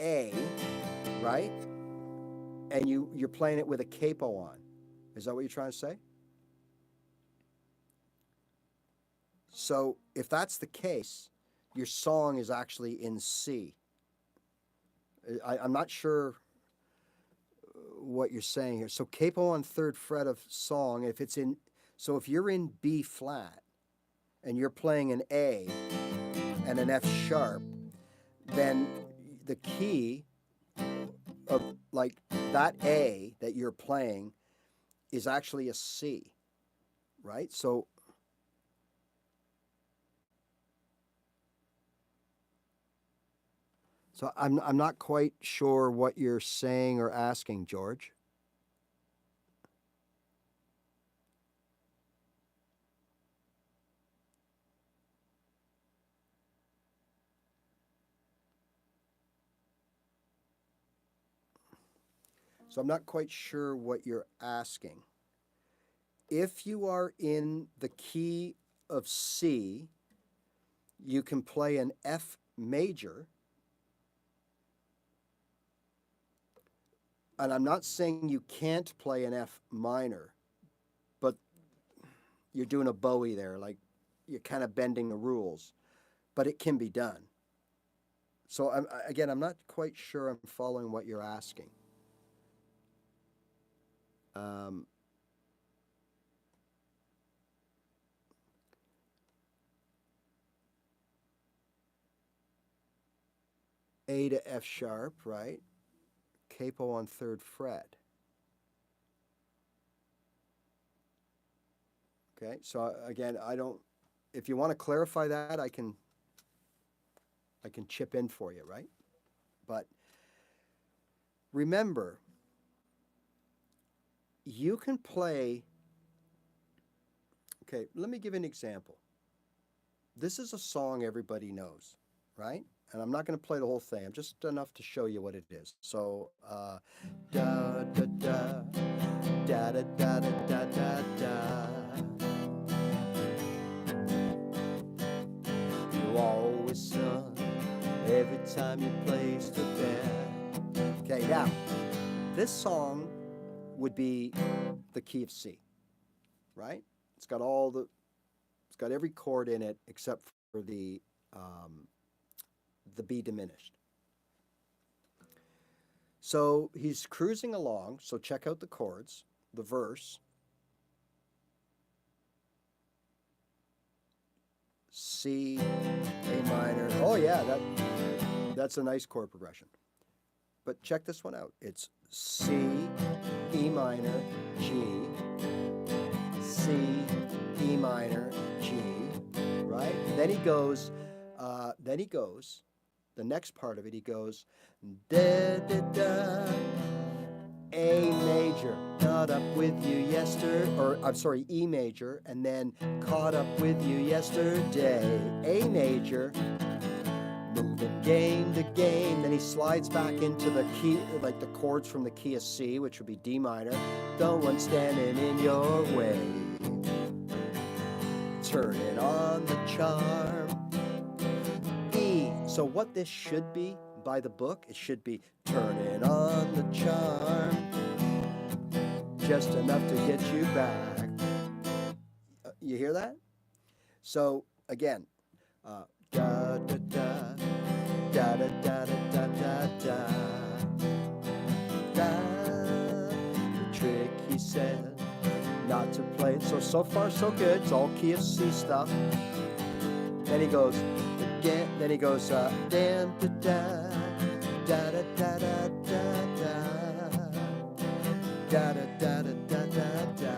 A, right? And you're playing it with a capo on. Is that what you're trying to say? So if that's the case, your song is actually in C. I'm not sure what you're saying here. So capo on third fret of song, if it's in, so if you're in B flat and you're playing an A and an F sharp, then the key of like that A that you're playing is actually a C, right? So I'm not quite sure what you're saying or asking, George. So I'm not quite sure what you're asking. if you are in the key of C, you can play an F major. And I'm not saying you can't play an F minor, but you're doing a Bowie there, like you're kind of bending the rules, but it can be done. So again, I'm not quite sure I'm following what you're asking. A to F sharp, right? Capo on 3rd fret. Okay, so again, if you want to clarify that, I can chip in for you, right? But remember, you can play, okay, let me give you an example. This is a song everybody knows, right? And I'm not going to play the whole thing. I'm just enough to show you what it is. So, da da da, da da da da da da da. You always sung every time you placed a bet. Okay, now this song would be the key of C, right? It's got every chord in it except for the B diminished. So he's cruising along. So check out the chords, the verse. C, A minor. Oh yeah, that's a nice chord progression. But check this one out. It's C, E minor, G, C, E minor, G, right? Then he goes, the next part of it, he goes, da, da, da, A major, caught up with you yesterday, or I'm sorry, E major, and then caught up with you yesterday, A major, moving game to game, then he slides back into the key, like the chords from the key of C, which would be D minor, no one standing in your way, turning on the charm, E. So what this should be, by the book, it should be turning on the charm, just enough to get you back. You hear that? So again, da da da da da da da da da da. The trick, he said, not to play it. So far so good. It's all key of C stuff. Then he goes again. Then he goes da da da da da da da da da da da da da.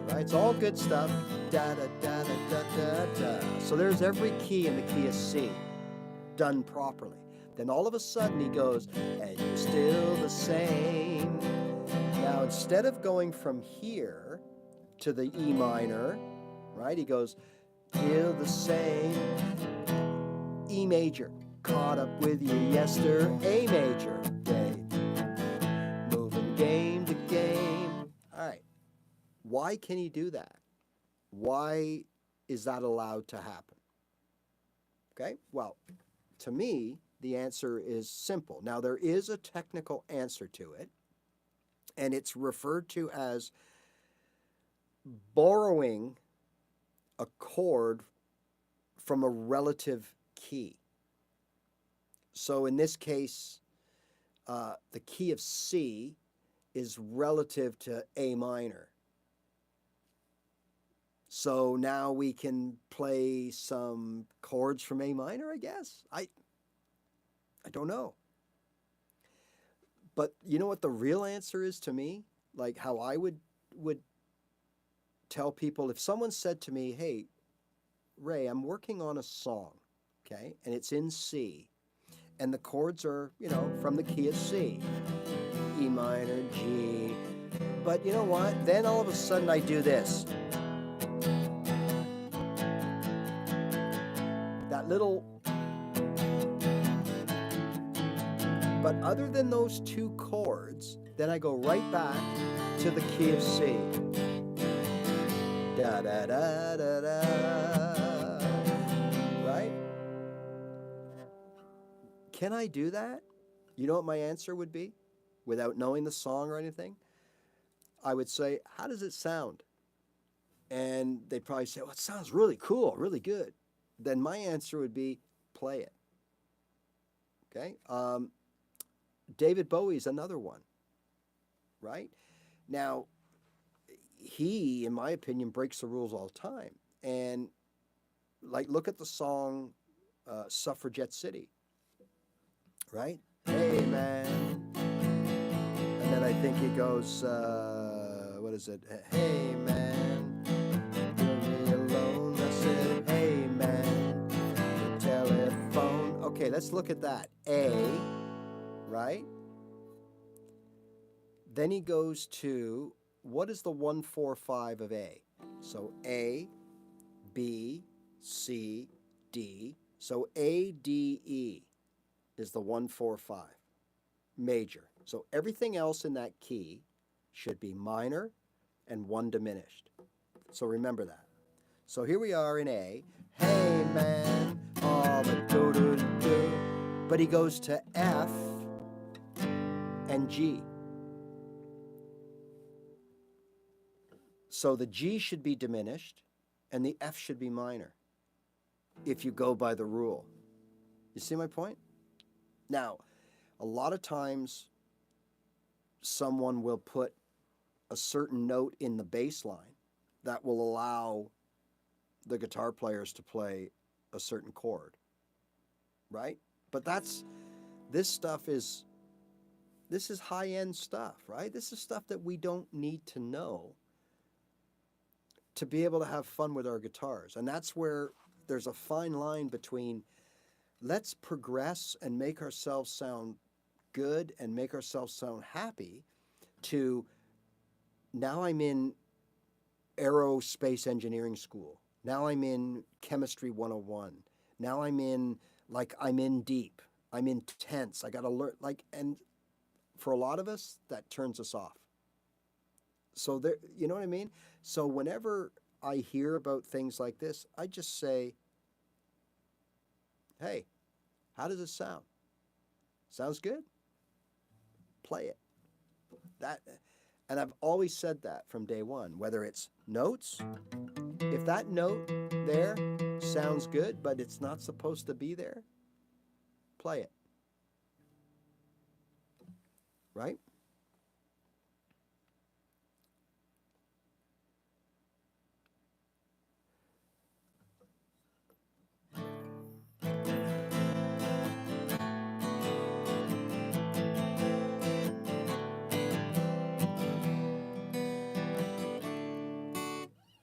Right? It's all good stuff. Da da da da da da. So there's every key in the key of C done properly. Then all of a sudden he goes, and you're still the same. Now instead of going from here to the E minor, right? He goes, still the same. E major, caught up with you yesterday, A major, day. Moving game to game. All right. Why can he do that? Why is that allowed to happen? Okay, well, to me, the answer is simple. Now, there is a technical answer to it, and it's referred to as borrowing a chord from a relative key. So in this case, the key of C is relative to A minor. So now we can play some chords from A minor, I guess. I don't know. But you know what the real answer is to me? Like how I would tell people, if someone said to me, hey, Ray, I'm working on a song, okay, and it's in C, and the chords are, you know, from the key of C, E minor, G, but you know what? Then all of a sudden I do this. That little, but other than those two chords, then I go right back to the key of C. Da da da da da. Right? Can I do that? You know what my answer would be? Without knowing the song or anything? I would say, how does it sound? And they'd probably say, well, it sounds really cool, really good. Then my answer would be, play it. Okay? David Bowie's another one, right? Now, he, in my opinion, breaks the rules all the time. And, like, look at the song Suffragette City, right? Hey, man. And then I think he goes, what is it? Hey, man, leave me alone. I said, hey, man, the telephone. Okay, let's look at that. A, right? Then he goes to, what is the 1-4-5 of A? So A, B, C, D. So A, D, E is the 1-4-5, major. So everything else in that key should be minor and 1 diminished. So remember that. So here we are in A. Hey, man, all the do-do-do. But he goes to F and G. So the G should be diminished and the F should be minor if you go by the rule. You see my point? Now, a lot of times someone will put a certain note in the bass line that will allow the guitar players to play a certain chord, right? But this is high-end stuff, right? This is stuff that we don't need to know to be able to have fun with our guitars. And that's where there's a fine line between let's progress and make ourselves sound good and make ourselves sound happy to now I'm in aerospace engineering school. Now I'm in chemistry 101. Now I'm in deep. I'm intense. I got to learn, and for a lot of us, that turns us off. So there, you know what I mean? So whenever I hear about things like this, I just say, hey, how does it sound? Sounds good? Play it. And I've always said that from day one, whether it's notes, if that note there sounds good, but it's not supposed to be there, play it. Right?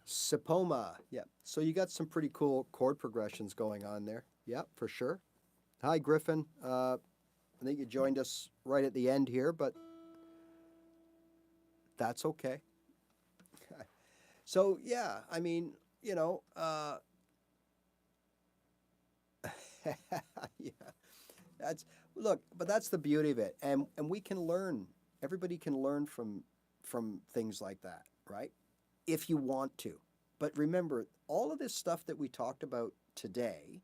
Sipoma, yeah. So you got some pretty cool chord progressions going on there. Yeah, for sure. Hi, Griffin. I think you joined us right at the end here, but that's okay. So, yeah, I mean, you know, yeah, but that's the beauty of it. And we can learn, everybody can learn from things like that, right? If you want to. But remember, all of this stuff that we talked about today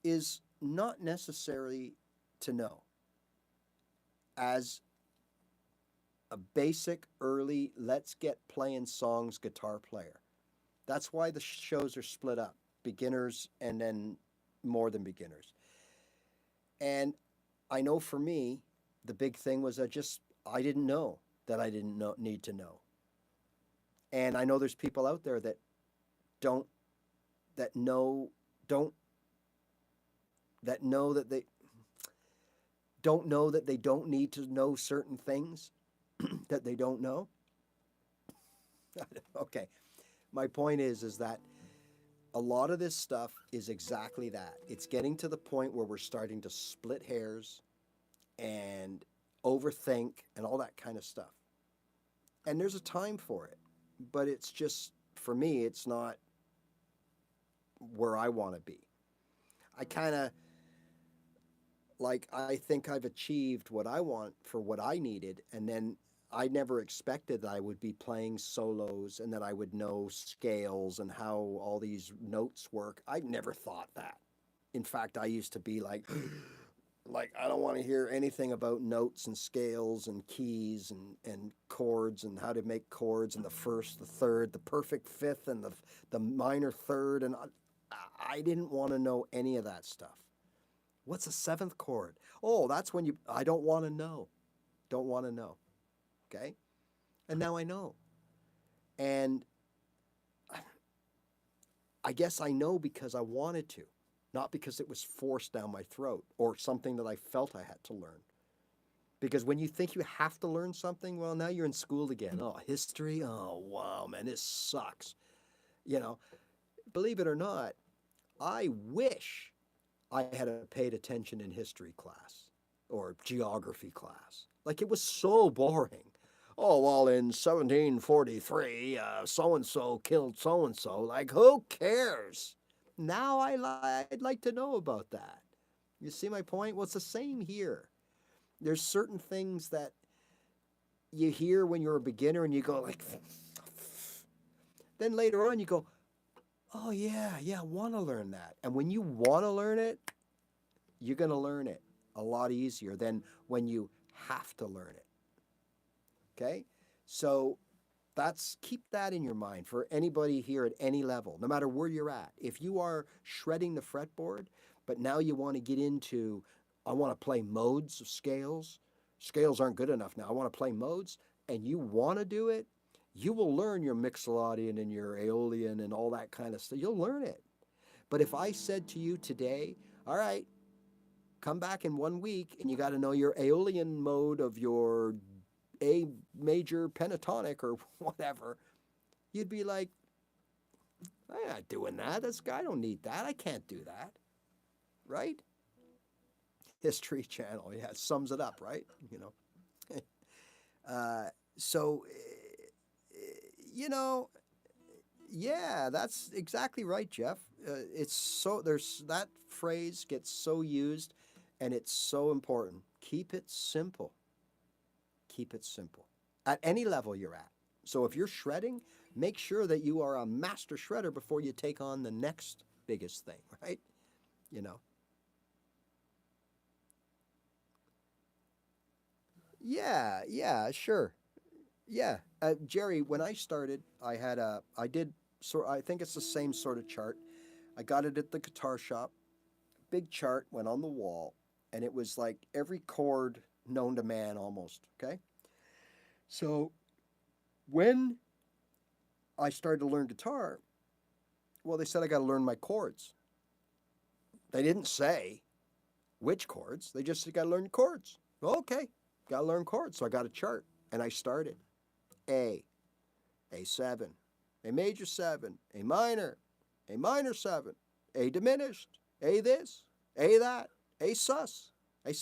is not necessary to know as a basic early let's get playing songs guitar player. That's why the shows are split up, beginners and then more than beginners. And I know for me, the big thing was I didn't know that I didn't need to know. And I know there's people out there that know that they don't know that they don't need to know certain things that they don't know. Okay. My point is that a lot of this stuff is exactly that. It's getting to the point where we're starting to split hairs and overthink and all that kind of stuff. And there's a time for it, but it's just, for me, it's not where I want to be. I kind of, I think I've achieved what I want for what I needed, and then I never expected that I would be playing solos and that I would know scales and how all these notes work. I never thought that. In fact, I used to be like, like I don't want to hear anything about notes and scales and keys and chords and how to make chords and the first, the third, the perfect fifth and the minor third. And I didn't want to know any of that stuff. What's a seventh chord? Oh, that's when I don't want to know. Don't want to know. Okay? And now I know. And I guess I know because I wanted to, not because it was forced down my throat or something that I felt I had to learn. Because when you think you have to learn something, well, now you're in school again. Oh, history? Oh, wow, man, this sucks. You know, believe it or not, I wish I had paid attention in history class or geography class. Like, it was so boring. Oh, well, in 1743, so-and-so killed so-and-so. Like, who cares? Now I'd like to know about that. You see my point? Well, it's the same here. There's certain things that you hear when you're a beginner and you go like, then later on you go, oh yeah, I want to learn that. And when you want to learn it, you're going to learn it a lot easier than when you have to learn it. Okay? So keep that in your mind for anybody here at any level, no matter where you're at. If you are shredding the fretboard, but now you want to get into, I want to play modes of scales. Scales aren't good enough now. I want to play modes, and you want to do it, you will learn your mixolydian and your aeolian and all that kind of stuff. You'll learn it. But if I said to you today, all right, come back in 1 week and you got to know your aeolian mode of your A major pentatonic or whatever, you'd be like, I'm not doing that. I don't need that. I can't do that. Right? History Channel. Yeah, it sums it up, right? You know. So, you know, yeah, that's exactly right, Jeff. It's so, that phrase gets so used and it's so important. Keep it simple. Keep it simple at any level you're at. So if you're shredding, make sure that you are a master shredder before you take on the next biggest thing, right? You know. Yeah, sure. Yeah, Jerry, when I started, I think it's the same sort of chart. I got it at the guitar shop. Big chart went on the wall, and it was like every chord known to man almost, okay? So when I started to learn guitar, well, they said I got to learn my chords. They didn't say which chords. They just said, got to learn chords. Okay, got to learn chords. So I got a chart, and I started. A7, A major 7, A minor 7, A diminished, A this, A that, A sus 5,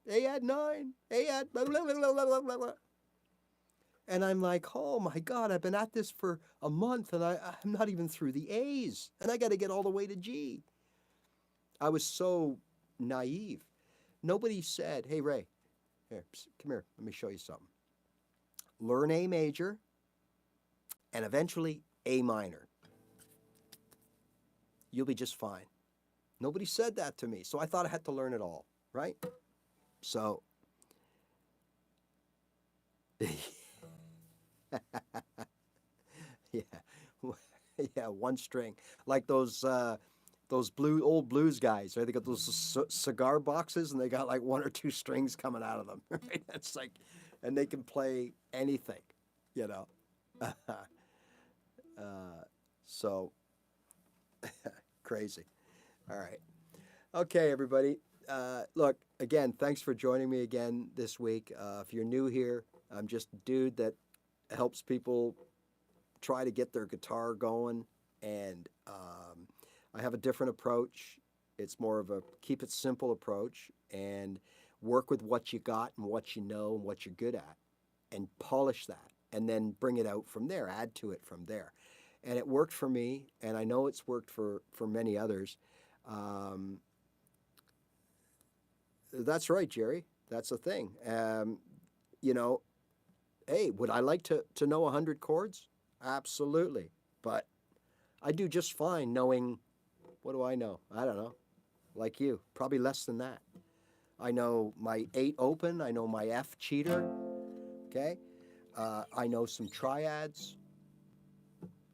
A add 9, A add blah, blah, blah, blah, blah, blah, blah. And I'm like, oh my God, I've been at this for a month and I'm not even through the A's and I got to get all the way to G. I was so naive. Nobody said, hey, Ray, here, come here, let me show you something. Learn A major and eventually A minor. You'll be just fine. Nobody said that to me, so I thought I had to learn it all, right? So, yeah, one string, like those old blues guys, right? They got those cigar boxes, and they got like 1 or 2 strings coming out of them, right? It's like, and they can play anything, you know. So crazy. All right. Okay, everybody. Look, again, thanks for joining me again this week. If you're new here, I'm just a dude that helps people try to get their guitar going. And I have a different approach. It's more of a keep it simple approach and work with what you got and what you know and what you're good at and polish that and then bring it out from there, add to it from there. And it worked for me, and I know it's worked for many others. That's right, Jerry. That's the thing. You know, hey, would I like to know 100 chords? Absolutely. But I do just fine knowing, what do I know? I don't know. Like you, probably less than that. I know my 8 open. I know my F cheater. Okay. I know some triads.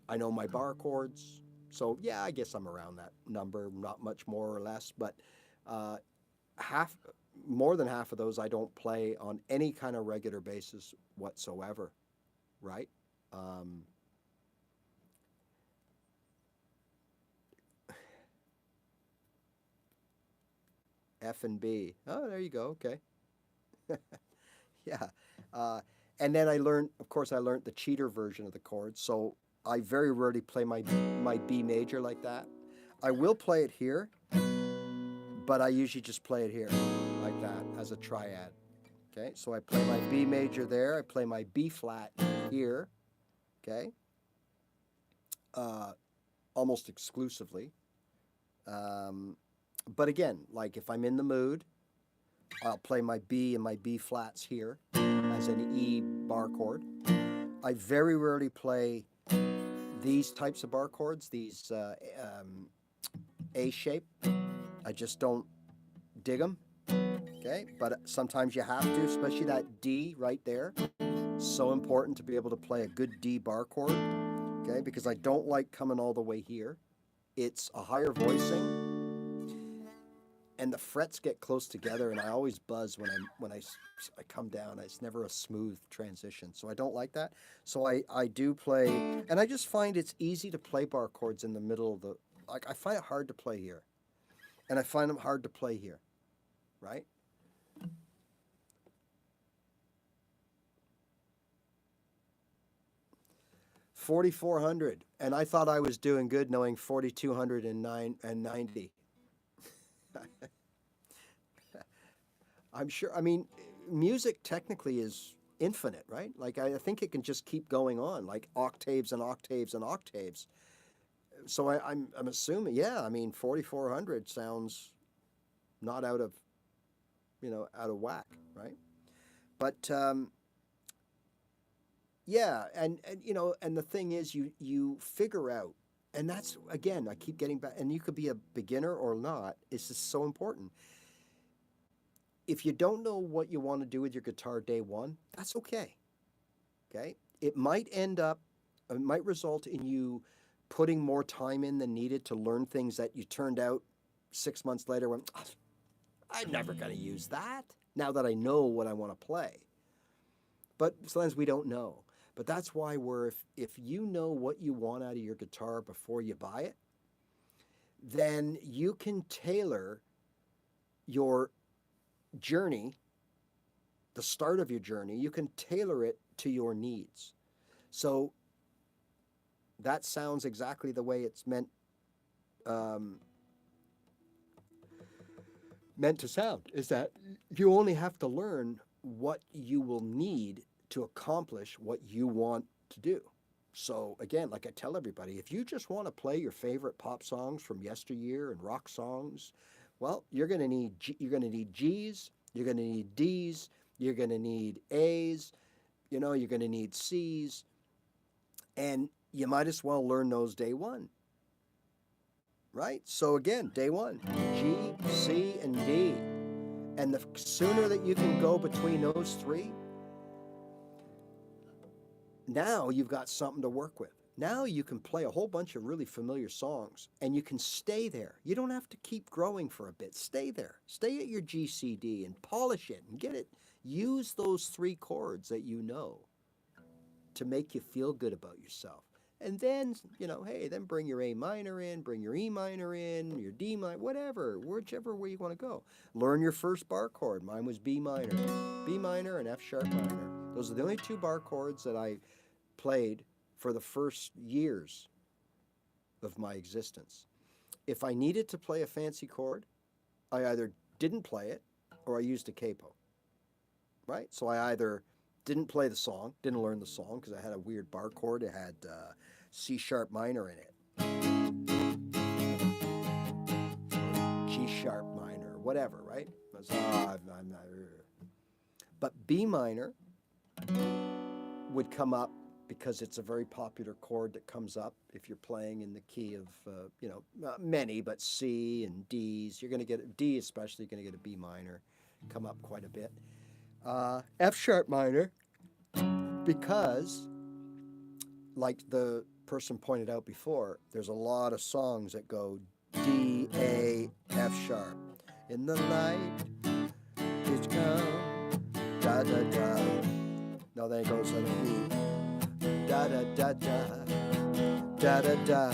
I know my bar chords. So yeah, I guess I'm around that number, not much more or less. But more than half of those I don't play on any kind of regular basis whatsoever, right? F and B. Oh, there you go. Okay. Yeah. And then of course, I learned the cheater version of the chord. So I very rarely play my B major like that. I will play it here, but I usually just play it here like that as a triad. Okay, so I play my B major there. I play my B flat here. Okay, almost exclusively. But again, like if I'm in the mood, I'll play my B and my B flats here as an E bar chord. I very rarely play these types of bar chords, these A shape. I just don't dig them. Okay, but sometimes you have to, especially that D right there. So important to be able to play a good D bar chord. Okay, because I don't like coming all the way here. It's a higher voicing, and the frets get close together, and I always buzz when I come down. It's never a smooth transition, so I don't like that. So I do play, and I just find it's easy to play bar chords in the middle of the, like I find it hard to play here, and I find them hard to play here, right? $4,400, and I thought I was doing good knowing 4,290. I'm sure. I mean, music technically is infinite, right? Like I think it can just keep going on, like octaves and octaves and octaves. So I'm assuming, yeah. I mean, 4,400 sounds not out of whack, right? But yeah, and the thing is, you figure out, and that's, again, I keep getting back, and you could be a beginner or not. It's just so important. If you don't know what you want to do with your guitar day one, that's okay. Okay, it might result in you putting more time in than needed to learn things that you turned out 6 months later when, "Oh, I'm never going to use that now that I know what I want to play." But sometimes we don't know. But that's why if you know what you want out of your guitar before you buy it, then you can tailor your journey, the start of your journey, you can tailor it to your needs. So that sounds exactly the way it's meant to sound, is that you only have to learn what you will need to accomplish what you want to do. So again, like I tell everybody, if you just want to play your favorite pop songs from yesteryear and rock songs, well, you're going to need G's, you're going to need D's, you're going to need A's, you're going to need C's, and you might as well learn those day one. Right? So again, day one, G, C, and D. And the sooner that you can go between those three, now you've got something to work with. Now you can play a whole bunch of really familiar songs, and you can stay there. You don't have to keep growing for a bit. Stay there. Stay at your G, C, D, and polish it and get it. Use those 3 chords that you know to make you feel good about yourself. And then, hey, then bring your A minor in, bring your E minor in, your D minor, whatever, whichever way you want to go. Learn your first bar chord. Mine was B minor and F sharp minor. Those are the only 2 bar chords that I played for the first years of my existence. If I needed to play a fancy chord, I either didn't play it or I used a capo, right? So I either didn't play the song, didn't learn the song because I had a weird bar chord. It had C sharp minor in it, G sharp minor, whatever, right? But B minor would come up because it's a very popular chord that comes up if you're playing in the key of, you know, not many, but C and D's. You're going to get D especially, you're going to get a B minor come up quite a bit. F sharp minor, because like the person pointed out before, there's a lot of songs that go D, A, F sharp. In the night, it's come, da da da. No, then it goes to the E. Da da da da, da da da.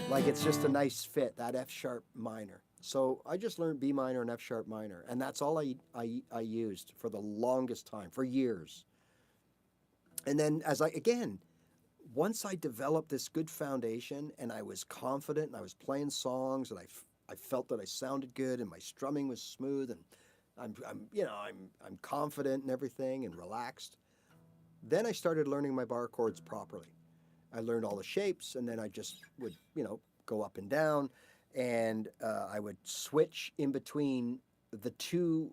Like it's just a nice fit, that F sharp minor. So I just learned B minor and F sharp minor, and that's all I used for the longest time, for years. And then once I developed this good foundation and I was confident and I was playing songs and I felt that I sounded good and my strumming was smooth and I'm confident and everything and relaxed. Then I started learning my bar chords properly. I learned all the shapes, and then I just would, go up and down, and I would switch in between the two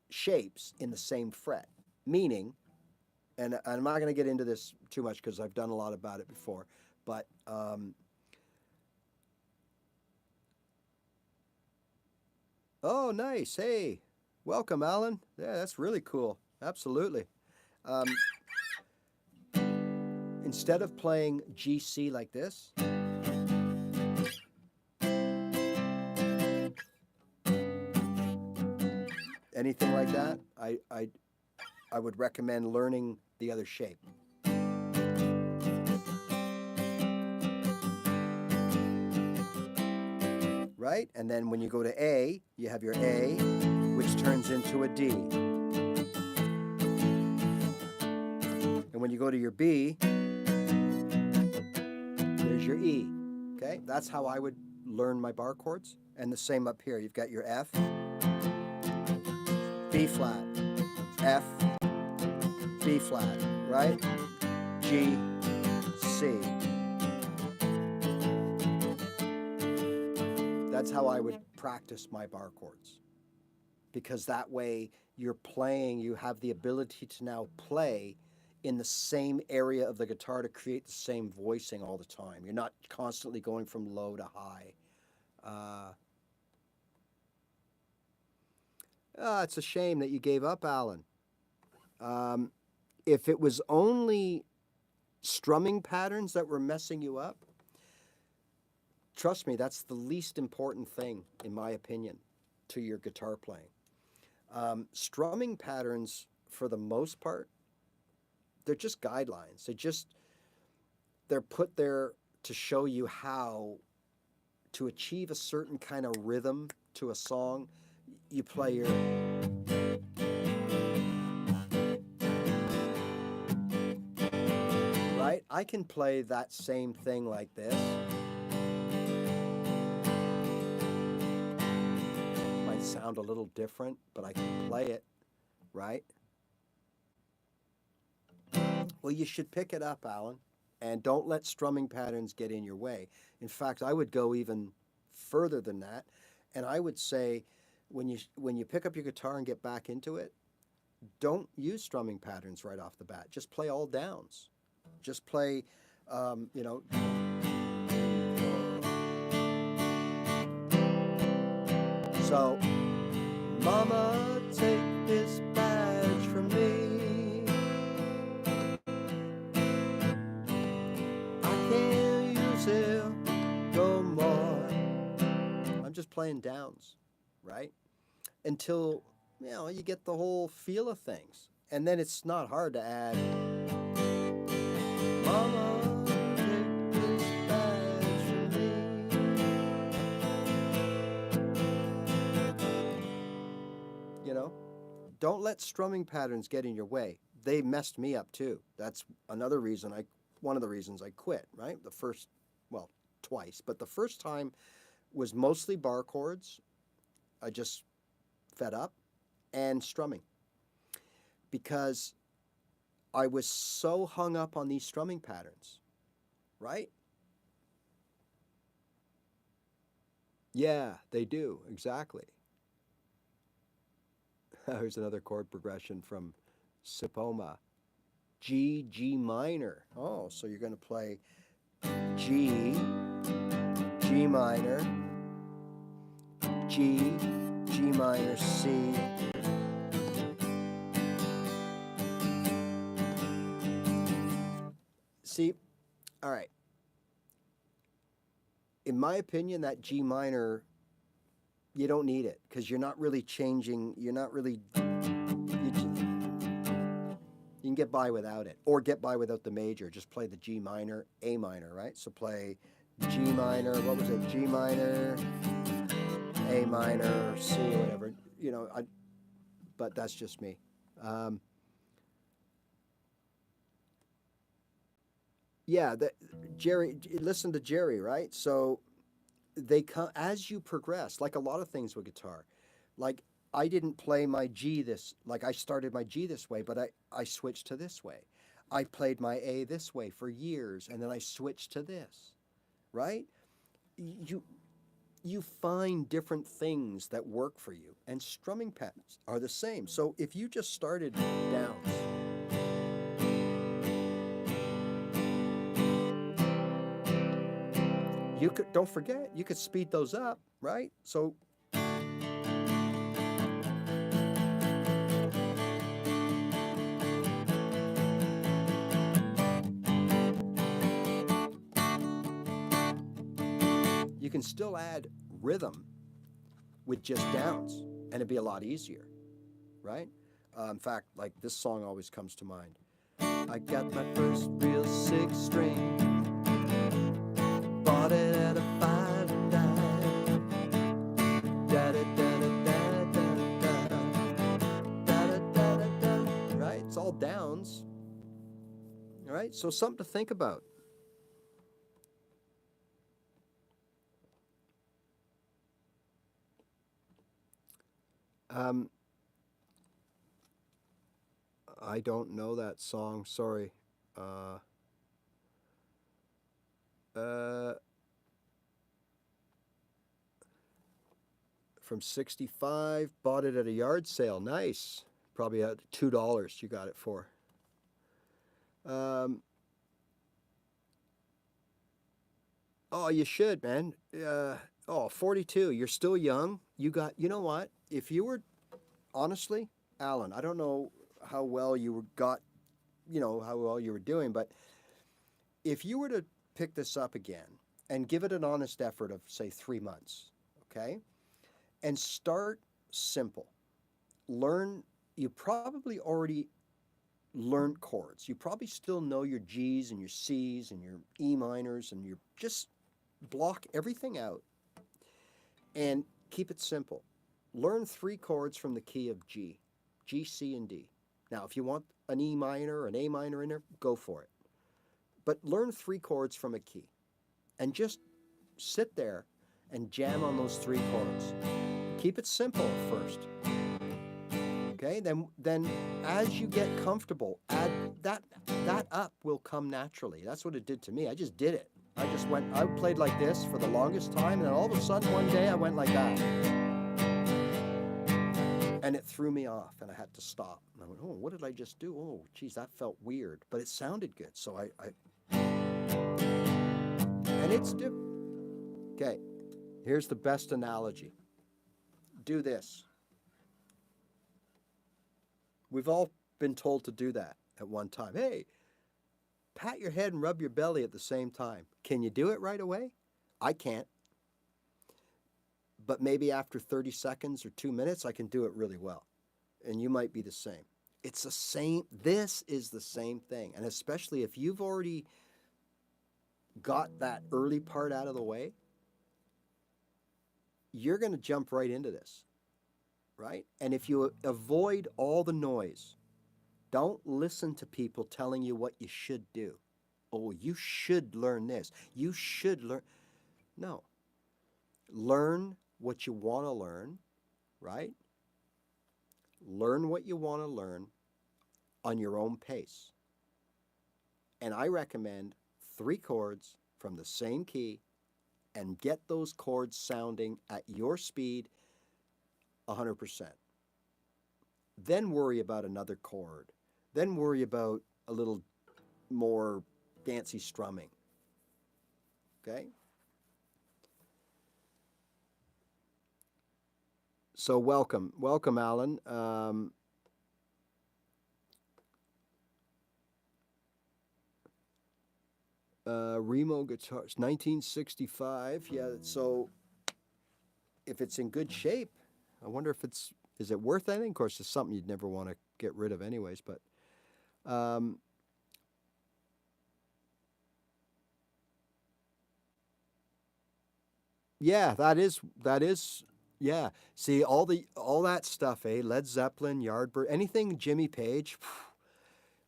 shapes in the same fret, meaning, and I'm not going to get into this too much because I've done a lot about it before, but oh, nice. Hey, welcome, Alan. Yeah, that's really cool. Absolutely. Instead of playing G-C like this, anything like that, I would recommend learning the other shape. Right? And then when you go to A, you have your A, which turns into a D. And when you go to your B, there's your E. Okay? That's how I would learn my bar chords. And the same up here. You've got your F, B flat, F, B flat, right? G, C. That's how I would practice my bar chords. Because that way you're playing, you have the ability to now play in the same area of the guitar to create the same voicing all the time. You're not constantly going from low to high. It's a shame that you gave up, Alan. If it was only strumming patterns that were messing you up, trust me, that's the least important thing, in my opinion, to your guitar playing. Strumming patterns, for the most part, they're just guidelines. They're put there to show you how to achieve a certain kind of rhythm to a song. You play your... Right? I can play that same thing like this. Might sound a little different, but I can play it, right? Well, you should pick it up, Alan, and don't let strumming patterns get in your way. In fact, I would go even further than that, and I would say when you pick up your guitar and get back into it, don't use strumming patterns right off the bat. Just play all downs. Just play, So, Mama, take this badge from me. I can't use it no more. I'm just playing downs, right? Until, you get the whole feel of things. And then it's not hard to add, Mama, take this badge from me. Don't let strumming patterns get in your way. They messed me up too. That's one of the reasons I quit, right? Twice. But the first time was mostly bar chords. I just fed up, and strumming. Because I was so hung up on these strumming patterns, right? Yeah, they do, exactly. Here's another chord progression from Sipoma. G, G minor. Oh, so you're going to play G, G minor, G, G minor, C. See, all right. In my opinion, that G minor, you don't need it because you're not really changing. You're not really. You can get by without it, or get by without the major. Just play the G minor, A minor, right? So play G minor. What was it? G minor, A minor, or C, or whatever. You know, but that's just me. Yeah, Jerry. Listen to Jerry, right? So they come as you progress, like a lot of things with guitar. Like I didn't play my G like I started my G this way, but I switched to this way. I played my A this way for years, and then I switched to this, right? You find different things that work for you, and strumming patterns are the same. So if you just started downs, you could, don't forget, you could speed those up, right? So you can still add rhythm with just downs, and it'd be a lot easier, right? In fact, like this song always comes to mind. I got my first real six string, bought it at a 5 and dime. Da da da da da da da da da. Right? It's all downs. All right? So something to think about. I don't know that song. Sorry. From 65, bought it at a yard sale. Nice. Probably at $2 you got it for. Oh, you should, man. 42. You're still young. You know what? If you were, honestly, Alan, I don't know how well you how well you were doing, but if you were to pick this up again and give it an honest effort of, say, 3 months, okay? And start simple. You probably already learned chords. You probably still know your G's and your C's and your E minors, and you just block everything out and keep it simple. Learn 3 chords from the key of G, G, C, and D. Now, if you want an E minor or an A minor in there, go for it. But learn 3 chords from a key and just sit there and jam on those 3 chords. Keep it simple at first. Okay, then as you get comfortable, add that up will come naturally. That's what it did to me. I just did it. I played like this for the longest time, and then all of a sudden one day I went like that. And it threw me off, and I had to stop. And I went, oh, what did I just do? Oh, geez, that felt weird. But it sounded good, so and it's different. Okay, here's the best analogy. Do this. We've all been told to do that at one time. Hey, pat your head and rub your belly at the same time. Can you do it right away? I can't. But maybe after 30 seconds or 2 minutes, I can do it really well. And you might be the same. It's the same. This is the same thing. And especially if you've already got that early part out of the way, you're going to jump right into this, right? And if you avoid all the noise, don't listen to people telling you what you should do. Oh, you should learn this. You should learn. No. Learn what you want to learn, right? Learn what you want to learn on your own pace. And I recommend 3 chords from the same key and get those chords sounding at your speed 100%. Then worry about another chord. Then worry about a little more fancy strumming. Okay? So welcome, Alan. Remo guitars, 1965. Yeah, so if it's in good shape, I wonder if is it worth anything? Of course, it's something you'd never want to get rid of anyways, but yeah, that is yeah. See all that stuff, Led Zeppelin, Yardbird, anything Jimmy Page.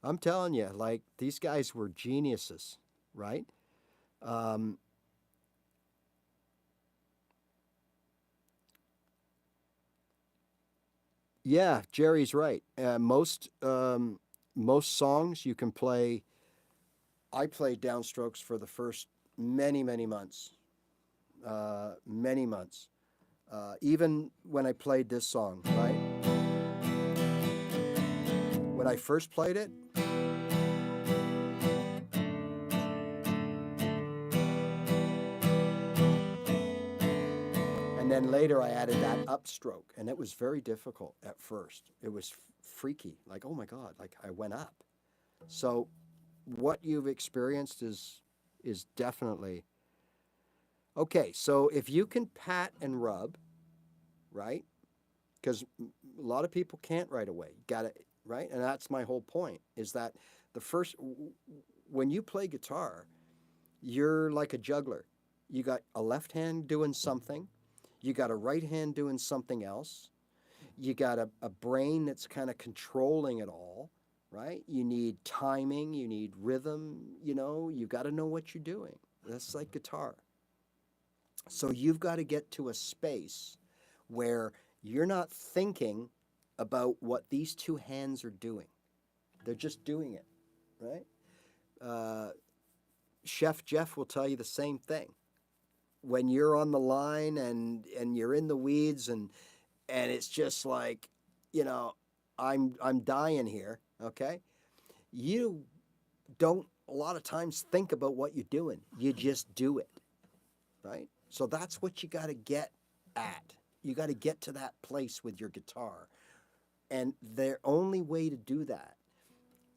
I'm telling you, like these guys were geniuses, right? Yeah, Jerry's right. Most songs you can play. I played downstrokes for the first many months, many months. Even when I played this song, right? When I first played it, and then later I added that upstroke, and it was very difficult at first. It was freaky, like, oh my God, like I went up. So what you've experienced is definitely okay. So if you can pat and rub, right? Because a lot of people can't right away. Got it, right? And that's my whole point, is that when you play guitar, you're like a juggler. You got a left hand doing something, you got a right hand doing something else, you got a brain that's kind of controlling it all, right? You need timing, you need rhythm, you got to know what you're doing. That's like guitar. So you've got to get to a space where you're not thinking about what these two hands are doing. They're just doing it, right? Chef Jeff will tell you the same thing. When you're on the line and you're in the weeds and it's just like, I'm dying here, okay? You don't a lot of times think about what you're doing. You just do it, right? So that's what you got to get at. You got to get to that place with your guitar. And the only way to do that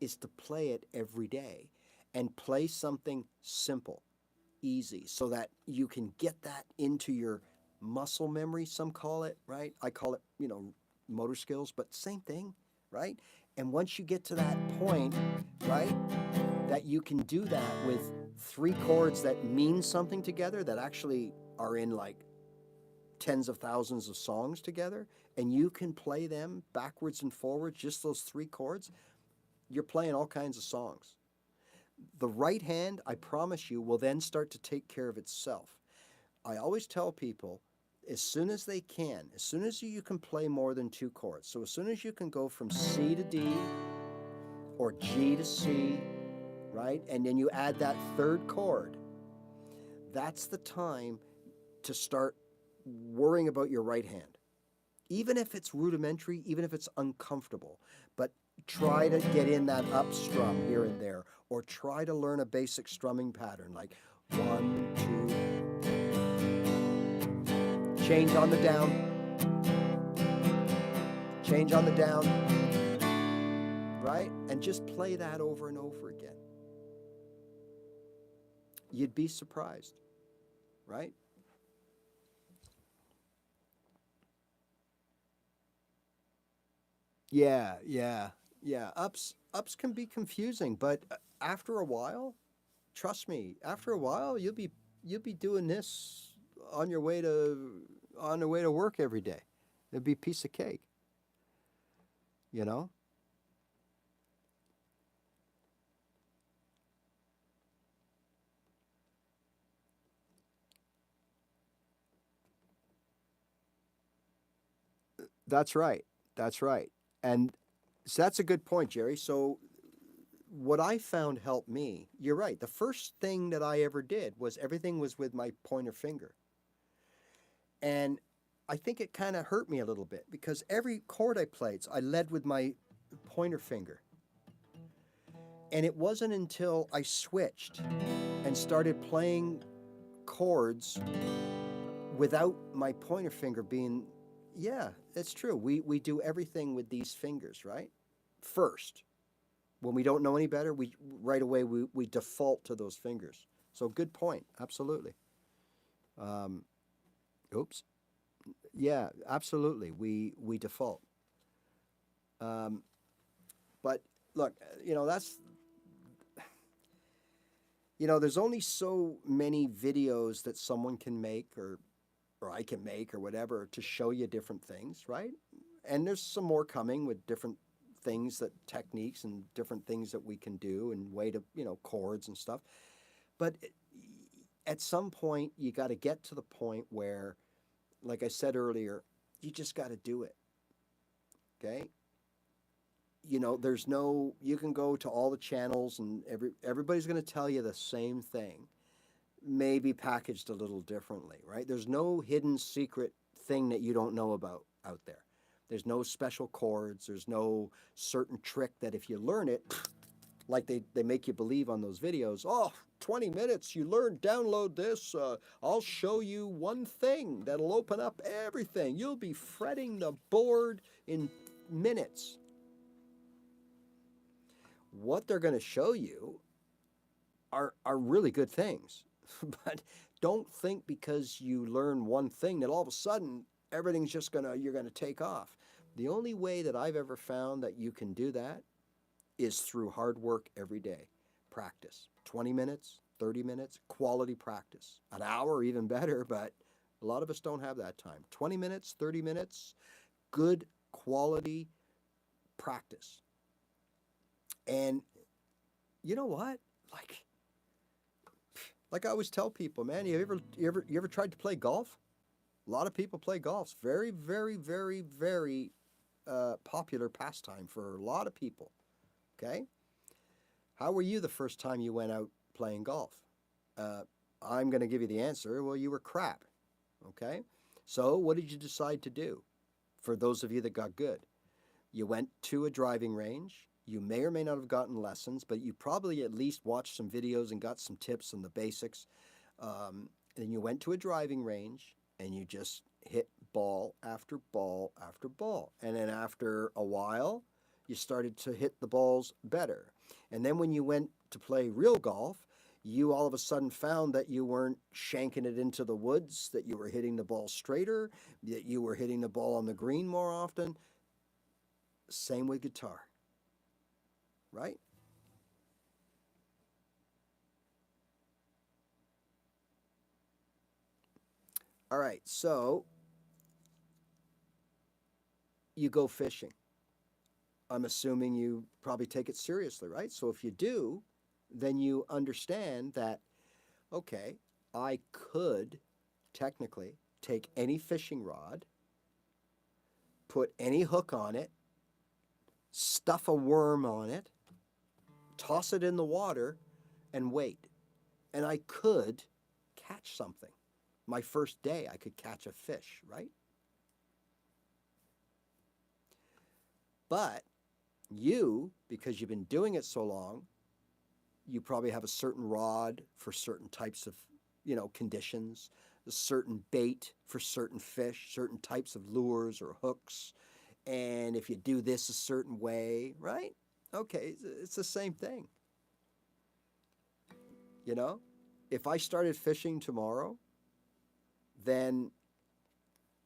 is to play it every day and play something simple, easy, so that you can get that into your muscle memory, some call it, right? I call it, motor skills, but same thing, right? And once you get to that point, right, that you can do that with 3 chords that mean something together, that actually are in like tens of thousands of songs together, and you can play them backwards and forwards, just those 3 chords, you're playing all kinds of songs. The right hand, I promise you, will then start to take care of itself. I always tell people, as soon as they can, as soon as you can play more than 2 chords, so as soon as you can go from C to D or G to C, right, and then you add that 3rd chord, that's the time to start worrying about your right hand. Even if it's rudimentary, even if it's uncomfortable, but try to get in that up strum here and there, or try to learn a basic strumming pattern like 1, 2, change on the down, change on the down, right? And just play that over and over again. You'd be surprised, right? Yeah. Ups can be confusing, but after a while, trust me, after a while you'll be doing this on your way to work every day. It'd be a piece of cake. That's right. That's right. And so that's a good point, Jerry. So what I found helped me, you're right. The first thing that I ever did was everything was with my pointer finger. And I think it kind of hurt me a little bit because every chord I played, I led with my pointer finger. And it wasn't until I switched and started playing chords without my pointer finger being, yeah, it's true. We do everything with these fingers, right? First. When we don't know any better, we right away we default to those fingers. So good point. Absolutely. Oops. Yeah, absolutely. We default. But look, there's only so many videos that someone can make or I can make or whatever to show you different things, right? And there's some more coming with different things, that techniques and different things that we can do and way to, chords and stuff. But at some point, you got to get to the point where, like I said earlier, you just got to do it. Okay? There's no, you can go to all the channels and everybody's going to tell you the same thing, maybe packaged a little differently, right? There's no hidden secret thing that you don't know about out there. There's no special chords. There's no certain trick that if you learn it, like they make you believe on those videos, 20 minutes, you learn, download this. I'll show you one thing that'll open up everything. You'll be fretting the board in minutes. What they're going to show you are really good things. But don't think because you learn one thing that all of a sudden everything's just you're going to take off. The only way that I've ever found that you can do that is through hard work every day. Practice. 20 minutes, 30 minutes, quality practice. An hour, even better, but a lot of us don't have that time. 20 minutes, 30 minutes, good quality practice. And you know what? Like I always tell people, man, you ever tried to play golf? A lot of people play golf. It's very, very, very, very popular pastime for a lot of people. Okay? How were you the first time you went out playing golf? I'm going to give you the answer. Well, you were crap. Okay? So what did you decide to do? For those of you that got good, you went to a driving range. You may or may not have gotten lessons, but you probably at least watched some videos and got some tips on the basics. And you went to a driving range and you just hit ball after ball after ball. And then after a while, you started to hit the balls better. And then when you went to play real golf, you all of a sudden found that you weren't shanking it into the woods, that you were hitting the ball straighter, that you were hitting the ball on the green more often. Same with guitar. Right? All right, so you go fishing. I'm assuming you probably take it seriously, right? So if you do, then you understand that, okay, I could technically take any fishing rod, put any hook on it, stuff a worm on it, toss it in the water, and wait. And I could catch something. My first day, I could catch a fish, right? But you, because you've been doing it so long, you probably have a certain rod for certain types of, conditions, a certain bait for certain fish, certain types of lures or hooks. And if you do this a certain way, right? Okay, it's the same thing. If I started fishing tomorrow, then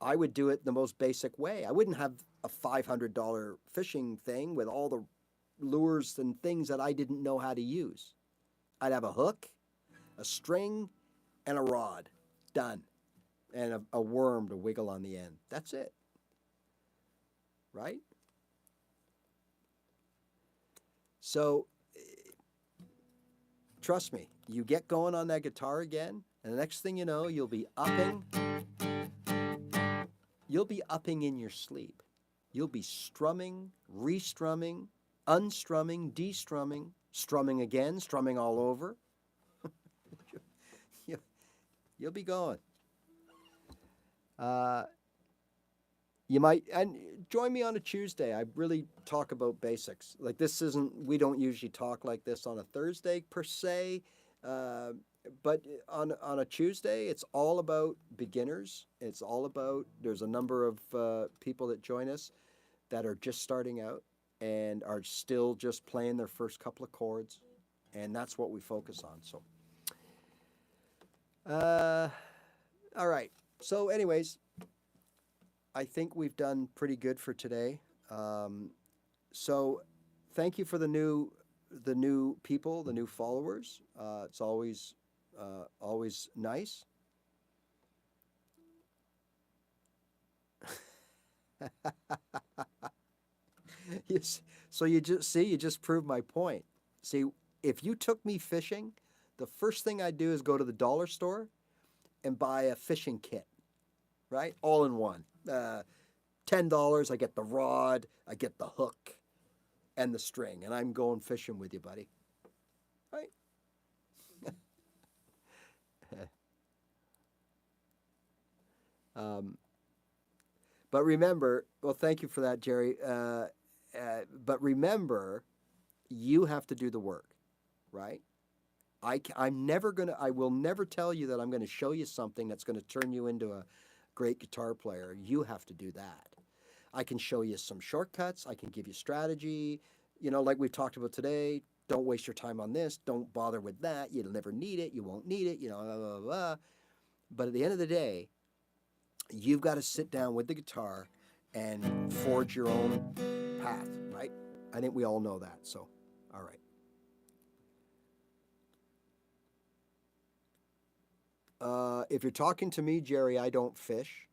I would do it the most basic way. I wouldn't have a $500 fishing thing with all the lures and things that I didn't know how to use. I'd have a hook, a string, and a rod. Done. And a worm to wiggle on the end. That's it. Right? So, trust me, you get going on that guitar again, and the next thing you know, you'll be upping in your sleep. You'll be strumming, restrumming, unstrumming, destrumming, strumming again, strumming all over. You'll be going. you might, and join me on a Tuesday. I really talk about basics. Like this isn't, we don't usually talk like this on a Thursday per se, but on a Tuesday, it's all about beginners. It's all about, there's a number of people that join us that are just starting out and are still just playing their first couple of chords, and that's what we focus on. So, all right. So, anyways, I think we've done pretty good for today. So, thank you for the new people, the new followers. It's always nice. So you just proved my point. See, if you took me fishing, the first thing I'd do is go to the dollar store and buy a fishing kit, right? All in one. $10, I get the rod, I get the hook, and the string, and I'm going fishing with you, buddy. Right? But remember, well, thank you for that, Jerry. But remember, you have to do the work, right? I will never tell you that I'm going to show you something that's going to turn you into a great guitar player. You have to do that. I can show you some shortcuts. I can give you strategy. You know, like we've talked about today, don't waste your time on this. Don't bother with that. You'll never need it. You won't need it, you know, blah, blah, blah. But at the end of the day, you've got to sit down with the guitar and forge your own path, right? I think we all know that. So, all right. If you're talking to me, Jerry, I don't fish,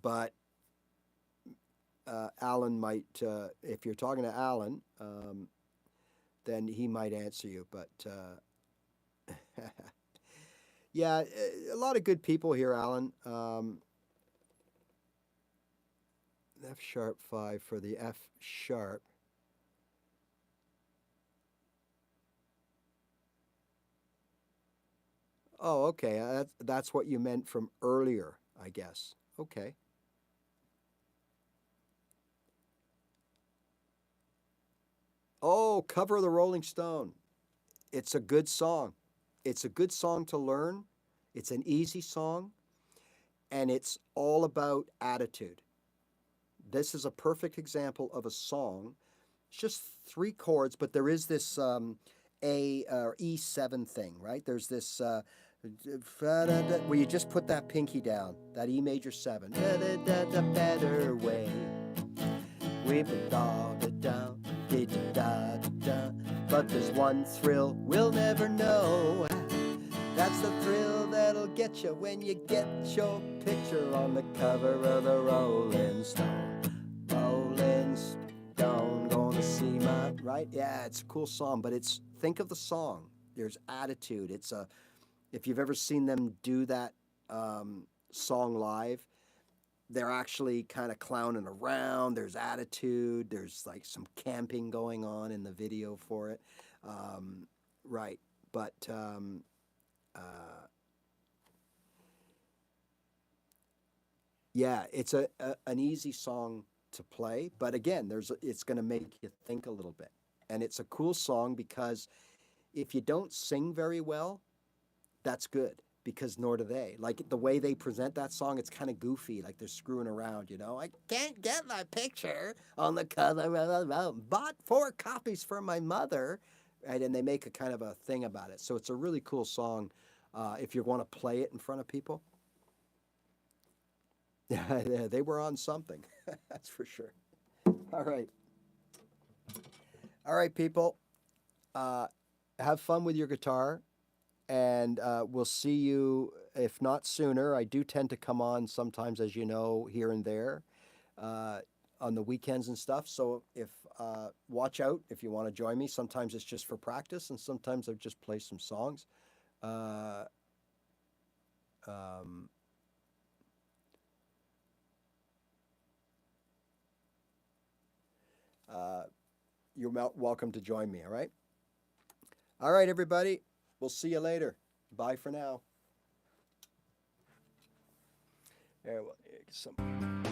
but Alan might, if you're talking to Alan, then he might answer you. But yeah, a lot of good people here, Alan. F sharp 5 for the F sharp. Oh, okay. That's what you meant from earlier, I guess. Okay. Oh, Cover of the Rolling Stone. It's a good song. It's a good song to learn. It's an easy song. And it's all about attitude. This is a perfect example of a song. It's just 3 chords, but there is this A or E7 thing, right? There's this where you just put that pinky down, that E major 7. The better way. We've been down, but there's one thrill we'll never know. That's the thrill that'll get you when you get your picture on the cover of the Rolling Stone. Rolling Stone, gonna see my, right? Yeah, it's a cool song, but think of the song. There's attitude. If you've ever seen them do that song live, they're actually kind of clowning around. There's attitude. There's like some camping going on in the video for it. Right. But yeah, it's an easy song to play. But again, it's going to make you think a little bit. And it's a cool song because if you don't sing very well, that's good, because nor do they. Like the way they present that song, it's kind of goofy, like they're screwing around, you know. I can't get my picture on the cover. Bought 4 copies for my mother, right? And they make a kind of a thing about it. So it's a really cool song if you want to play it in front of people. Yeah, they were on something. That's for sure. All right. All right, people. Have fun with your guitar. And we'll see you, if not sooner. I do tend to come on sometimes, as you know, here and there on the weekends and stuff. So watch out if you want to join me. Sometimes it's just for practice, and sometimes I just play some songs. You're welcome to join me, all right? All right, everybody. We'll see you later. Bye for now. There, some.